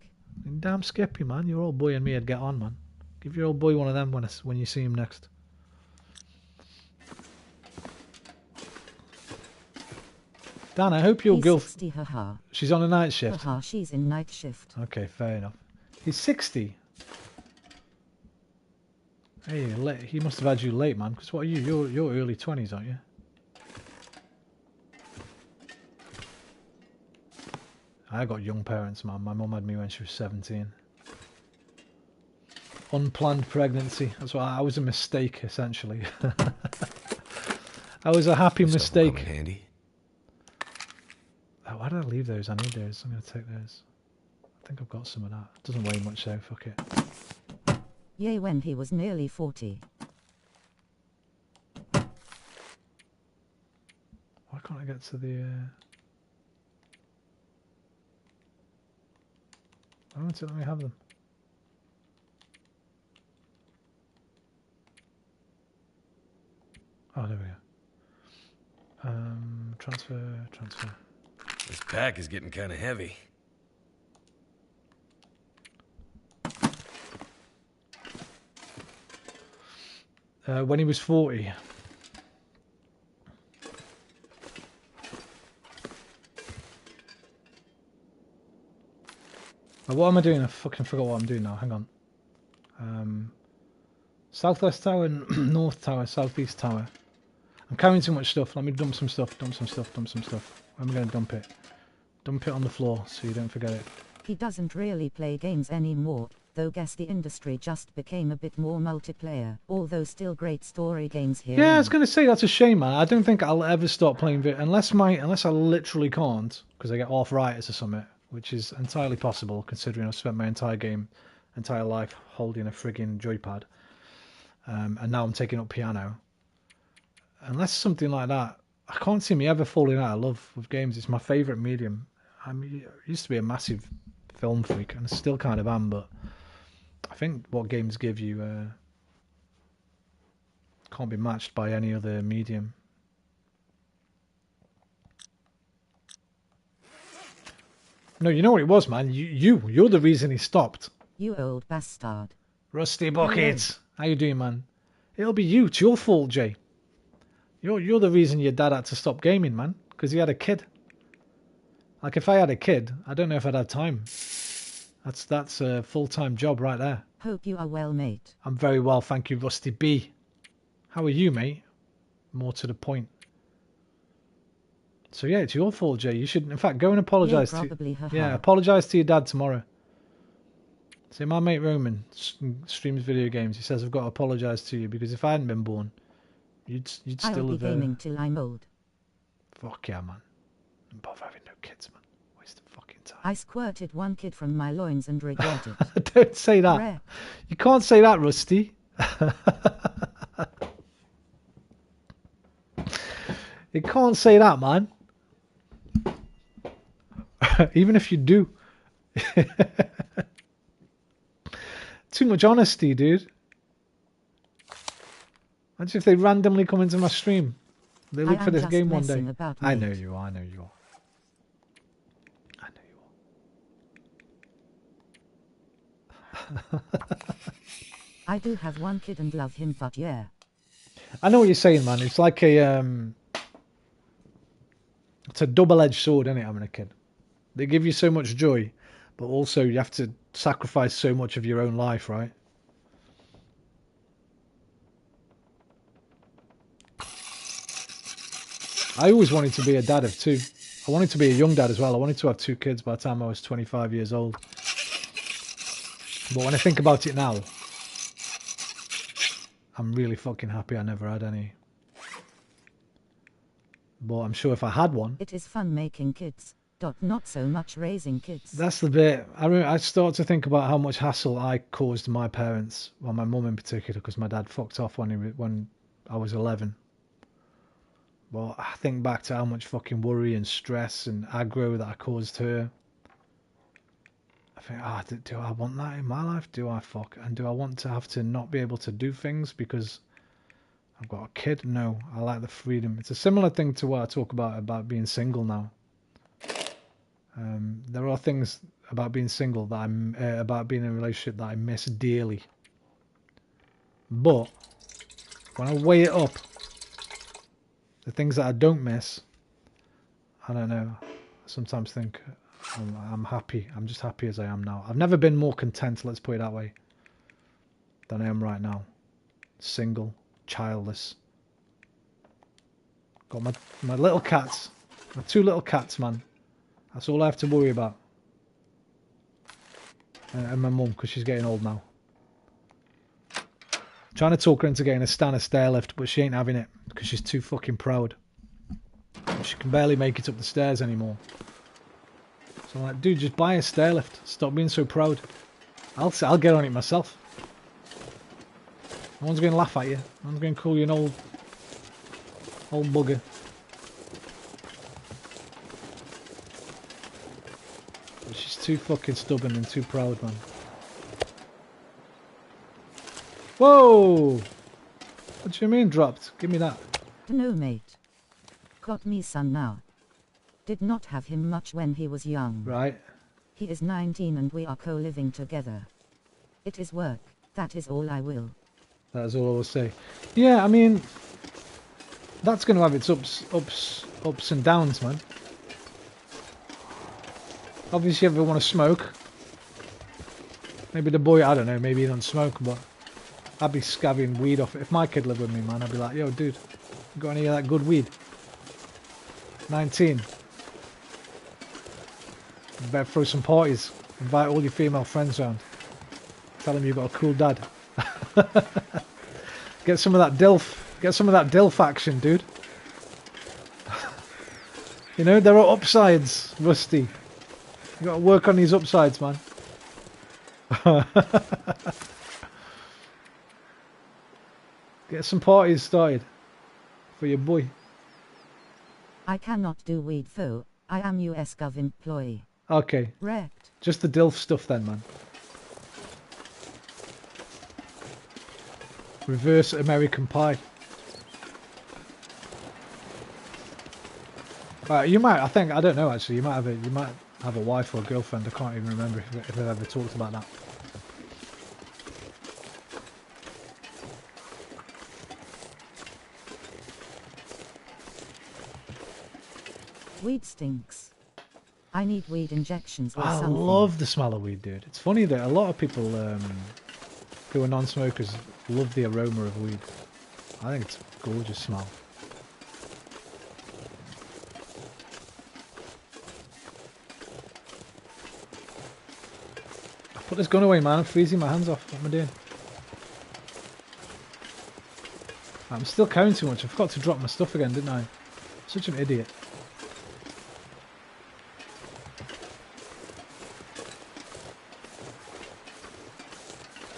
Damn Skippy, man. Your old boy and me would get on, man. Give your old boy one of them when you see him next. Dan, I hope your girlfriend...
haha.
She's on a night shift.
Haha, she's in night shift.
Okay, fair enough. He's 60. Hey, he must have had you late, man. Because what are you? You're early 20s, aren't you? I got young parents, man. My mum had me when she was 17. Unplanned pregnancy. That's why I was a mistake, essentially. I was a happy mistake.
Handy.
Oh, why did I leave those? I need those. I'm going to take those. I think I've got some of that. Doesn't weigh much, so fuck it.
Yay, when he was nearly 40.
Why can't I get to the... Why won't it let me have them? Oh, there we go. Transfer.
This pack is getting kind of heavy.
When he was 40. What am I doing? I fucking forgot what I'm doing now. Hang on. Southwest Tower, North Tower, Southeast Tower. I'm carrying too much stuff. Let me dump some stuff. Where am I going to dump it? Dump it on the floor so you don't forget it.
He doesn't really play games anymore, though guess the industry just became a bit more multiplayer, although still great story games here.
Yeah, I was going to say that's a shame, man. I don't think I'll ever stop playing unless I literally can't, because I get arthritis or something, which is entirely possible considering I've spent my entire life holding a frigging joypad. And now I'm taking up piano. Unless something like that, I can't see me ever falling out of love with games. It's my favourite medium. I used to be a massive film freak, and I still kind of am, but I think what games give you can't be matched by any other medium. No, you know what it was, man? You're the reason he stopped.
You old bastard.
Rusty Bucket. How you doing, man? It'll be you. It's your fault, Jay. You're the reason your dad had to stop gaming, man. Because he had a kid. Like, if I had a kid, I don't know if I'd have time. That's a full-time job right there.
Hope you are well, mate.
I'm very well, thank you, Rusty B. How are you, mate? More to the point. So yeah, it's your fault, Jay. You should, in fact, go and apologise apologise to your dad tomorrow. Say, my mate Roman streams video games. He says I've got to apologise to you because if I hadn't been born, you'd still
I'll be
have.
gaming till I'm old.
Fuck yeah, man. Don't bother having no kids, man. Waste of fucking time.
I squirted one kid from my loins and regret it.
Don't say that.
Rare.
You can't say that, Rusty. You can't say that, man. Even if you do. Too much honesty, dude. Imagine if they randomly come into my stream. They look for this game one day. I know you are, I know you are. I know you are.
I do have one kid and love him, but yeah.
I know what you're saying, man. It's like a it's a double-edged sword, isn't it, having a kid? They give you so much joy, but also you have to sacrifice so much of your own life, right? I always wanted to be a dad of two. I wanted to be a young dad as well. I wanted to have 2 kids by the time I was 25 years old. But when I think about it now, I'm really fucking happy I never had any. But I'm sure if I had one...
It is fun making kids, not so much raising kids.
That's the bit. I start to think about how much hassle I caused my parents, well, my mum in particular, because my dad fucked off when I was 11. Well, I think back to how much fucking worry and stress and aggro that I caused her. I think, do I want that in my life? Do I fuck? And do I want to have to not be able to do things because I've got a kid? No, I like the freedom. It's a similar thing to what I talk about being single now. There are things about being single that about being in a relationship that I miss dearly. But when I weigh it up, the things that I don't miss, I don't know. I sometimes think I'm happy. I'm just happy as I am now. I've never been more content, let's put it that way, than I am right now. Single, childless. Got my little cats. My 2 little cats, man. That's all I have to worry about. And my mum, because she's getting old now. Trying to talk her into getting a stairlift, but she ain't having it because she's too fucking proud. She can barely make it up the stairs anymore. So I'm like, dude, just buy a stairlift. Stop being so proud. I'll get on it myself. No one's going to laugh at you. No one's going to call you an old bugger. But she's too fucking stubborn and too proud, man. Whoa! What do you mean dropped? Give me that.
No, mate. Got me son now. Did not have him much when he was young.
Right.
He is 19 and we are co-living together. It is work, that is all I will.
That is all I will say. Yeah, I mean, that's going to have its ups and downs, man. Obviously, if you want to smoke, maybe the boy, I don't know, maybe he doesn't smoke, but I'd be scabbing weed off it. If my kid lived with me, man, I'd be like, yo, dude, you got any of that good weed? 19. You better throw some parties. Invite all your female friends round. Tell them you've got a cool dad. Get some of that DILF. Get some of that DILF action, dude. You know, there are upsides, Rusty. You got to work on these upsides, man. Get some parties started for your boy.
I cannot do weed though. I am US Gov employee.
Okay.
Wrecked.
Just the DILF stuff then, man. Reverse American Pie. You might, I don't know actually, you might have a wife or a girlfriend. I can't even remember if I've ever talked about that.
Weed stinks. I need weed injections or
I
something.
love the smell of weed, dude. It's funny that a lot of people who are non-smokers love the aroma of weed. I think it's a gorgeous smell. I put this gun away, man. I'm freezing my hands off. What am I doing? I'm still carrying too much. I forgot to drop my stuff again, didn't I? Such an idiot.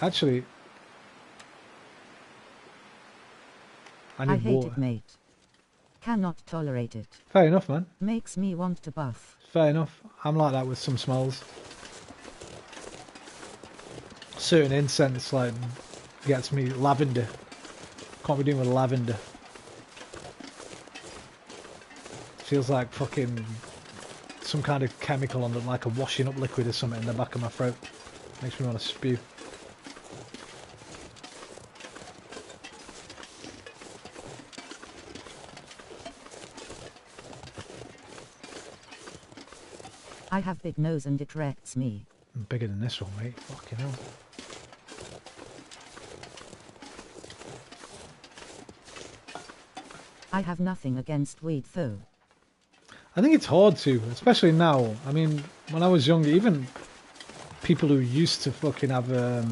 Actually, I
I
need
hate
water.
it, mate. Cannot tolerate it.
Fair enough, man.
Makes me want to buff.
Fair enough. I'm like that with some smells. Certain incense like gets me lavender. Can't be doing with lavender. Feels like fucking some kind of chemical on the, like a washing up liquid or something in the back of my throat. Makes me want to spew.
I have big nose and it wrecks me.
I'm bigger than this one, mate. Fucking hell.
I have nothing against weed though.
I think it's hard to, especially now. I mean, when I was younger, even people who used to fucking have a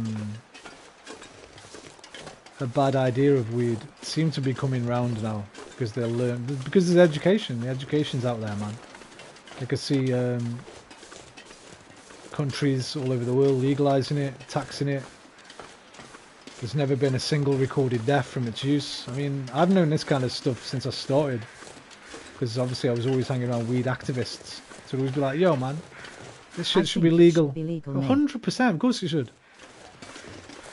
bad idea of weed seem to be coming round now because they'll learn, because there's education. The education's out there, man. I can see countries all over the world legalizing it, taxing it. There's never been a single recorded death from its use. I mean, I've known this kind of stuff since I started. Because obviously I was always hanging around weed activists. So they'd always be like, yo man, this shit should be legal. 100%, of course it should.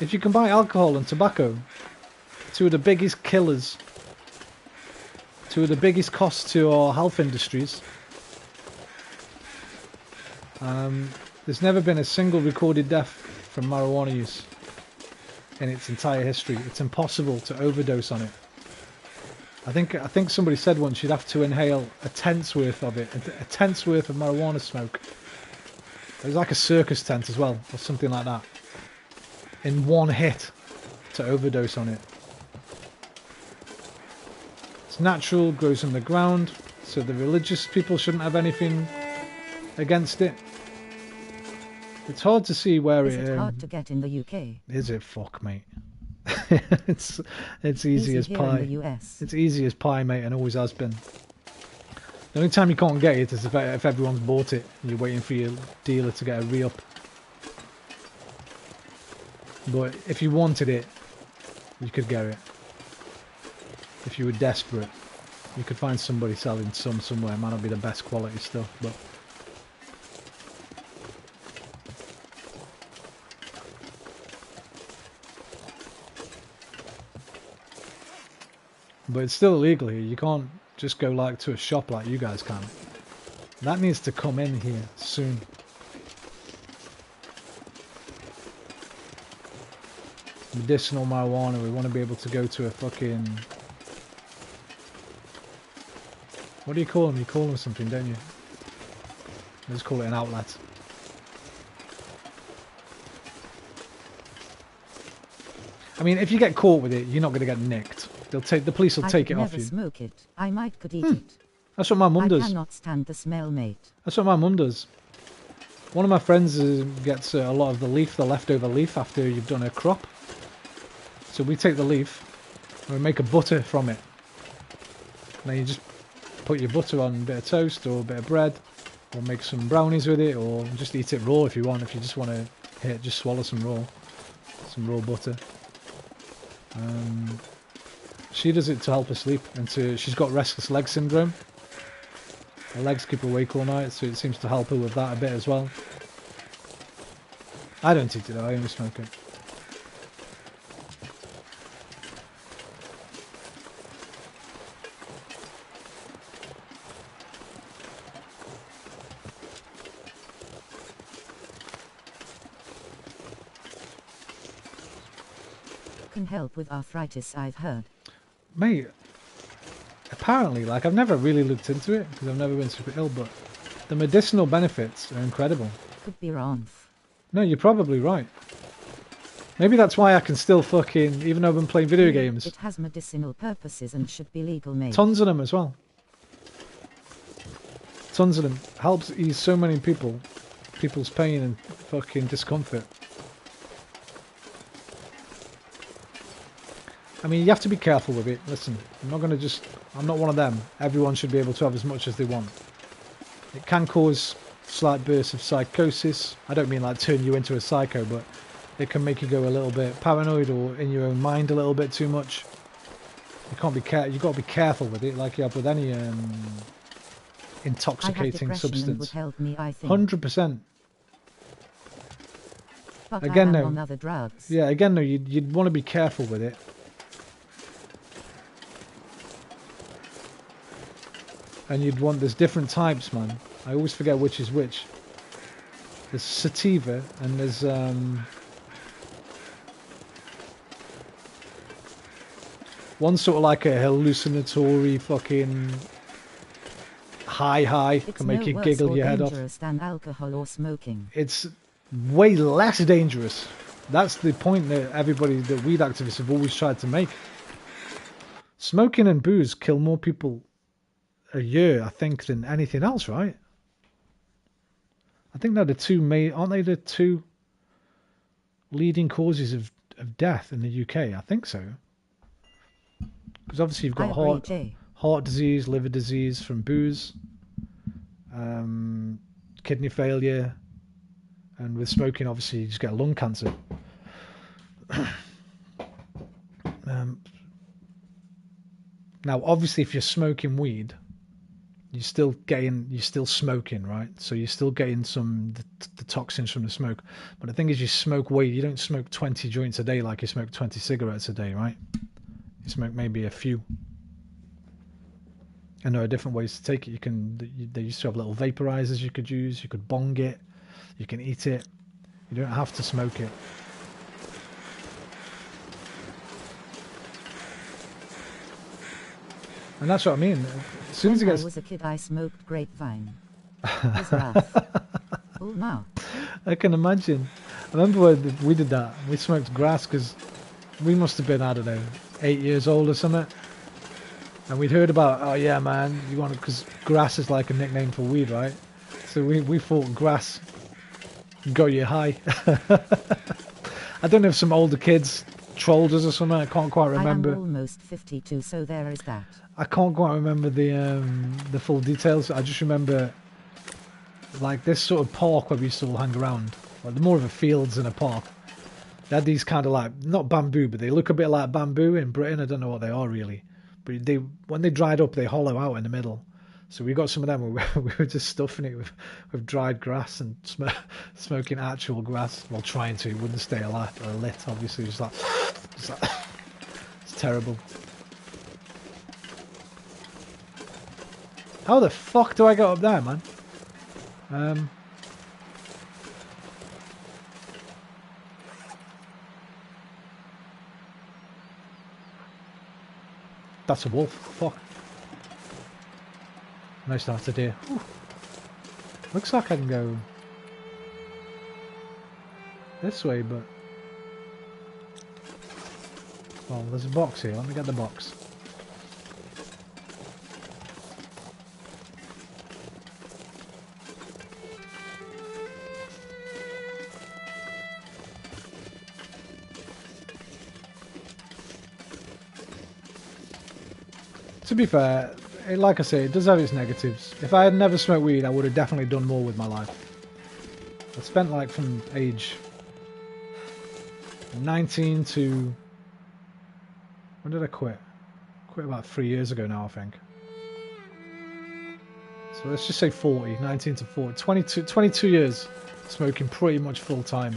If you can buy alcohol and tobacco, two of the biggest killers, two of the biggest costs to our health industries, there's never been a single recorded death from marijuana use in its entire history. It's impossible to overdose on it. I think somebody said once you'd have to inhale a tenth's worth of it, a tenth's worth of marijuana smoke. It was like a circus tent as well, or something like that, in one hit to overdose on it. It's natural, grows in the ground, so the religious people shouldn't have anything against it. It's hard to see where
Is it hard to get in the UK?
Is it? Fuck, mate. it's easy as
here
pie.
in the US.
It's easy as pie, mate, and always has been. The only time you can't get it is if everyone's bought it and you're waiting for your dealer to get a re-up. But if you wanted it, you could get it. If you were desperate, you could find somebody selling some somewhere. It might not be the best quality stuff, but it's still illegal here. You can't just go like to a shop like you guys can. That needs to come in here soon. Medicinal marijuana, we want to be able to go to a fucking... What do you call them? You call them something, don't you? Let's call it an outlet. I mean, if you get caught with it, you're not going to get nicked. The police will take it off you.
I never smoke it. I might could eat it.
That's what my mum does.
I cannot stand the smell, mate.
That's what my mum does. One of my friends gets a lot of the leftover leaf after you've done a crop. So we take the leaf and we make a butter from it. And then you just put your butter on a bit of toast or a bit of bread, or make some brownies with it, or just eat it raw if you want. If you just want to just swallow some raw butter. She does it to help her sleep, and she's got restless leg syndrome. Her legs keep her awake all night, so it seems to help her with that a bit as well. I don't eat it though, I only smoke it.
Can help with arthritis, I've heard.
Mate, apparently, like, I've never really looked into it because I've never been super ill, but the medicinal benefits are incredible.
Could be wrong.
No, you're probably right. Maybe that's why I can still fucking, even though I've been playing video games.
It has medicinal purposes and should be legal, mate.
Tons of them as well. Tons of them. Helps ease so many people's pain and fucking discomfort. I mean, you have to be careful with it. Listen, I'm not one of them. Everyone should be able to have as much as they want. It can cause slight bursts of psychosis. I don't mean like turn you into a psycho, but it can make you go a little bit paranoid or in your own mind a little bit too much. You can't be you got to be careful with it, like you have with any intoxicating substance. 100%.
But
again,
I am
no.
on other drugs.
Yeah, again, no. You'd want to be careful with it. And you'd want, there's different types, man. I always forget which is which. There's sativa and there's one sort of like a hallucinatory fucking high
It's
can make
no
you
worse
giggle
or
your head off.
dangerous than alcohol or smoking.
It's way less dangerous. That's the point that the weed activists have always tried to make. Smoking and booze kill more people a year, I think, than anything else, right? I think they're the two aren't they the two leading causes of death in the UK? I think so. Because obviously you've got heart disease, liver disease from booze, kidney failure, and with smoking, obviously, you just get lung cancer. Now, obviously, if you're smoking weed, you're still smoking, right? So you're still getting the toxins from the smoke. But the thing is, you smoke weed. You don't smoke 20 joints a day like you smoke 20 cigarettes a day, right? You smoke maybe a few. And there are different ways to take it. They used to have little vaporizers you could use. You could bong it. You can eat it. You don't have to smoke it. And that's what I mean. As soon as it gets...
When I was a kid, I smoked grapevine. It was rough. Oh, no.
I can imagine. I remember when we did that. We smoked grass because we must have been, I don't know, 8 years old or something. And we'd heard about, oh yeah, man, you want to, because grass is like a nickname for weed, right? So we thought grass got you high. I don't know if some older kids trolled us or something. I can't quite remember.
I am almost 52, so there is that.
I can't quite remember the full details. I just remember like this sort of park where we used to all hang around. Like more of a fields than a park. They had these kind of like, not bamboo, but they look a bit like bamboo in Britain. I don't know what they are really. But when they dried up, they hollow out in the middle. So we got some of them and we were just stuffing it with dried grass and smoking actual grass while trying to. It wouldn't stay lit, obviously. It's terrible. How the fuck do I get up there, man? That's a wolf. Fuck. Nice to have to do. Ooh. Looks like I can go this way, but... Well, there's a box here. Let me get the box. To be fair, like I say, it does have its negatives. If I had never smoked weed, I would have definitely done more with my life. I spent like from age 19 to... When did I quit? Quit about 3 years ago now, I think. So let's just say 40, 19 to 40, 22 years smoking pretty much full time.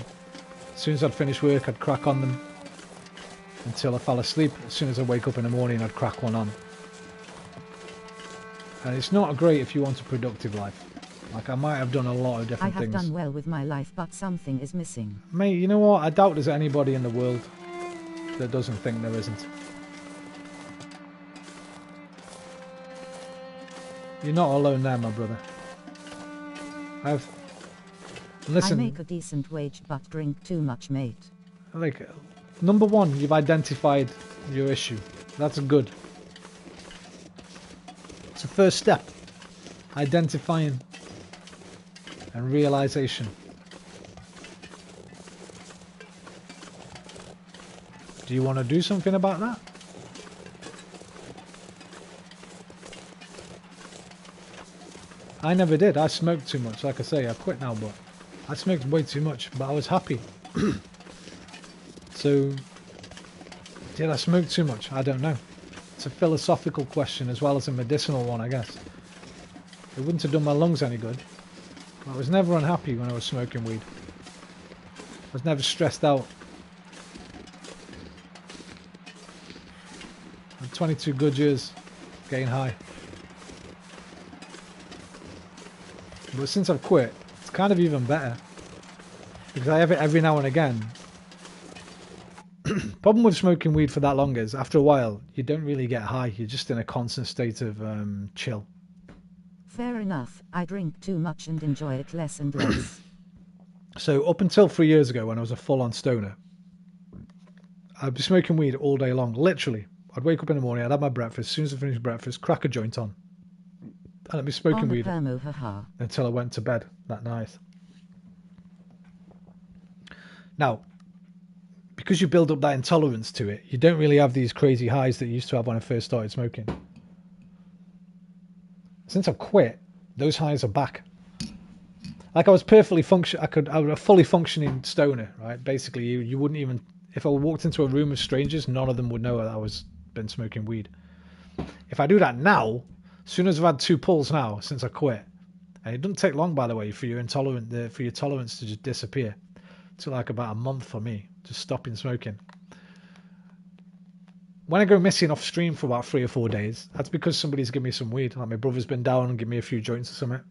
As soon as I'd finish work, I'd crack on them until I fell asleep. As soon as I wake up in the morning, I'd crack one on. And it's not great if you want a productive life. Like, I might have done a lot of different things.
I have done well with my life, but something is missing.
Mate, you know what? I doubt there's anybody in the world that doesn't think there isn't. You're not alone there, my brother. Listen.
I make a decent wage, but drink too much, mate.
Like, number one, you've identified your issue. That's good. It's the first step. Identifying and realization. Do you want to do something about that? I never did. I smoked too much. Like I say, I quit now, but I smoked way too much. But I was happy. So, did I smoke too much? I don't know. It's a philosophical question as well as a medicinal one, I guess. It wouldn't have done my lungs any good. I was never unhappy when I was smoking weed. I was never stressed out. I'm 22 good years getting high. But since I've quit, it's kind of even better. Because I have it every now and again. Problem with smoking weed for that long is, after a while, you don't really get high. You're just in a constant state of chill.
Fair enough. I drink too much and enjoy it less and less.
So up until 3 years ago, when I was a full-on stoner, I'd be smoking weed all day long. Literally. I'd wake up in the morning, I'd have my breakfast. As soon as I finished breakfast, crack a joint on. And I'd be smoking weed until I went to bed that night. Now, because you build up that intolerance to it, you don't really have these crazy highs that you used to have when I first started smoking. Since I've quit, those highs are back. Like I was perfectly I was a fully functioning stoner, right? Basically, you wouldn't even, if I walked into a room of strangers, none of them would know that I was been smoking weed. If I do that now, as soon as I've had 2 pulls now since I quit, and it doesn't take long, by the way, for your tolerance to just disappear. It took like about a month for me, just stopping smoking. When I go missing off stream for about 3 or 4 days, that's because somebody's given me some weed. Like my brother's been down and given me a few joints or something.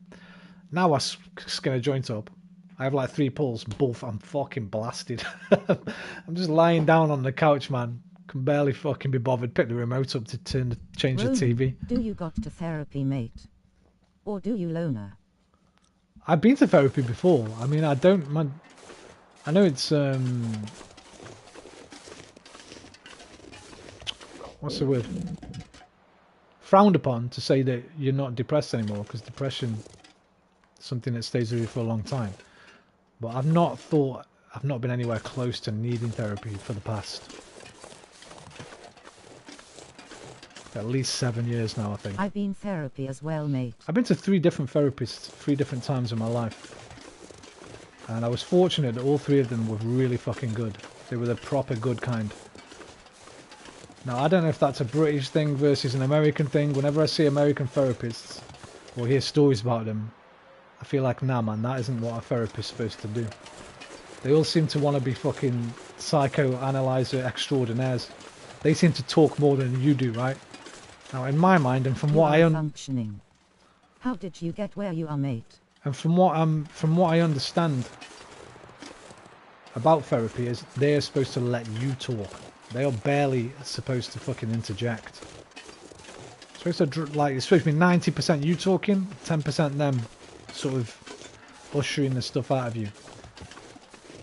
Now I skin a joint up. I have like 3 pulls. Both, I'm fucking blasted. I'm just lying down on the couch, man. Can barely fucking be bothered. Pick the remote up to change the TV.
Do you got to therapy, mate? Or do you loner?
I've been to therapy before. I mean, I know it's what's the word? Frowned upon to say that you're not depressed anymore, because depression is something that stays with you for a long time. But I've not been anywhere close to needing therapy for the past at least 7 years now, I think.
I've been therapy as well, mate.
I've been to 3 different therapists 3 different times in my life. And I was fortunate that all 3 of them were really fucking good. They were the proper good kind. Now, I don't know if that's a British thing versus an American thing. Whenever I see American therapists or hear stories about them, I feel like, nah, man, that isn't what a therapist's supposed to do. They all seem to want to be fucking psychoanalyzer extraordinaires. They seem to talk more than you do, right? Now, in my mind, and from what I
functioning. How did you get where you are, mate?
And from what I understand about therapy is they're supposed to let you talk. They are barely supposed to fucking interject. It's supposed to it's supposed to be 90% you talking, 10% them sort of ushering the stuff out of you.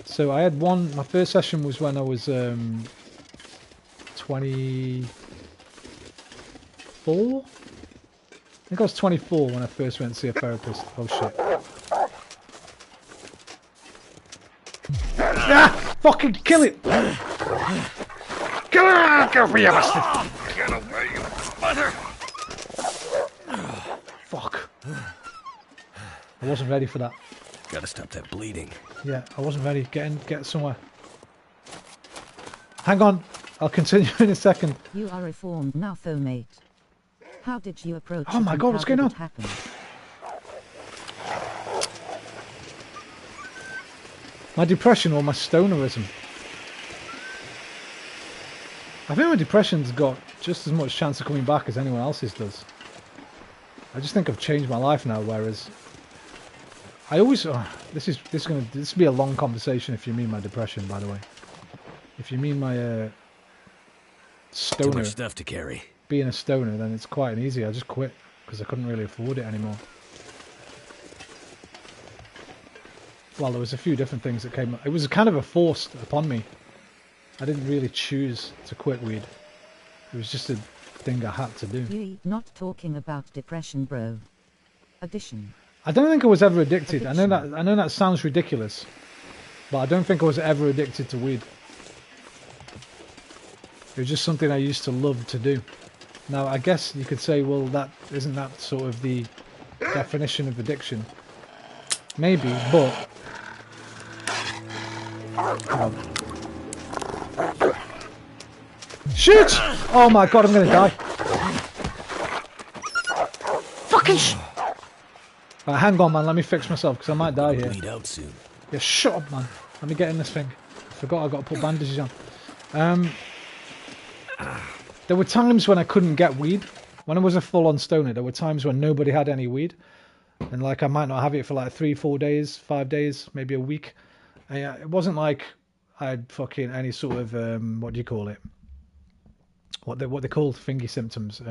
So I had my first session was when I was 24? I think I was 24 when I first went to see a therapist. Oh shit. Ah! Fucking kill it! Kill it! Go for you, bastard! Get away, you mother! Fuck. I wasn't ready for that.
Gotta stop that bleeding.
Yeah, I wasn't ready. Get somewhere. Hang on. I'll continue in a second.
You are reformed now, though, mate. How did you approach it?
Oh my god, what's going on? My depression or my stonerism? I think my depression's got just as much chance of coming back as anyone else's does. I just think I've changed my life now, whereas I always this will be a long conversation if you mean my depression, by the way. If you mean my stoner,
too much stuff to carry.
Being a stoner, then it's quite an easy. I just quit because I couldn't really afford it anymore. Well, there was a few different things that came. It was kind of a forced upon me. I didn't really choose to quit weed. It was just a thing I had to do.
You're not talking about depression, bro. Addiction.
I don't think I was ever addicted. I know that sounds ridiculous, but I don't think I was ever addicted to weed. It was just something I used to love to do. Now, I guess you could say, well, isn't that sort of the definition of addiction? Maybe, but Shoot! Oh my god, I'm gonna die. Fucking Right, hang on, man. Let me fix myself because I might die here.
Bleed out soon.
Yeah, shut up, man. Let me get in this thing. Forgot I got to put bandages on. There were times when I couldn't get weed. When I was a full-on stoner, there were times when nobody had any weed. And like I might not have it for like 3, 4 days, 5 days, maybe a week. And, it wasn't like I had fucking any sort of, what do you call it? What they call thingy symptoms.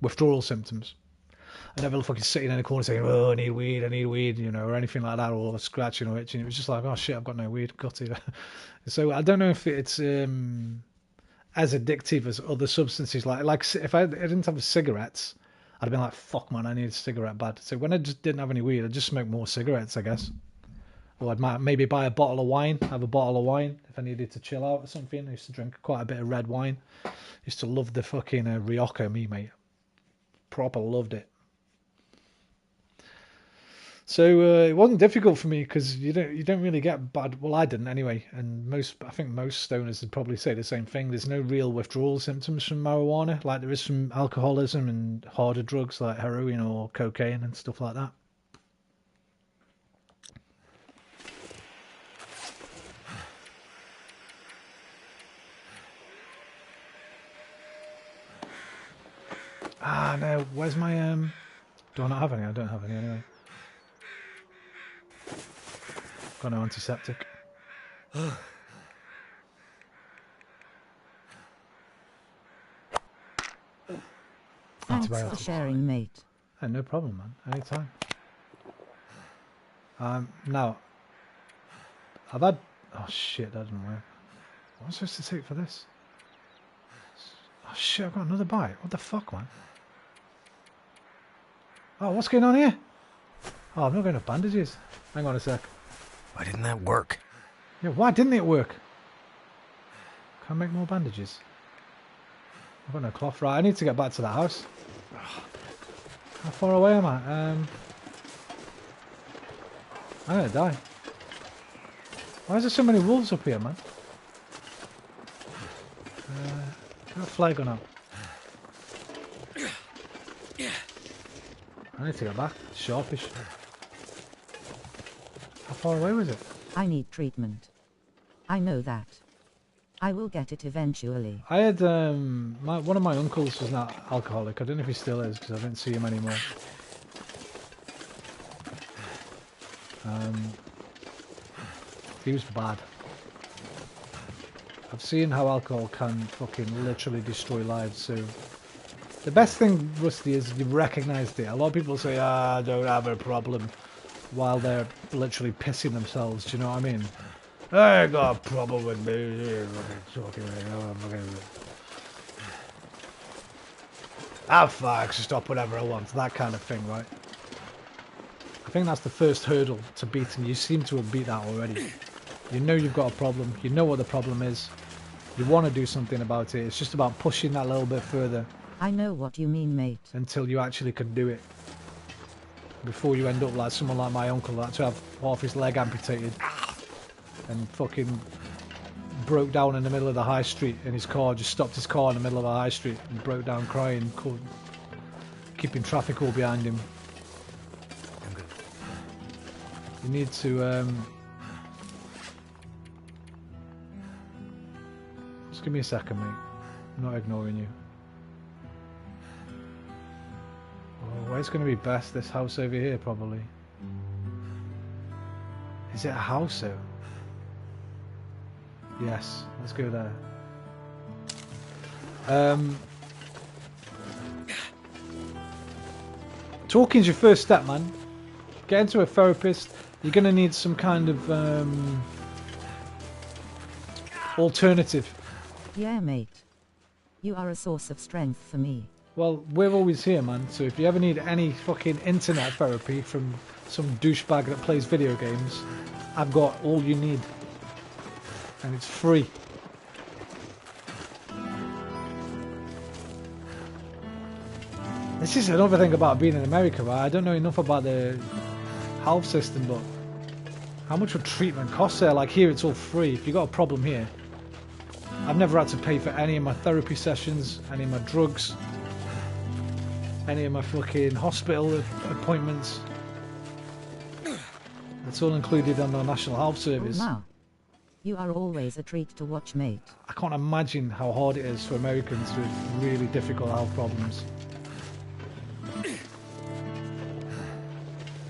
Withdrawal symptoms. I never fucking sitting in a corner saying, oh, I need weed, you know, or anything like that, or scratching or itching. It was just like, oh shit, I've got no weed, got it. So I don't know if it's as addictive as other substances. Like if I didn't have cigarettes, I'd have been like, fuck man, I need a cigarette bad. So when I just didn't have any weed, I'd just smoke more cigarettes, I guess. Or I'd maybe buy a bottle of wine, have a bottle of wine if I needed to chill out or something. I used to drink quite a bit of red wine. I used to love the fucking Rioja, me, mate. Proper loved it. So it wasn't difficult for me because you don't really get bad. Well, I didn't anyway, and I think most stoners would probably say the same thing. There's no real withdrawal symptoms from marijuana, like there is from alcoholism and harder drugs like heroin or cocaine and stuff like that. Ah no, where's my Do I not have any? I don't have any anyway. Got no antiseptic.
Thanks for sharing, mate.
Hey, no problem, man. Anytime. Now, I've had... Oh, shit, that didn't work. What am I supposed to take for this? Oh, shit, I've got another bite. What the fuck, man? Oh, what's going on here? Oh, I've not got enough bandages. Hang on a sec.
Why didn't that work?
Yeah, why didn't it work? Can I make more bandages? I've got no cloth. Right, I need to get back to the house. How far away am I? I'm gonna die. Why is there so many wolves up here, man? Got a flag on up. I need to get back. It's sharpish. How far away was it?
I need treatment. I know that. I will get it eventually.
I had one of my uncles was not alcoholic. I don't know if he still is because I don't see him anymore. He was bad. I've seen how alcohol can fucking literally destroy lives. So the best thing, Rusty, is you've recognised it. A lot of people say, I don't have a problem, while they're literally pissing themselves. Do you know what I mean? I ain't got a problem with me. I'll fuck, stop whatever I want. That kind of thing, right? I think that's the first hurdle to beating. You seem to have beat that already. You know you've got a problem. You know what the problem is. You want to do something about it. It's just about pushing that little bit further.
I know what you mean, mate.
Until you actually can do it. Before you end up like someone like my uncle that had to have half his leg amputated. And fucking broke down in the middle of the high street in his car, just stopped his car in the middle of the high street and broke down crying, keeping traffic all behind him. You need to just give me a second, mate. I'm not ignoring you. Oh, where's going to be best? This house over here, probably. Is it a house though? Yes, let's go there. Talking's your first step, man. Get into a therapist. You're going to need some kind of alternative.
Yeah, mate. You are a source of strength for me.
Well, we're always here, man. So if you ever need any fucking internet therapy from some douchebag that plays video games, I've got all you need. And it's free. This is another thing about being in America, right? I don't know enough about the health system, but how much would treatment cost there? Like here, it's all free. If you got a problem here, I've never had to pay for any of my therapy sessions, any of my drugs, any of my fucking hospital appointments. It's all included on our National Health Service.
Now, you are always a treat to watch, mate.
I can't imagine how hard it is for Americans with really difficult health problems.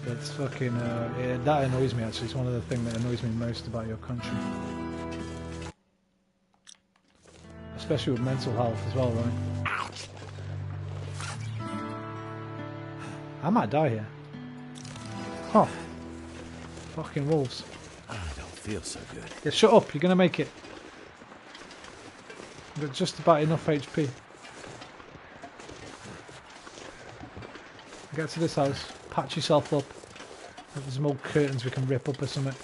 It's fucking, that annoys me actually. It's one of the things that annoys me most about your country. Especially with mental health as well, right? I might die here. Huh. Fucking wolves.
I don't feel so good.
Yeah, shut up, you're gonna make it. You've got just about enough HP. Get to this house, patch yourself up. There's some old curtains we can rip up or something.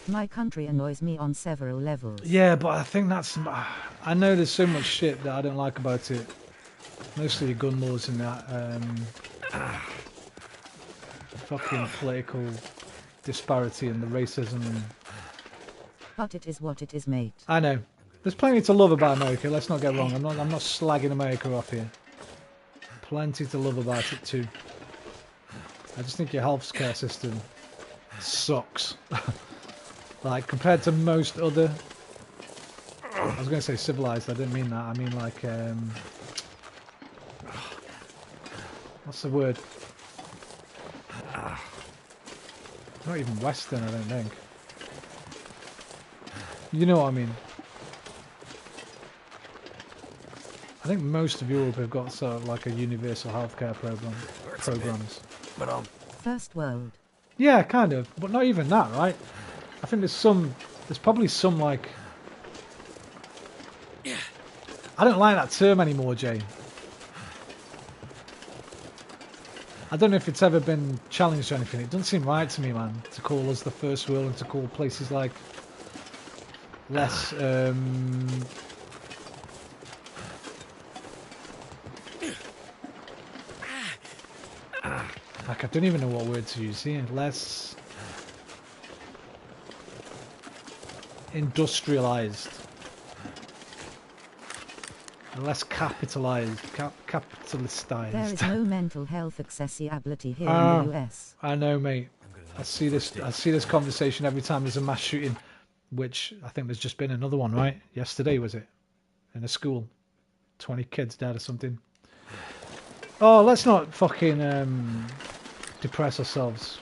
My country annoys me on several levels.
Yeah, but I think that's... I know there's so much shit that I don't like about it. Mostly the gun laws and that. Fucking political disparity and the racism. And...
But it is what it is, mate.
I know. There's plenty to love about America, let's not get wrong. I'm not slagging America off here. Plenty to love about it too. I just think your healthcare system sucks. Like, compared to most other... I was going to say civilized, I didn't mean that. I mean like... what's the word? Not even Western, I don't think. You know what I mean. I think most of Europe have got sort of like a universal healthcare programs.
But
First world.
Yeah, kind of, but not even that, right? I think there's probably some like... I don't like that term anymore, Jay. I don't know if it's ever been challenged or anything. It doesn't seem right to me, man, to call us the first world and to call places like less... like, I don't even know what word to use here. Less industrialized. Less capitalized. Capitalistized.
There is no mental health accessibility here in the US.
I know, mate. I see this conversation every time there's a mass shooting, which I think there's just been another one, right? Yesterday, was it? In a school. 20 kids dead or something. Oh, let's not fucking depress ourselves.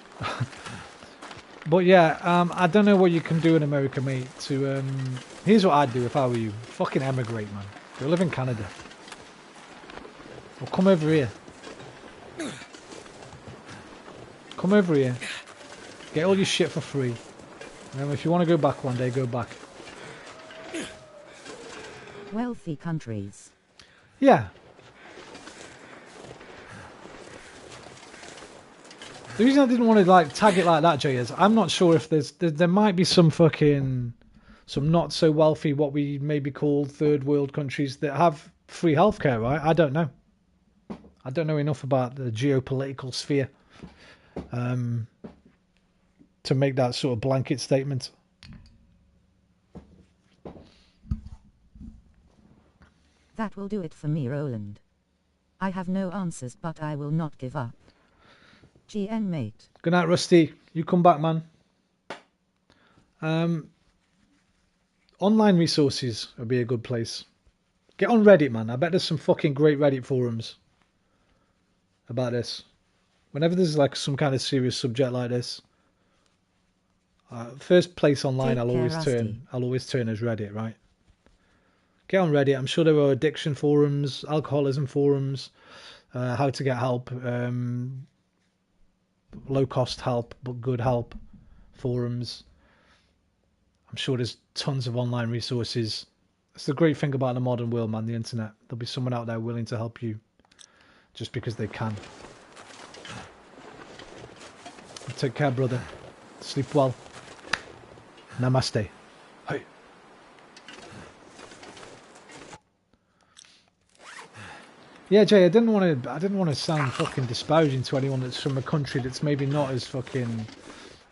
But yeah, I don't know what you can do in America, mate, to... here's what I'd do if I were you. Fucking emigrate, man. Go live in Canada. Or come over here. Come over here. Get all your shit for free. And then if you want to go back one day, go back.
Wealthy countries.
Yeah. The reason I didn't want to like tag it like that, Jay, is I'm not sure if there might be some fucking... some not so wealthy, what we maybe call third world countries that have free healthcare, right? I don't know. I don't know enough about the geopolitical sphere to make that sort of blanket statement.
That will do it for me, Roland. I have no answers, but I will not give up. GN, mate.
Good night, Rusty. You come back, man. Online resources would be a good place. Get on Reddit, man. I bet there's some fucking great Reddit forums about this. Whenever there's like some kind of serious subject like this, first place online I'll always turn as Reddit, right? Get on Reddit. I'm sure there are addiction forums, alcoholism forums, how to get help, low cost help but good help forums. I'm sure there's tons of online resources. It's the great thing about the modern world, man, the internet. There'll be someone out there willing to help you just because they can. Take care, brother. Sleep well. Namaste. Hey. Yeah, Jay, I didn't want to sound fucking disparaging to anyone that's from a country that's maybe not as fucking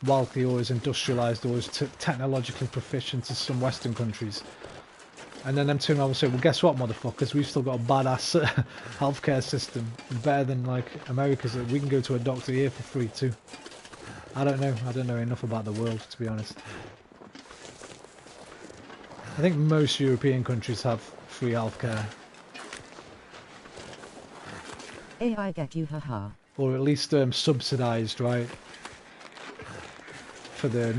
wealthy or as industrialised or as technologically proficient as some Western countries. And then them turn around and say, well, guess what, motherfuckers? We've still got a badass healthcare system. Better than, like, America's. We can go to a doctor here for free, too. I don't know. I don't know enough about the world, to be honest. I think most European countries have free healthcare.
I get you, haha.
Or at least subsidised, right? For the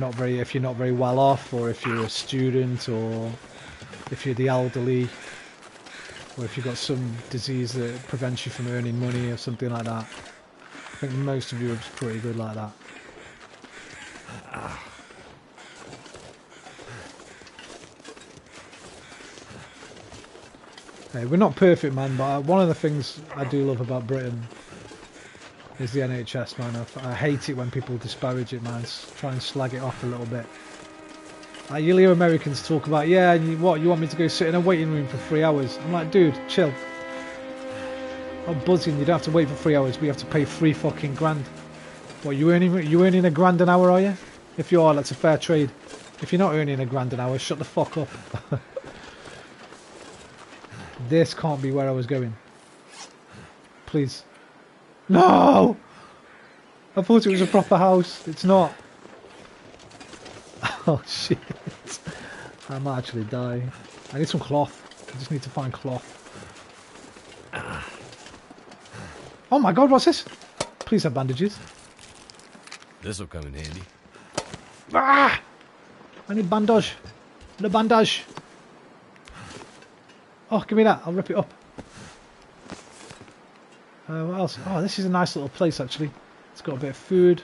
if you're not very well off, or if you're a student, or if you're the elderly, or if you've got some disease that prevents you from earning money or something like that. I think most of Europe's pretty good like that. Hey, we're not perfect, man, but one of the things I do love about Britain is the NHS, man. I hate it when people disparage it, man. Try and slag it off a little bit. You'll hear Americans talk about, yeah, you want me to go sit in a waiting room for 3 hours? I'm like, dude, chill. I'm buzzing. You don't have to wait for 3 hours, but you have to pay $3 What, you earning $1 an hour, are you? If you are, that's a fair trade. If you're not earning $1 an hour, shut the fuck up. This can't be where I was going. Please. No! I thought it was a proper house. It's not. Oh shit. I might actually die. I need some cloth. I just need to find cloth. Oh my god, what's this? Please have bandages.
This'll come in handy.
Ah! I need bandage. The bandage. Oh, give me that. I'll rip it up. What else? Oh, this is a nice little place, actually. It's got a bit of food.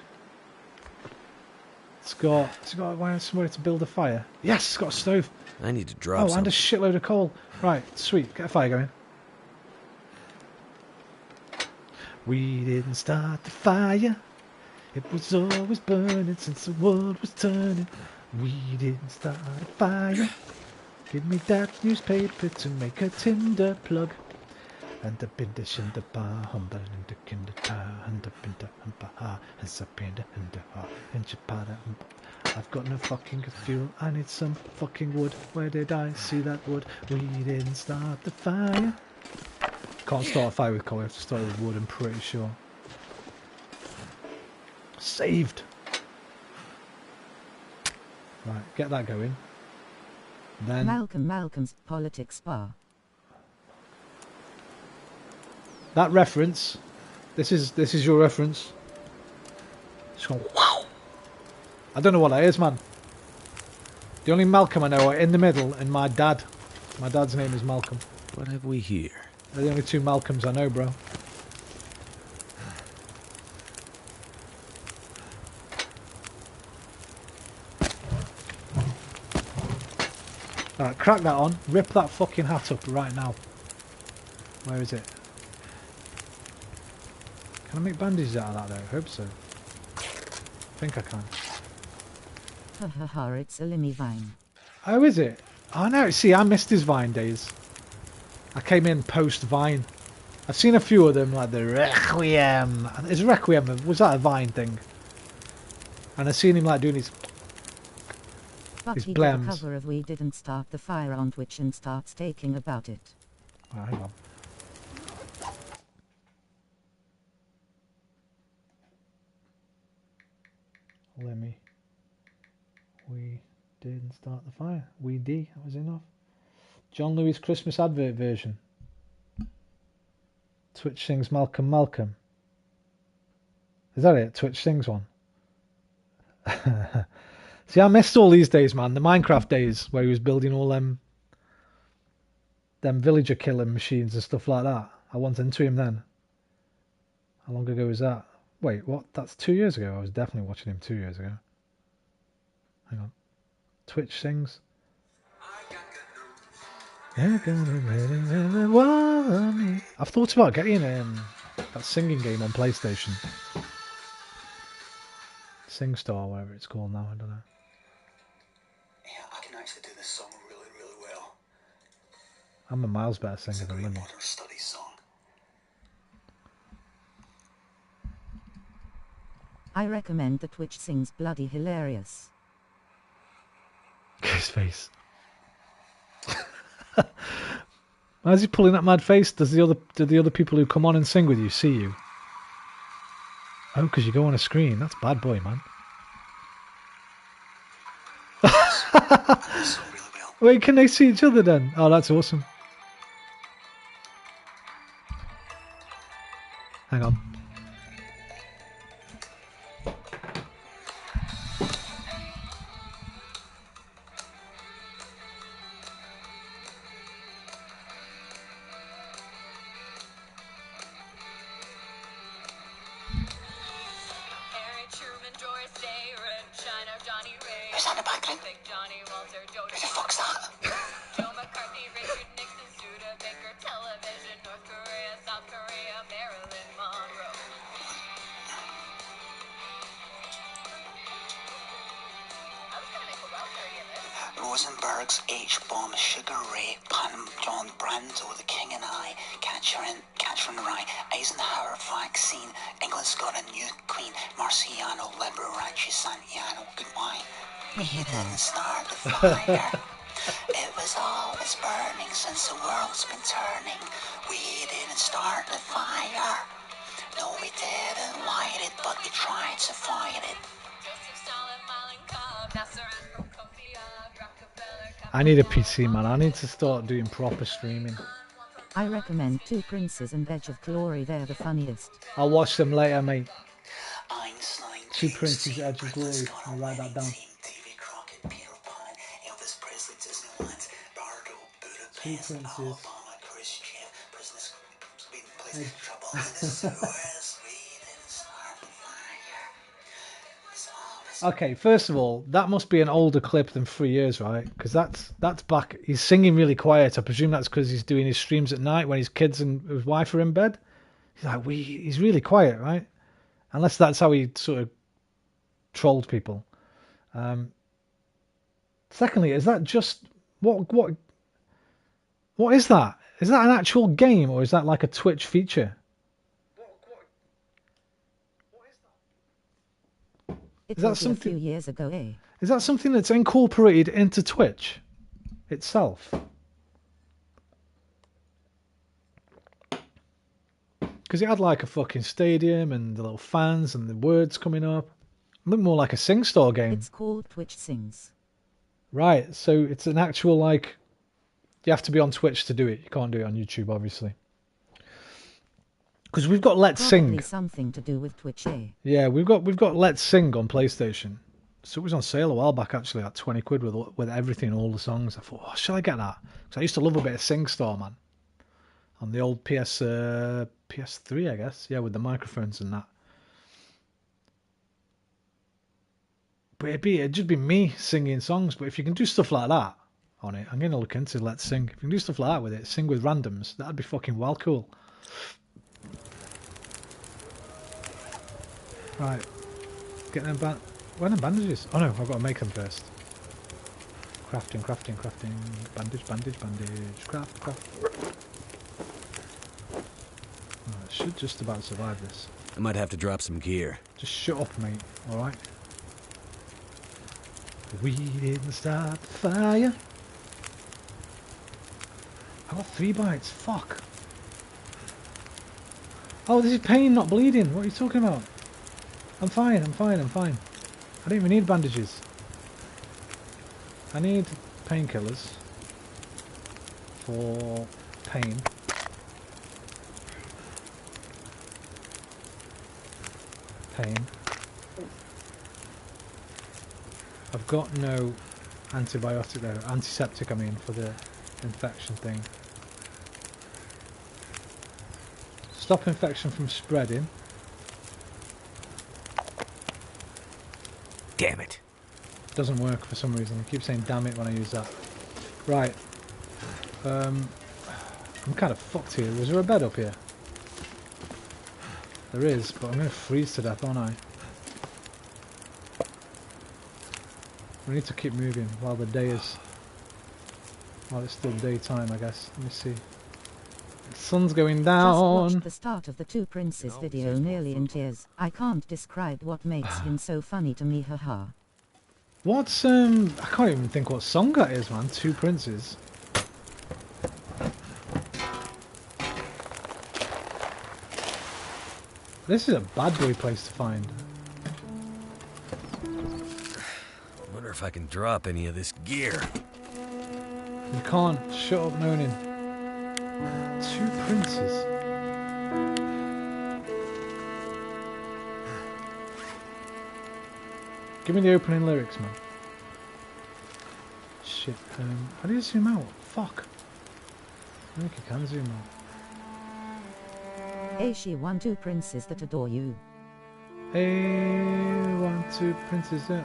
It's got somewhere to build a fire. Yes, it's got a stove.
I need to drop
and a shitload of coal. Right, sweet. Get a fire going. We didn't start the fire. It was always burning since the world was turning. We didn't start the fire. Give me that newspaper to make a tinder plug. And the binder shinder bar humble and the kinder and the binder humper ha and sapinda and the ha and chapada. I've got no fucking fuel. I need some fucking wood. Where did I see that wood? We didn't start the fire. Can't start a fire with coal. I have to start with wood. I'm pretty sure. Saved. Right, get that going. Then
Malcolm's politics bar.
That reference. This is your reference. It's going wow. I don't know what that is, man. The only Malcolm I know are in the middle and my dad. My dad's name is Malcolm.
What have we here?
They're the only two Malcolms I know, bro. Alright, crack that on. Rip that fucking hat up right now. Where is it? Can I make bandages out of that though? I hope so. I think I can.
Hahaha, it's a Limmy Vine.
Oh, is it? Oh no, see, I missed his Vine days. I came in post-Vine. I've seen a few of them, like the Requiem. Is Requiem, was that a Vine thing? And I've seen him like doing his
But he did a
blems.
cover of We Didn't Start the Fire on Twitch and starts taking about it.
Oh, hang on. Lemmy. We didn't start the fire. We D. That was enough. John Lewis Christmas advert version. Twitch sings Malcolm Malcolm. Is that it? Twitch sings one. See, I missed all these days, man. The Minecraft days where he was building all them villager killing machines and stuff like that. I went into him then. How long ago was that? Wait, what? That's 2 years ago. I was definitely watching him 2 years ago. Hang on. Twitch sings. I've thought about getting that singing game on PlayStation. SingStar, whatever it's called now, I don't know.
Yeah, I can actually do this song really, really well.
I'm a miles better singer than Lemmy.
Modern studies song.
I recommend the Twitch Sings bloody hilarious.
His face. Why is he pulling that mad face? Do the other people who come on and sing with you see you? Oh, because you go on a screen. That's bad boy, man.
So really well.
Wait, can they see each other then? Oh, that's awesome. Hang on.
Who's on the background? Who the fuck's that? Rosenberg's H-bomb, Sugar Ray, Pan John Brando, The King and I, Catcher in the Rye, Eisenhower vaccine, England's got a new queen, Marciano, Liberace, Santiano, goodbye. We didn't start the fire. It was always burning since the world's been turning. We didn't start the fire. No, we didn't light it, but we tried to fight it.
I need a PC, man. I need to start doing proper streaming.
I recommend Two Princes and Edge of Glory, they're the funniest.
I'll watch them later, mate.
Einstein,
Two Princes, Edge of Glory. I'll write that down.
Davy Crockett, Peter Pan, Elvis Presley, Disneyland, Bardo,
Two
Budapest,
Princes.
Alabama, Khrushchev, prisoners, Sweden, place, trouble in the sewers. We didn't start the fire. It's always
Okay, first of all, that must be an older clip than 3 years, right? Because that's back. He's singing really quiet. I presume that's because he's doing his streams at night when his kids and his wife are in bed. He's like, he's really quiet, right? Unless that's how he sort of trolled people. Secondly, is that just what is that? Is that an actual game or is that like a Twitch feature?
It
Is that
was a
something-
few years ago, eh?
Is that something that's incorporated into Twitch itself? Because it had like a fucking stadium and the little fans and the words coming up. It looked more like a SingStar game.
It's called Twitch Sings.
Right, so it's an actual like... You have to be on Twitch to do it. You can't do it on YouTube, obviously. Because we've got Let's
Probably
Sing.
something to do with Twitch, eh?
Yeah, we've got Let's Sing on PlayStation. So it was on sale a while back, actually, at 20 quid with everything, all the songs. I thought, oh, shall I get that? Because I used to love a bit of SingStar, man. On the old PS3, I guess. Yeah, with the microphones and that. But it'd just be me singing songs. But if you can do stuff like that on it, I'm going to look into Let's Sing. If you can do stuff like that with it, sing with randoms, that'd be fucking well cool. Right. Get them back. Where are the bandages? Oh no, I've got to make them first. Crafting. Bandage. Craft. Oh, I should just about survive this.
I might have to drop some gear.
Just shut up, mate. Alright? We didn't start the fire. I got 3 bites. Fuck. Oh, this is pain, not bleeding. What are you talking about? I'm fine. I don't even need bandages. I need painkillers for pain. I've got no antibiotic there, antiseptic I mean, for the infection thing. Stop infection from spreading.
Damn it.
Doesn't work for some reason. I keep saying damn it when I use that. Right. I'm kind of fucked here. Was there a bed up here? There is, but I'm going to freeze to death, aren't I? We need to keep moving while the day is... While it's still daytime, I guess. Let me see. sun's going
Just
down.
watched the start of the Two Princes video, nearly in tears. I can't describe what makes him so funny to me, haha.
What's I can't even think what song that is, man. Two Princes. This is a bad boy place to find.
Wonder if I can drop any of this gear.
You can't. Shut up, moaning. Two Princes. Give me the opening lyrics, man. Shit. How do you zoom out? Fuck. I think you can zoom out.
Hey, she won two princes that adore you.
Hey, one, two princes. Hey,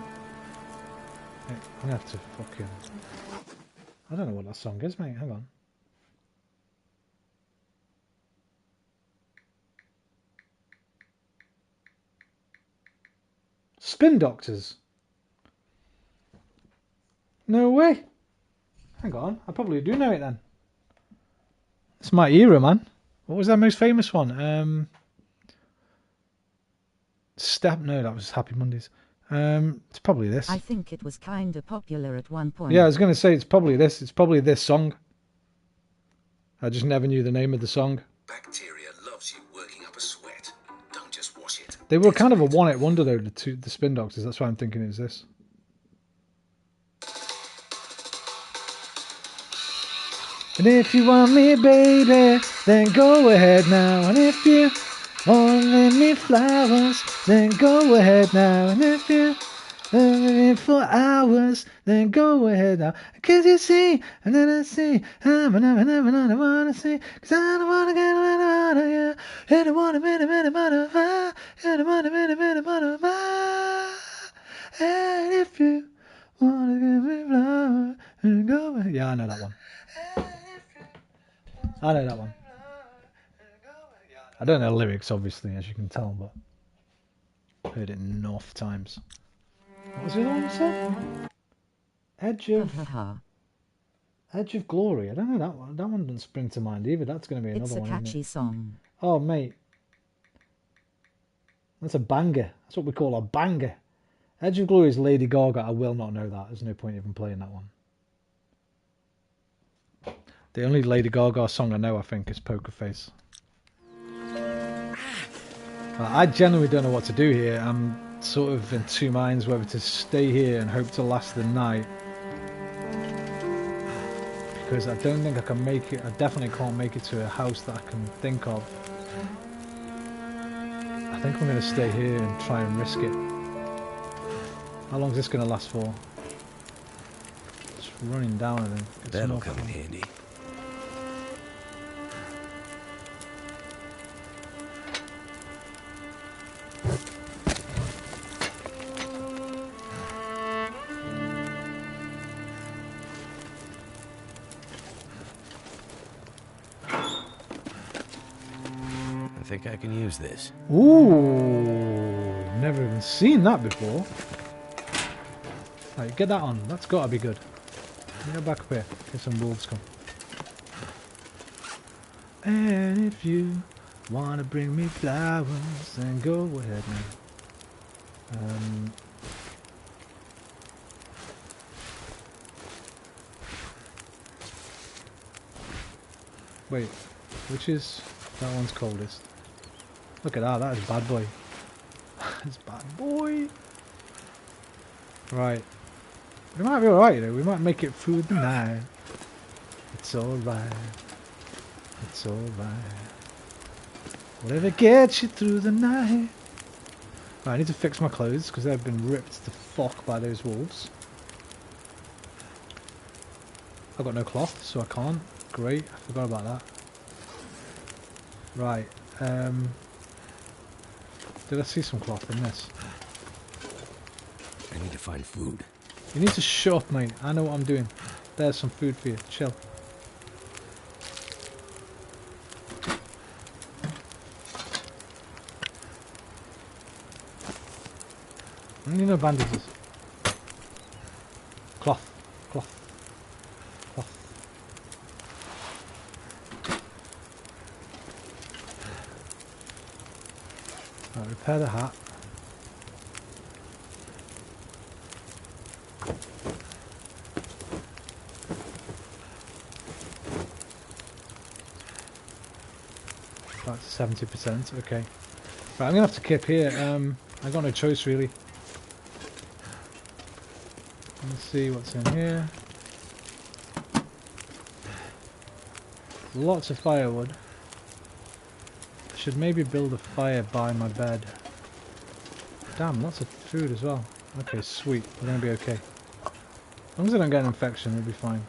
I'm gonna have to fucking. I don't know what that song is, mate. Hang on. Spin Doctors. No way. Hang on. I probably do know it then. It's my era, man. What was that most famous one? No, that was Happy Mondays. It's probably this.
I think it was kinda popular at one point.
Yeah, I was going to say it's probably this. It's probably this song. I just never knew the name of the song.
Bacteria loves you working up a sweat. Don't just wash it.
They were kind of a one-hit wonder though, the Spin Doctors. That's why I'm thinking it's this. And if you want me, baby, then go ahead now. And if you want to lend me flowers, then go ahead now. And if you want me for hours, then go ahead now. Cause you see, and then I see, I never wanna see, cause I don't wanna get out of you. I don't wanna be I don't wanna be and if you wanna give me flowers, then go ahead. Yeah, I know that one. I know that one. I don't know the lyrics, obviously, as you can tell, but I've heard it enough times. What was the other one you said? Edge of Glory. I don't know that one. That one doesn't spring to mind either. That's going to be another one.
It's a catchy song.
Oh, mate. That's a banger. That's what we call a banger. Edge of Glory is Lady Gaga. I will not know that. There's no point even playing that one. The only Lady Gaga song I know, I think, is Poker Face. I genuinely don't know what to do here. I'm sort of in two minds whether to stay here and hope to last the night. Because I don't think I can make it. I definitely can't make it to a house that I can think of. I think I'm going to stay here and try and risk it. How long is this going to last for? It's running down, I think.
That'll come in handy. I think I can use this.
Ooh, never even seen that before. Right, get that on. That's got to be good. Let me go back up here. Get some wolves come. And if you want to bring me flowers, then go ahead now. Wait, which is... that one's coldest. Look at that, that is bad boy. That's bad boy. Right. We might be alright, you know. We might make it through the night. It's alright. It's alright. Whatever gets you through the night. Right, I need to fix my clothes because they've been ripped to fuck by those wolves. I've got no cloth, so I can't. Great, I forgot about that. Right, did I see some cloth in this?
I need to find food.
You need to shut up, mate. I know what I'm doing. There's some food for you. Chill. I need no bandages. Cloth. Cloth. Cloth. Right, repair the hat. Back to 70%, okay. Right, I'm gonna have to kip here. I got no choice really. Let's see what's in here. Lots of firewood. I should maybe build a fire by my bed. Damn, lots of food as well. Okay, sweet. We're gonna be okay. As long as I don't get an infection, we'll be fine.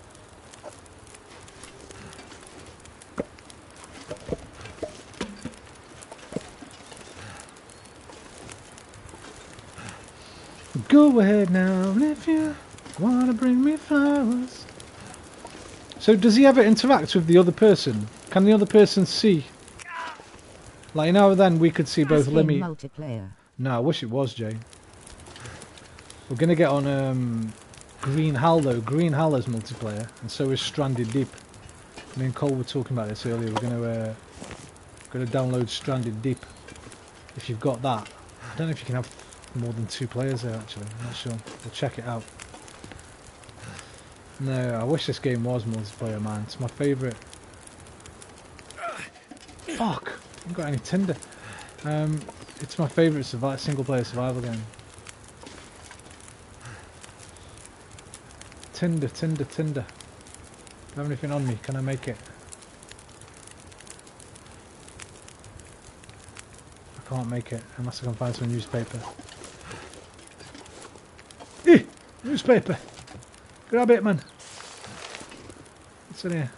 Go ahead now, and if you wanna bring me flowers. So does he ever interact with the other person? Can the other person see? Like now and then we could see both Limmy.
Multiplayer.
No, I wish it was, Jay. We're gonna get on Green Hal though. Green Hal is multiplayer, and so is Stranded Deep. Me and Cole were talking about this earlier. We're gonna download Stranded Deep. If you've got that, I don't know if you can have more than 2 players there. Actually, I'm not sure. We'll check it out. No, I wish this game was multiplayer, man. It's my favourite. Fuck! I haven't got any tinder. It's my favourite single-player survival game. Tinder. Do you have anything on me? Can I make it? I can't make it unless I can find some newspaper. Newspaper! Grab it, man! What's in here?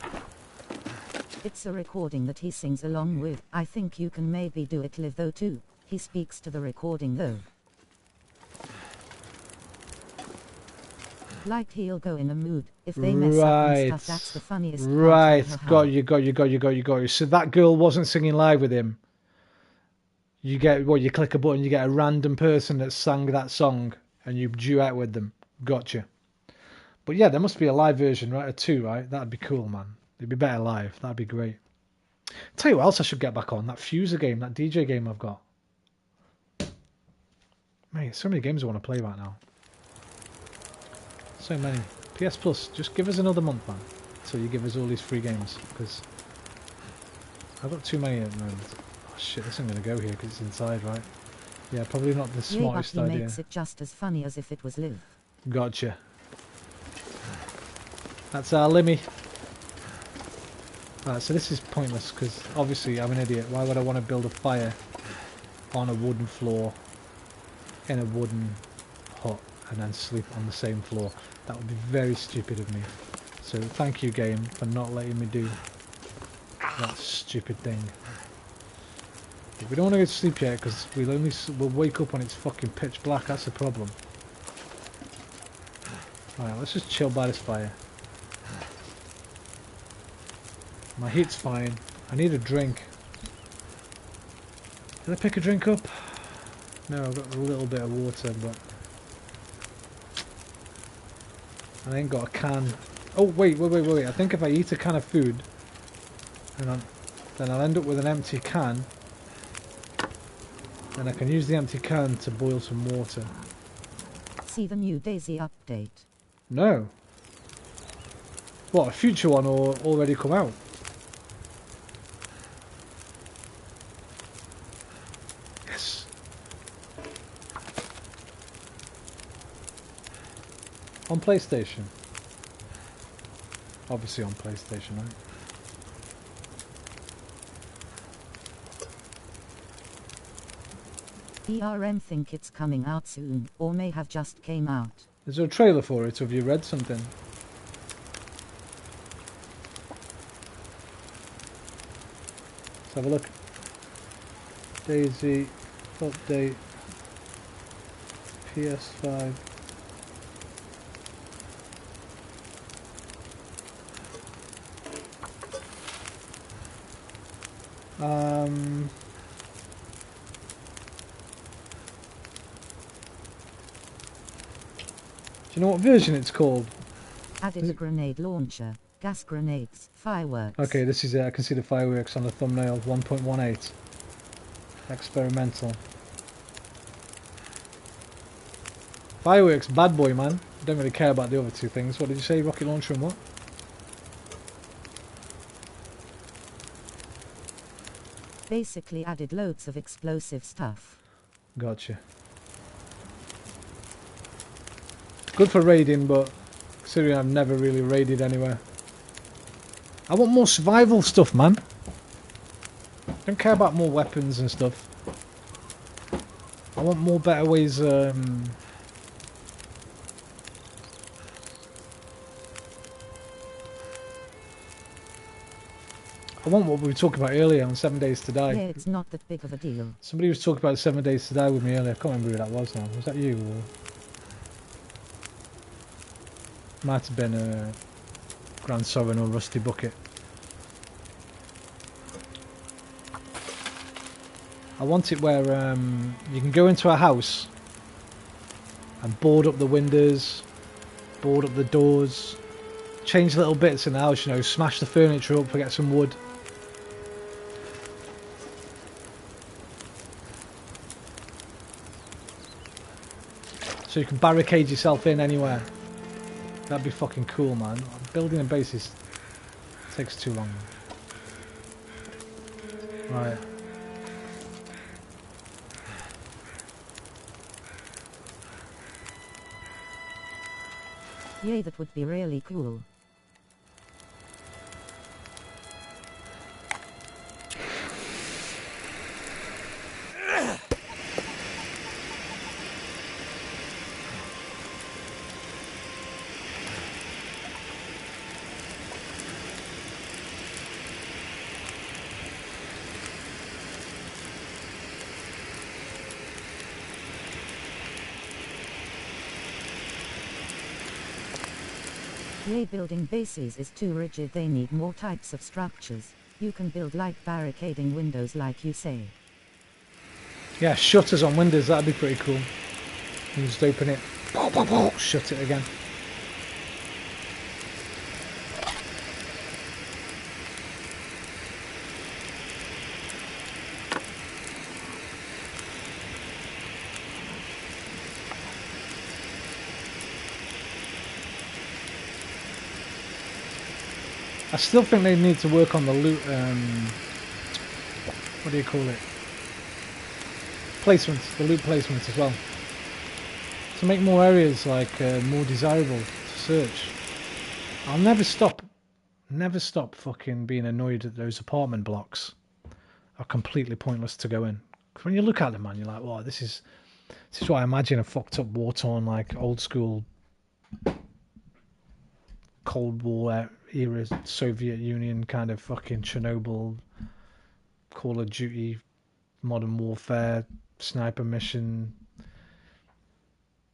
It's a recording that he sings along with. I think you can maybe do it live though too. He speaks to the recording though. Like he'll go in a mood. If they mess up and stuff, that's the funniest part.
Right, got you. So that girl wasn't singing live with him. You get, well, you click a button, you get a random person that sang that song, and you duet with them. Gotcha. But yeah, there must be a live version, right? A 2, right? That'd be cool, man. It'd be better live. That'd be great. Tell you what else I should get back on. That Fuser game, that DJ game I've got. Mate, so many games I want to play right now. So many. PS Plus, just give us another month, man. Until you give us all these free games. Because I've got too many at the moment. Oh shit, this isn't going to go here because it's inside, right? Yeah, probably not the smartest
but he
idea.
makes it just as funny as if it was live.
Gotcha. That's our Limmy. Right, so this is pointless because obviously I'm an idiot. Why would I want to build a fire on a wooden floor in a wooden hut and then sleep on the same floor? That would be very stupid of me. So thank you, game, for not letting me do that stupid thing. But we don't want to go to sleep yet because we'll wake up when it's fucking pitch black. That's the problem. Alright, let's just chill by this fire. My heat's fine. I need a drink. Did I pick a drink up? No, I've got a little bit of water, but I ain't got a can. Oh, wait. I think if I eat a can of food, then I'll end up with an empty can. And I can use the empty can to boil some water.
See the new Daisy update.
No. What, a future one or already come out? Yes. On PlayStation. Obviously on PlayStation, right?
ERM think it's coming out soon, or may have just came out.
Is there a trailer for it, or have you read something? Let's have a look. Daisy update PS5. Do you know what version it's called?
Added a grenade launcher, gas grenades, fireworks.
Okay, this is it. I can see the fireworks on the thumbnail. 1.18. Experimental. Fireworks, bad boy, man. Don't really care about the other two things. What did you say? Rocket launcher and what?
Basically added loads of explosive stuff.
Gotcha. Good for raiding, but considering I've never really raided anywhere. I want more survival stuff, man. Don't care about more weapons and stuff. I want more better ways. I want what we were talking about earlier on 7 Days to Die.
Yeah, it's not that big of a deal.
Somebody was talking about 7 Days to Die with me earlier. I can't remember who that was now. Was that you? Or... Might have been Grand Sovereign or Rusty Bucket. I want it where you can go into a house and board up the windows, board up the doors, change little bits in the house, you know, smash the furniture up, get some wood. So you can barricade yourself in anywhere. That'd be fucking cool, man. Building a base takes too long. Right.
Yay, that would be really cool. Yay, building bases is too rigid, they need more types of structures. You can build like barricading windows like you say.
Yeah, shutters on windows, that'd be pretty cool. You just open it, shut it again. I still think they need to work on the loot, what do you call it? Placements, the loot placements as well. To make more areas like more desirable to search. I'll never stop fucking being annoyed at those apartment blocks. Are completely pointless to go in. When you look at them, man, you're like, wow, this is what I imagine a fucked up war-torn, like old school Cold War era Soviet Union kind of fucking Chernobyl, Call of Duty, Modern Warfare, sniper mission,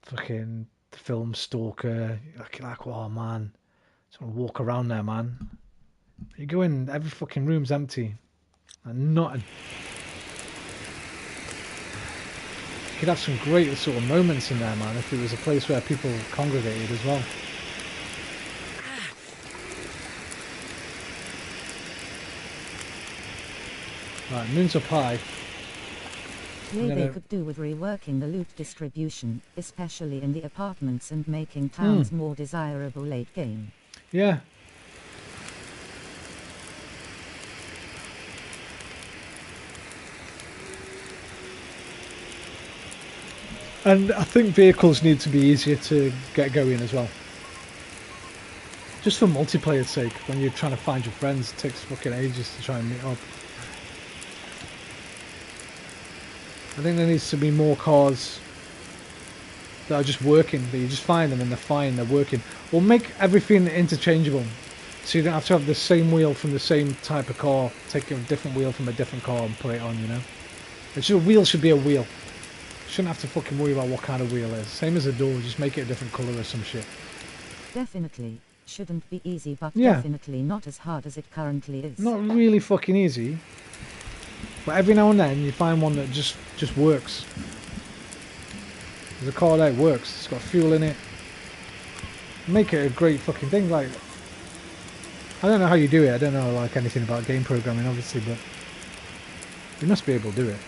fucking film Stalker. Like, oh man, just want to walk around there, man. You go in, every fucking room's empty, and nothing. You could have some great sort of moments in there, man, if it was a place where people congregated as well. Right, moon's up high.
Yeah, they could do with reworking the loot distribution, especially in the apartments, and making towns more desirable late game.
Yeah. And I think vehicles need to be easier to get going as well. Just for multiplayer's sake, when you're trying to find your friends, it takes fucking ages to try and meet up. I think there needs to be more cars that are just working, that you just find them and they're fine, they're working. Or make everything interchangeable, so you don't have to have the same wheel from the same type of car, take a different wheel from a different car and put it on, you know? It's just, a wheel should be a wheel. You shouldn't have to fucking worry about what kind of wheel it is. Same as a door, just make it a different colour or some shit.
Definitely. Shouldn't be easy, but
yeah,
definitely not as hard as it currently is.
Not really fucking easy. But every now and then you find one that just works. There's a car that works. It's got fuel in it. Make it a great fucking thing. Like, I don't know how you do it. I don't know like anything about game programming, obviously, but you must be able to do it.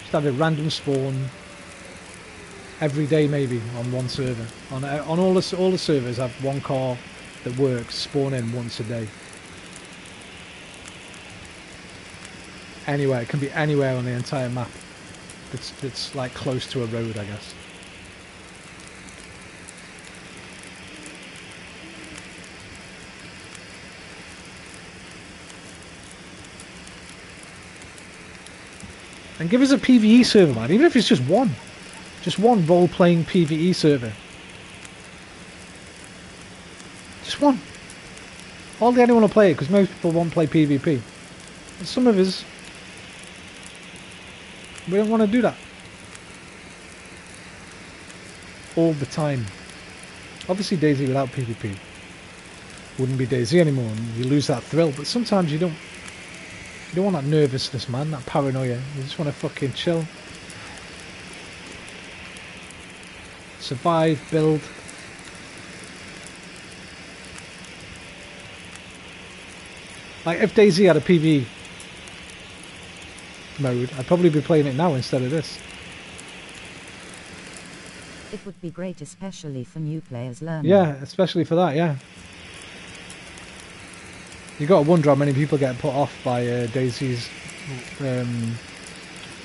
Just have a random spawn. every day maybe on one server. On all the servers, I have one car that works, spawn in once a day. Anywhere, it can be anywhere on the entire map. It's like close to a road, I guess. And give us a PvE server, man, even if it's just one. Just one role-playing PvE server. Just one. Hardly anyone will play it, because most people won't play PvP. And some of us, we don't want to do that. All the time. Obviously DayZ without PvP wouldn't be DayZ anymore, and you lose that thrill, but sometimes you don't want that nervousness, man, that paranoia. You just want to fucking chill. Survive, build. Like, if DayZ had a PvE mode, I'd probably be playing it now instead of this.
It would be great, especially for new players learning.
Yeah, especially for that, yeah. You got to wonder how many people get put off by DayZ's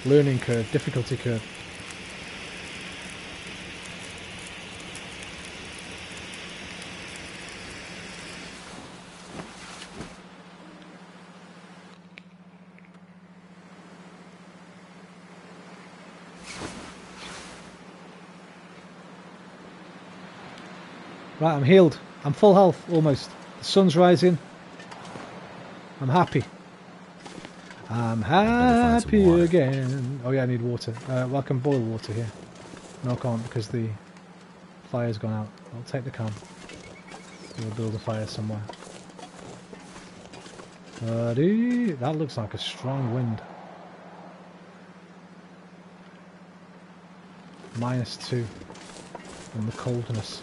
learning curve, difficulty curve. Right, I'm healed. I'm full health, almost. The sun's rising. I'm happy. I'm happy again. Oh yeah, I need water. Well, I can boil water here. No, I can't because the fire's gone out. I'll take the can. We'll build a fire somewhere. That looks like a strong wind. -2 and the coldness.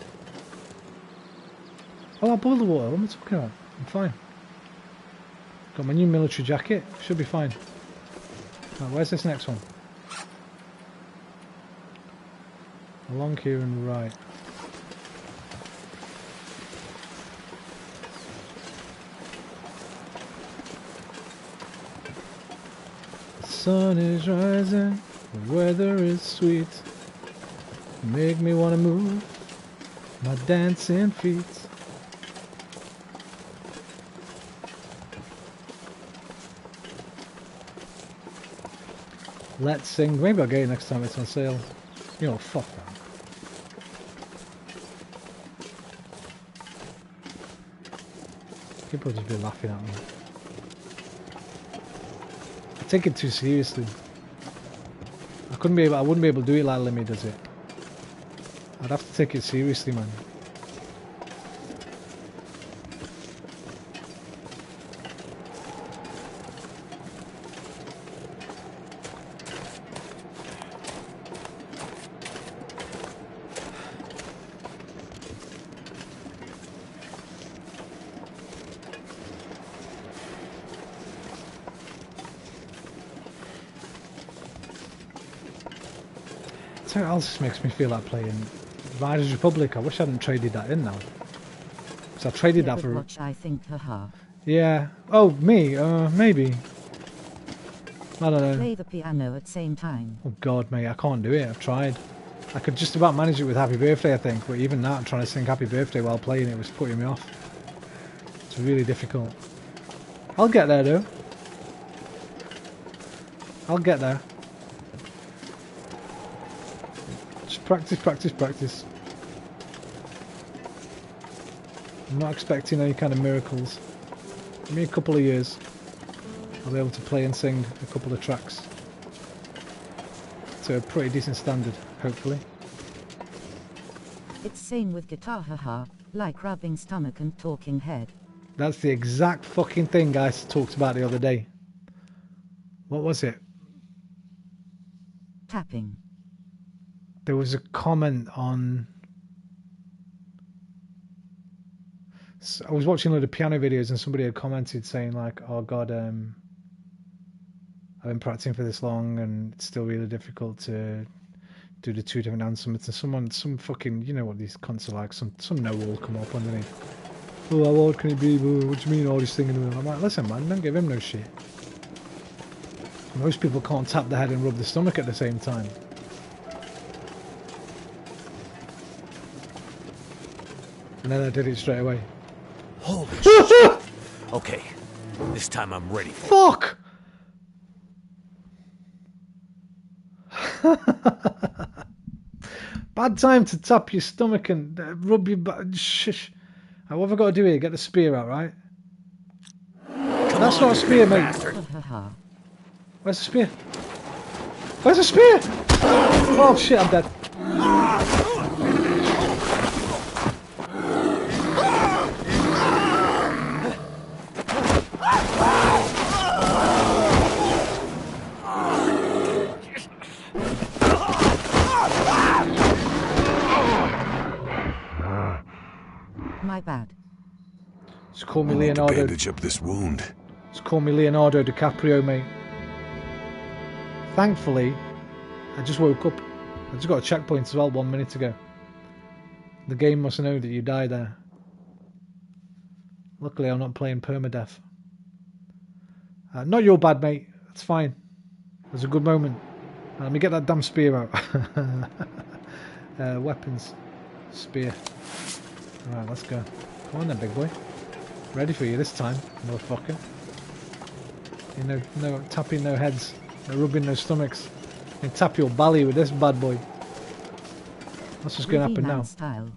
Oh, I'll boil the water. What am I talking about? I'm fine. Got my new military jacket. Should be fine. Right, where's this next one? Along here and right. The sun is rising. The weather is sweet. Make me want to move my dancing feet. Let's sing. Maybe I'll get it next time it's on sale. You know, fuck that. People just be laughing at me. I take it too seriously. I wouldn't be able to do it like Lemmy does it. I'd have to take it seriously, man. What else makes me feel like playing Riders Republic? I wish I hadn't traded that in now. Because I traded that for...
Watch, I think, haha.
Yeah. Oh, me? Maybe. I don't know.
Play the piano at same time.
Oh god, mate, I can't do it. I've tried. I could just about manage it with Happy Birthday, I think. But even that, trying to sing Happy Birthday while playing it was putting me off. It's really difficult. I'll get there, though. I'll get there. Practice, practice, practice. I'm not expecting any kind of miracles. Give me a couple of years. I'll be able to play and sing a couple of tracks to a pretty decent standard, hopefully.
It's same with guitar, haha, like rubbing stomach and talking head.
That's the exact fucking thing I talked about the other day. What was it?
Tapping.
There was a comment on... I was watching a load of piano videos and somebody had commented saying like, oh god, I've been practicing for this long and it's still really difficult to do the 2 different answers, and some fucking, you know what these cunts are like, some know-all come up underneath. Oh, how hard can it be? What do you mean all these things? I'm like, listen man, don't give him no shit. Most people can't tap the head and rub the stomach at the same time. And then I did it straight away.
Holy shit. Okay, this time I'm ready for
Fuck! Bad time to tap your stomach and rub your back. Shush. Right, what have I got to do here? Get the spear out, right? That's not a spear, mate. Where's the spear? Where's the spear? Oh shit, I'm dead.
My bad.
Just call me Leonardo.
Bandage up this wound.
Just call me Leonardo DiCaprio, mate. Thankfully, I just woke up. I just got a checkpoint as well 1 minute ago. The game must know that you died there. Luckily, I'm not playing permadeath. Not your bad, mate. It's fine. It was a good moment. Let me get that damn spear out. Weapons. Spear. Alright, let's go. Come on then, big boy. Ready for you this time, motherfucker. You know, no tapping no heads. No rubbing no stomachs. You can tap your belly with this bad boy. That's what's going to happen now.
Style.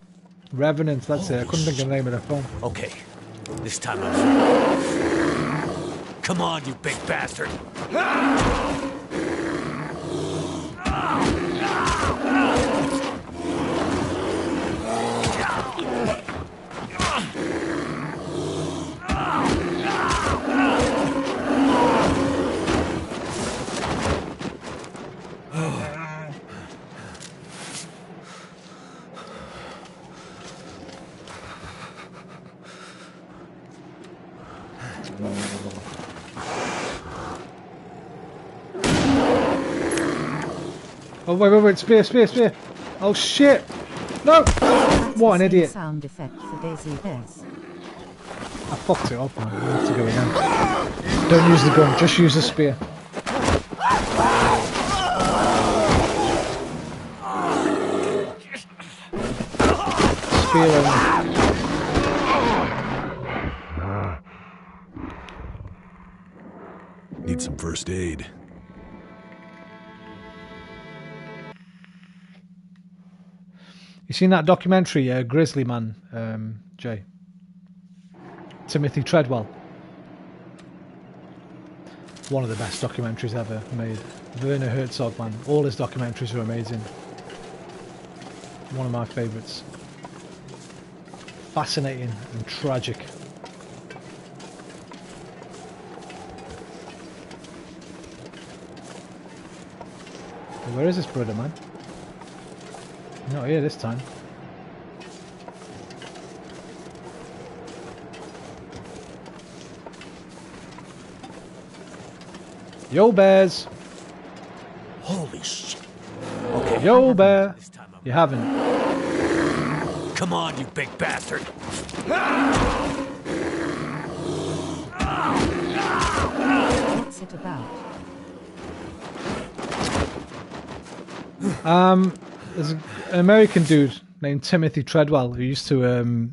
Revenant, that's it. I couldn't think of the name of the film.
Okay, this time I'm ready. Come on, you big bastard.
Oh, wait, spear. Oh, shit. No! What an idiot.
Sound effect for Daisy Bears.
I fucked it up, man. I have to go again. Don't use the gun, just use the spear. Spear only.
Need some first aid.
You seen that documentary, Grizzly Man, Jay? Timothy Treadwell. One of the best documentaries ever made. Werner Herzog, man. All his documentaries are amazing. One of my favourites. Fascinating and tragic. Where is this brother, man? Not here this time. Yo, bears!
Holy shit. Okay.
Yo, bear! You haven't.
Come on, you big bastard.
What's it about?
There's an American dude named Timothy Treadwell who used to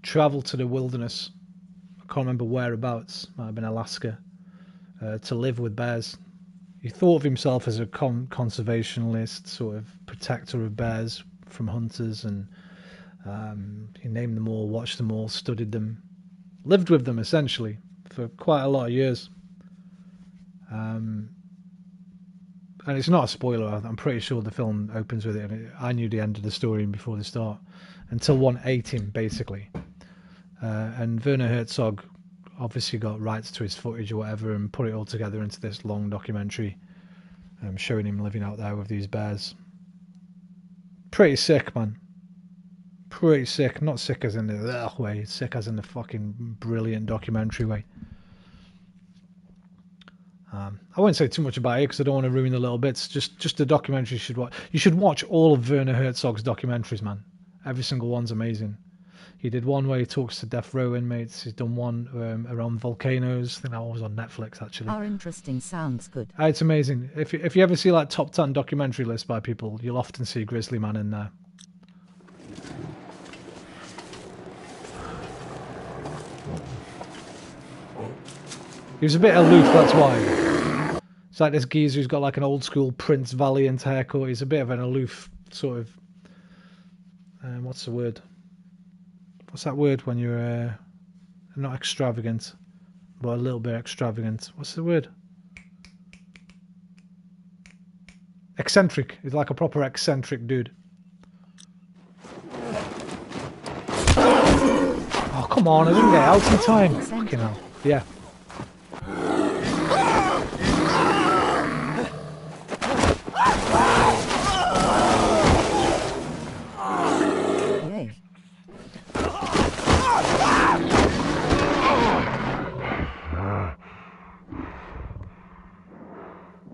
travel to the wilderness. I can't remember whereabouts. Might have been Alaska. To live with bears. He thought of himself as a conservationist, sort of protector of bears from hunters, and he named them all, watched them all, studied them, lived with them essentially for quite a lot of years. And it's not a spoiler, I'm pretty sure the film opens with it, and I knew the end of the story before the start, until one ate him, basically. And Werner Herzog obviously got rights to his footage or whatever and put it all together into this long documentary, showing him living out there with these bears. Pretty sick, man. Pretty sick. Not sick as in the way, sick as in the fucking brilliant documentary way. I won't say too much about it because I don't want to ruin the little bits. Just the documentary you should watch. You should watch all of Werner Herzog's documentaries, man. Every single one's amazing. He did one where he talks to death row inmates. He's done one around volcanoes. I think that one was on Netflix, actually.
Are interesting, sounds good.
It's amazing. If you ever see like top 10 documentary lists by people, you'll often see Grizzly Man in there. He was a bit aloof, that's why. It's like this geezer who's got like an old school Prince Valiant haircut. He's a bit of an aloof sort of... what's the word? What's that word when you're not extravagant, but a little bit extravagant? What's the word? Eccentric. He's like a proper eccentric dude. Oh, come on. I didn't get out in time. Fucking hell. Yeah.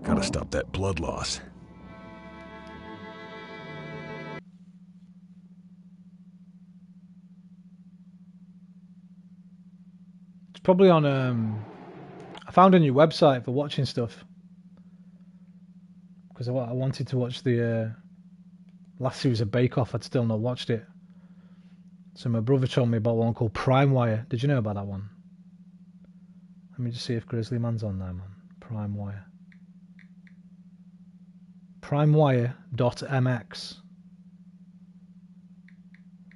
Gotta stop that blood loss.
It's probably on I found a new website for watching stuff because I wanted to watch the last series of Bake Off. I'd still not watched it, so my brother told me about one called Prime Wire. Did you know about that one? Let me just see if Grizzly Man's on there, man. Prime Wire. primewire.mx.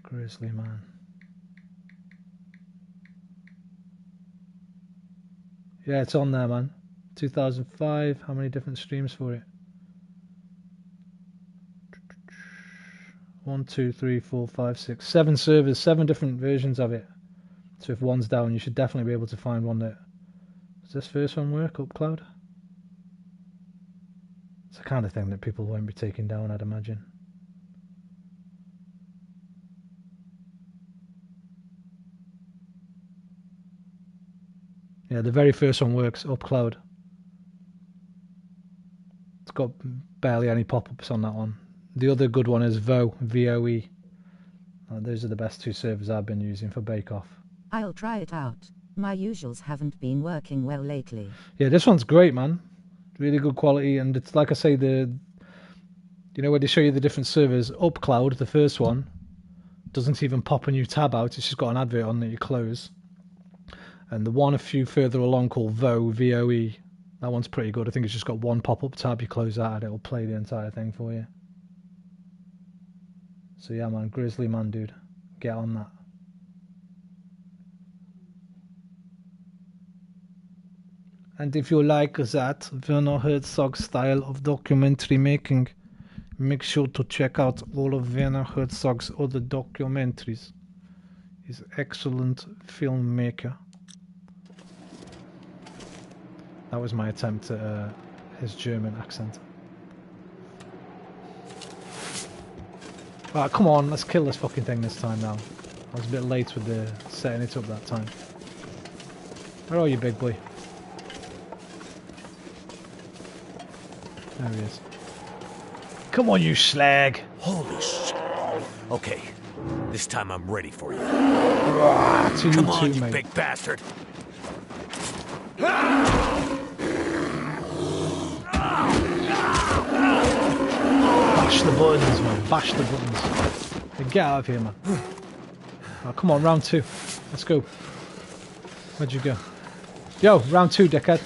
Grizzly Man. Yeah, it's on there, man. 2005. How many different streams for it? 1, 2, 3, 4, 5, 6, 7 servers, 7 different versions of it. So if one's down, you should definitely be able to find one that... Does this first one work, UpCloud? It's the kind of thing that people won't be taking down, I'd imagine. Yeah, the very first one works, UpCloud. It's got barely any pop-ups on that one. The other good one is VOE, V-O-E. Those are the best 2 servers I've been using for Bake Off.
I'll try it out. My usuals haven't been working well lately.
Yeah, this one's great, man. Really good quality, and it's like I say, you know where they show you the different servers, UpCloud, the first one, doesn't even pop a new tab out. It's just got an advert on that you close. And the one a few further along called VOE, V-O-E, that one's pretty good. I think it's just got one pop-up tab. You close that and it'll play the entire thing for you. So yeah, man, Grizzly Man, dude, get on that. And if you like that Werner Herzog style of documentary making, make sure to check out all of Werner Herzog's other documentaries. He's an excellent filmmaker. That was my attempt at his German accent. Alright, come on, let's kill this fucking thing this time now. I was a bit late with the setting it up that time. Where are you, big boy? There he is. Come on, you slag!
Holy shit. Okay, this time I'm ready for you.
Come
on, you
mate.
big bastard.
Bash the buttons, man. Bash the buttons. Hey, get out of here, man. Oh, come on, round 2. Let's go. Where'd you go? Yo, round 2, dickhead.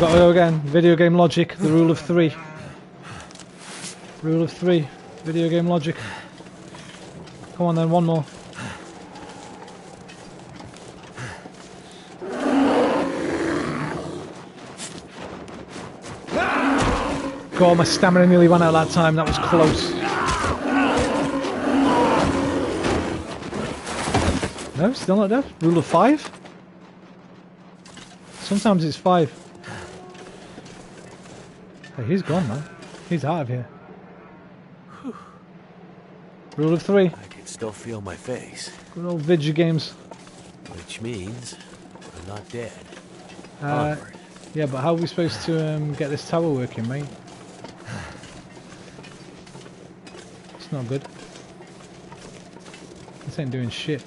Got to go again. Video game logic, the rule of 3. Rule of 3. Video game logic. Come on then, one more. God, my stamina nearly ran out that time. That was close. No, still not dead. Rule of 5? Sometimes it's 5. Hey, he's gone, man. He's out of here. Rule of 3.
I can still feel my face,
Good old video games.
which means I'm not dead.
Uh,
Onward.
yeah, but how are we supposed to get this tower working, mate? It's not good. This ain't doing shit.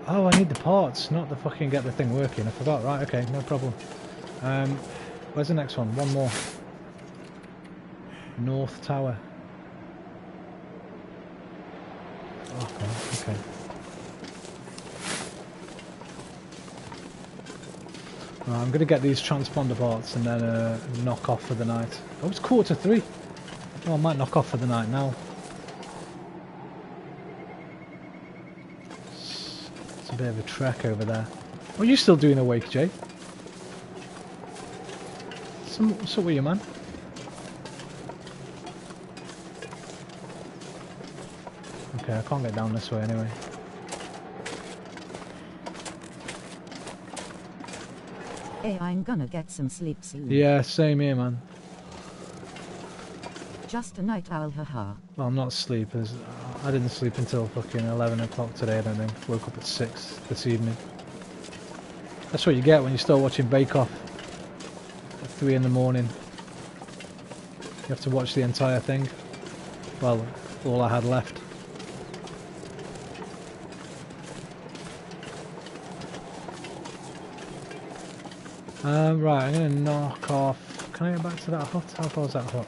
Oh, I need the parts, not the fucking get the thing working. I forgot. Right, okay, no problem. Where's the next one? One more. North Tower. Oh, okay. Right, I'm going to get these transponder parts and then knock off for the night. Oh, it's 2:45. Oh, I might knock off for the night now. It's a bit of a trek over there. What are you still doing awake, Jay? What's up with you, man? Okay, I can't get down this way anyway.
Hey, I'm gonna get some sleep soon.
Yeah, same here, man.
Just a night owl, haha.
Well, I'm not asleep. I didn't sleep until fucking 11 o'clock today, I don't think. Woke up at 6 this evening. That's what you get when you start watching Bake Off at 3 in the morning. You have to watch the entire thing. Well, all I had left. Right, I'm going to knock off... Can I get back to that hut? How far is that hut?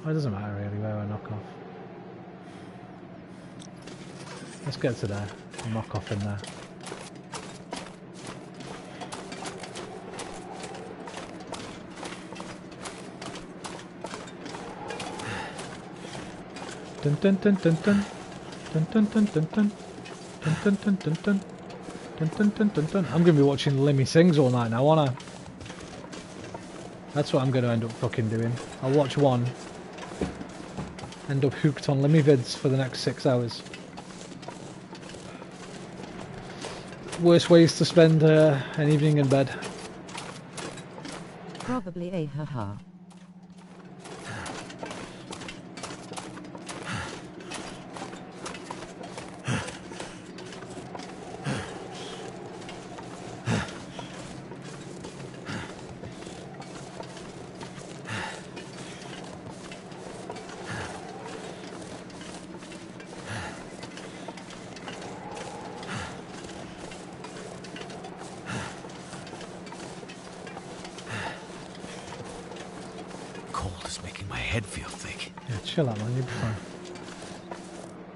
Oh, it doesn't matter really where I knock off. Let's get to there. I'll knock off in there. Dun dun dun dun dun. Dun dun dun dun dun. Dun dun dun dun dun. Dun dun dun dun dun. I'm going to be watching Limmy Sings all night now, aren't I? That's what I'm going to end up fucking doing. I'll watch one. End up hooked on Limmy vids for the next 6 hours. Worst ways to spend an evening in bed.
Probably a haha.
Head feel thick.
Yeah, chill out, man. You'll be fine.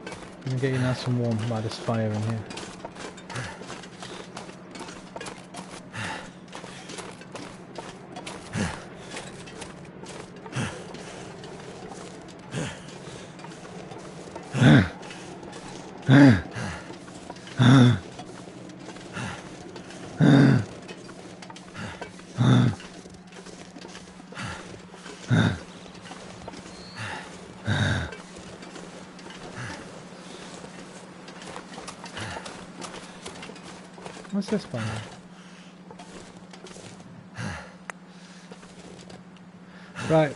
I'm gonna get you nice and warm by this fire in here. What's this one? Right.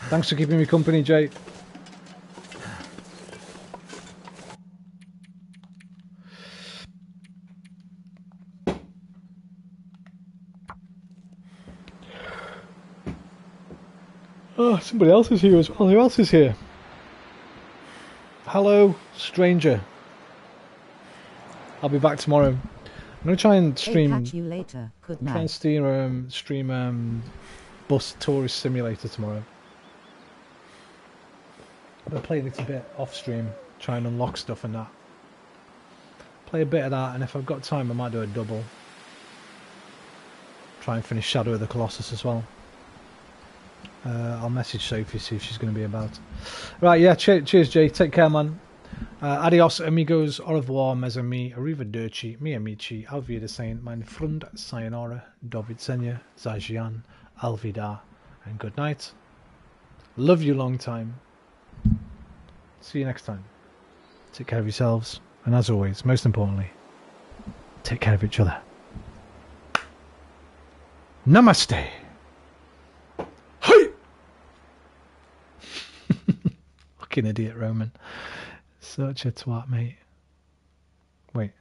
Thanks for keeping me company, Jay. Oh, somebody else is here as well. Who else is here? Hello, stranger. I'll be back tomorrow. I'm going to try and stream.
Hey, catch you later. Good night.
Try and stream Bus Tourist Simulator tomorrow. I'm going to play a little bit off stream, try and unlock stuff and that. Play a bit of that, and if I've got time, I might do a double. Try and finish Shadow of the Colossus as well. I'll message Sophie, see if she's going to be about. Right, yeah, cheers, Jay. Take care, man. Adios, amigos, au revoir, mes amis, arrivederci, mi amici, auf Wiedersehen, mein Freund, sayonara, do widzenia, zajian, alvida, and good night. Love you long time. See you next time. Take care of yourselves. And as always, most importantly, take care of each other. Namaste. Hey! Fucking idiot, Roman. Such a twat, mate. Wait.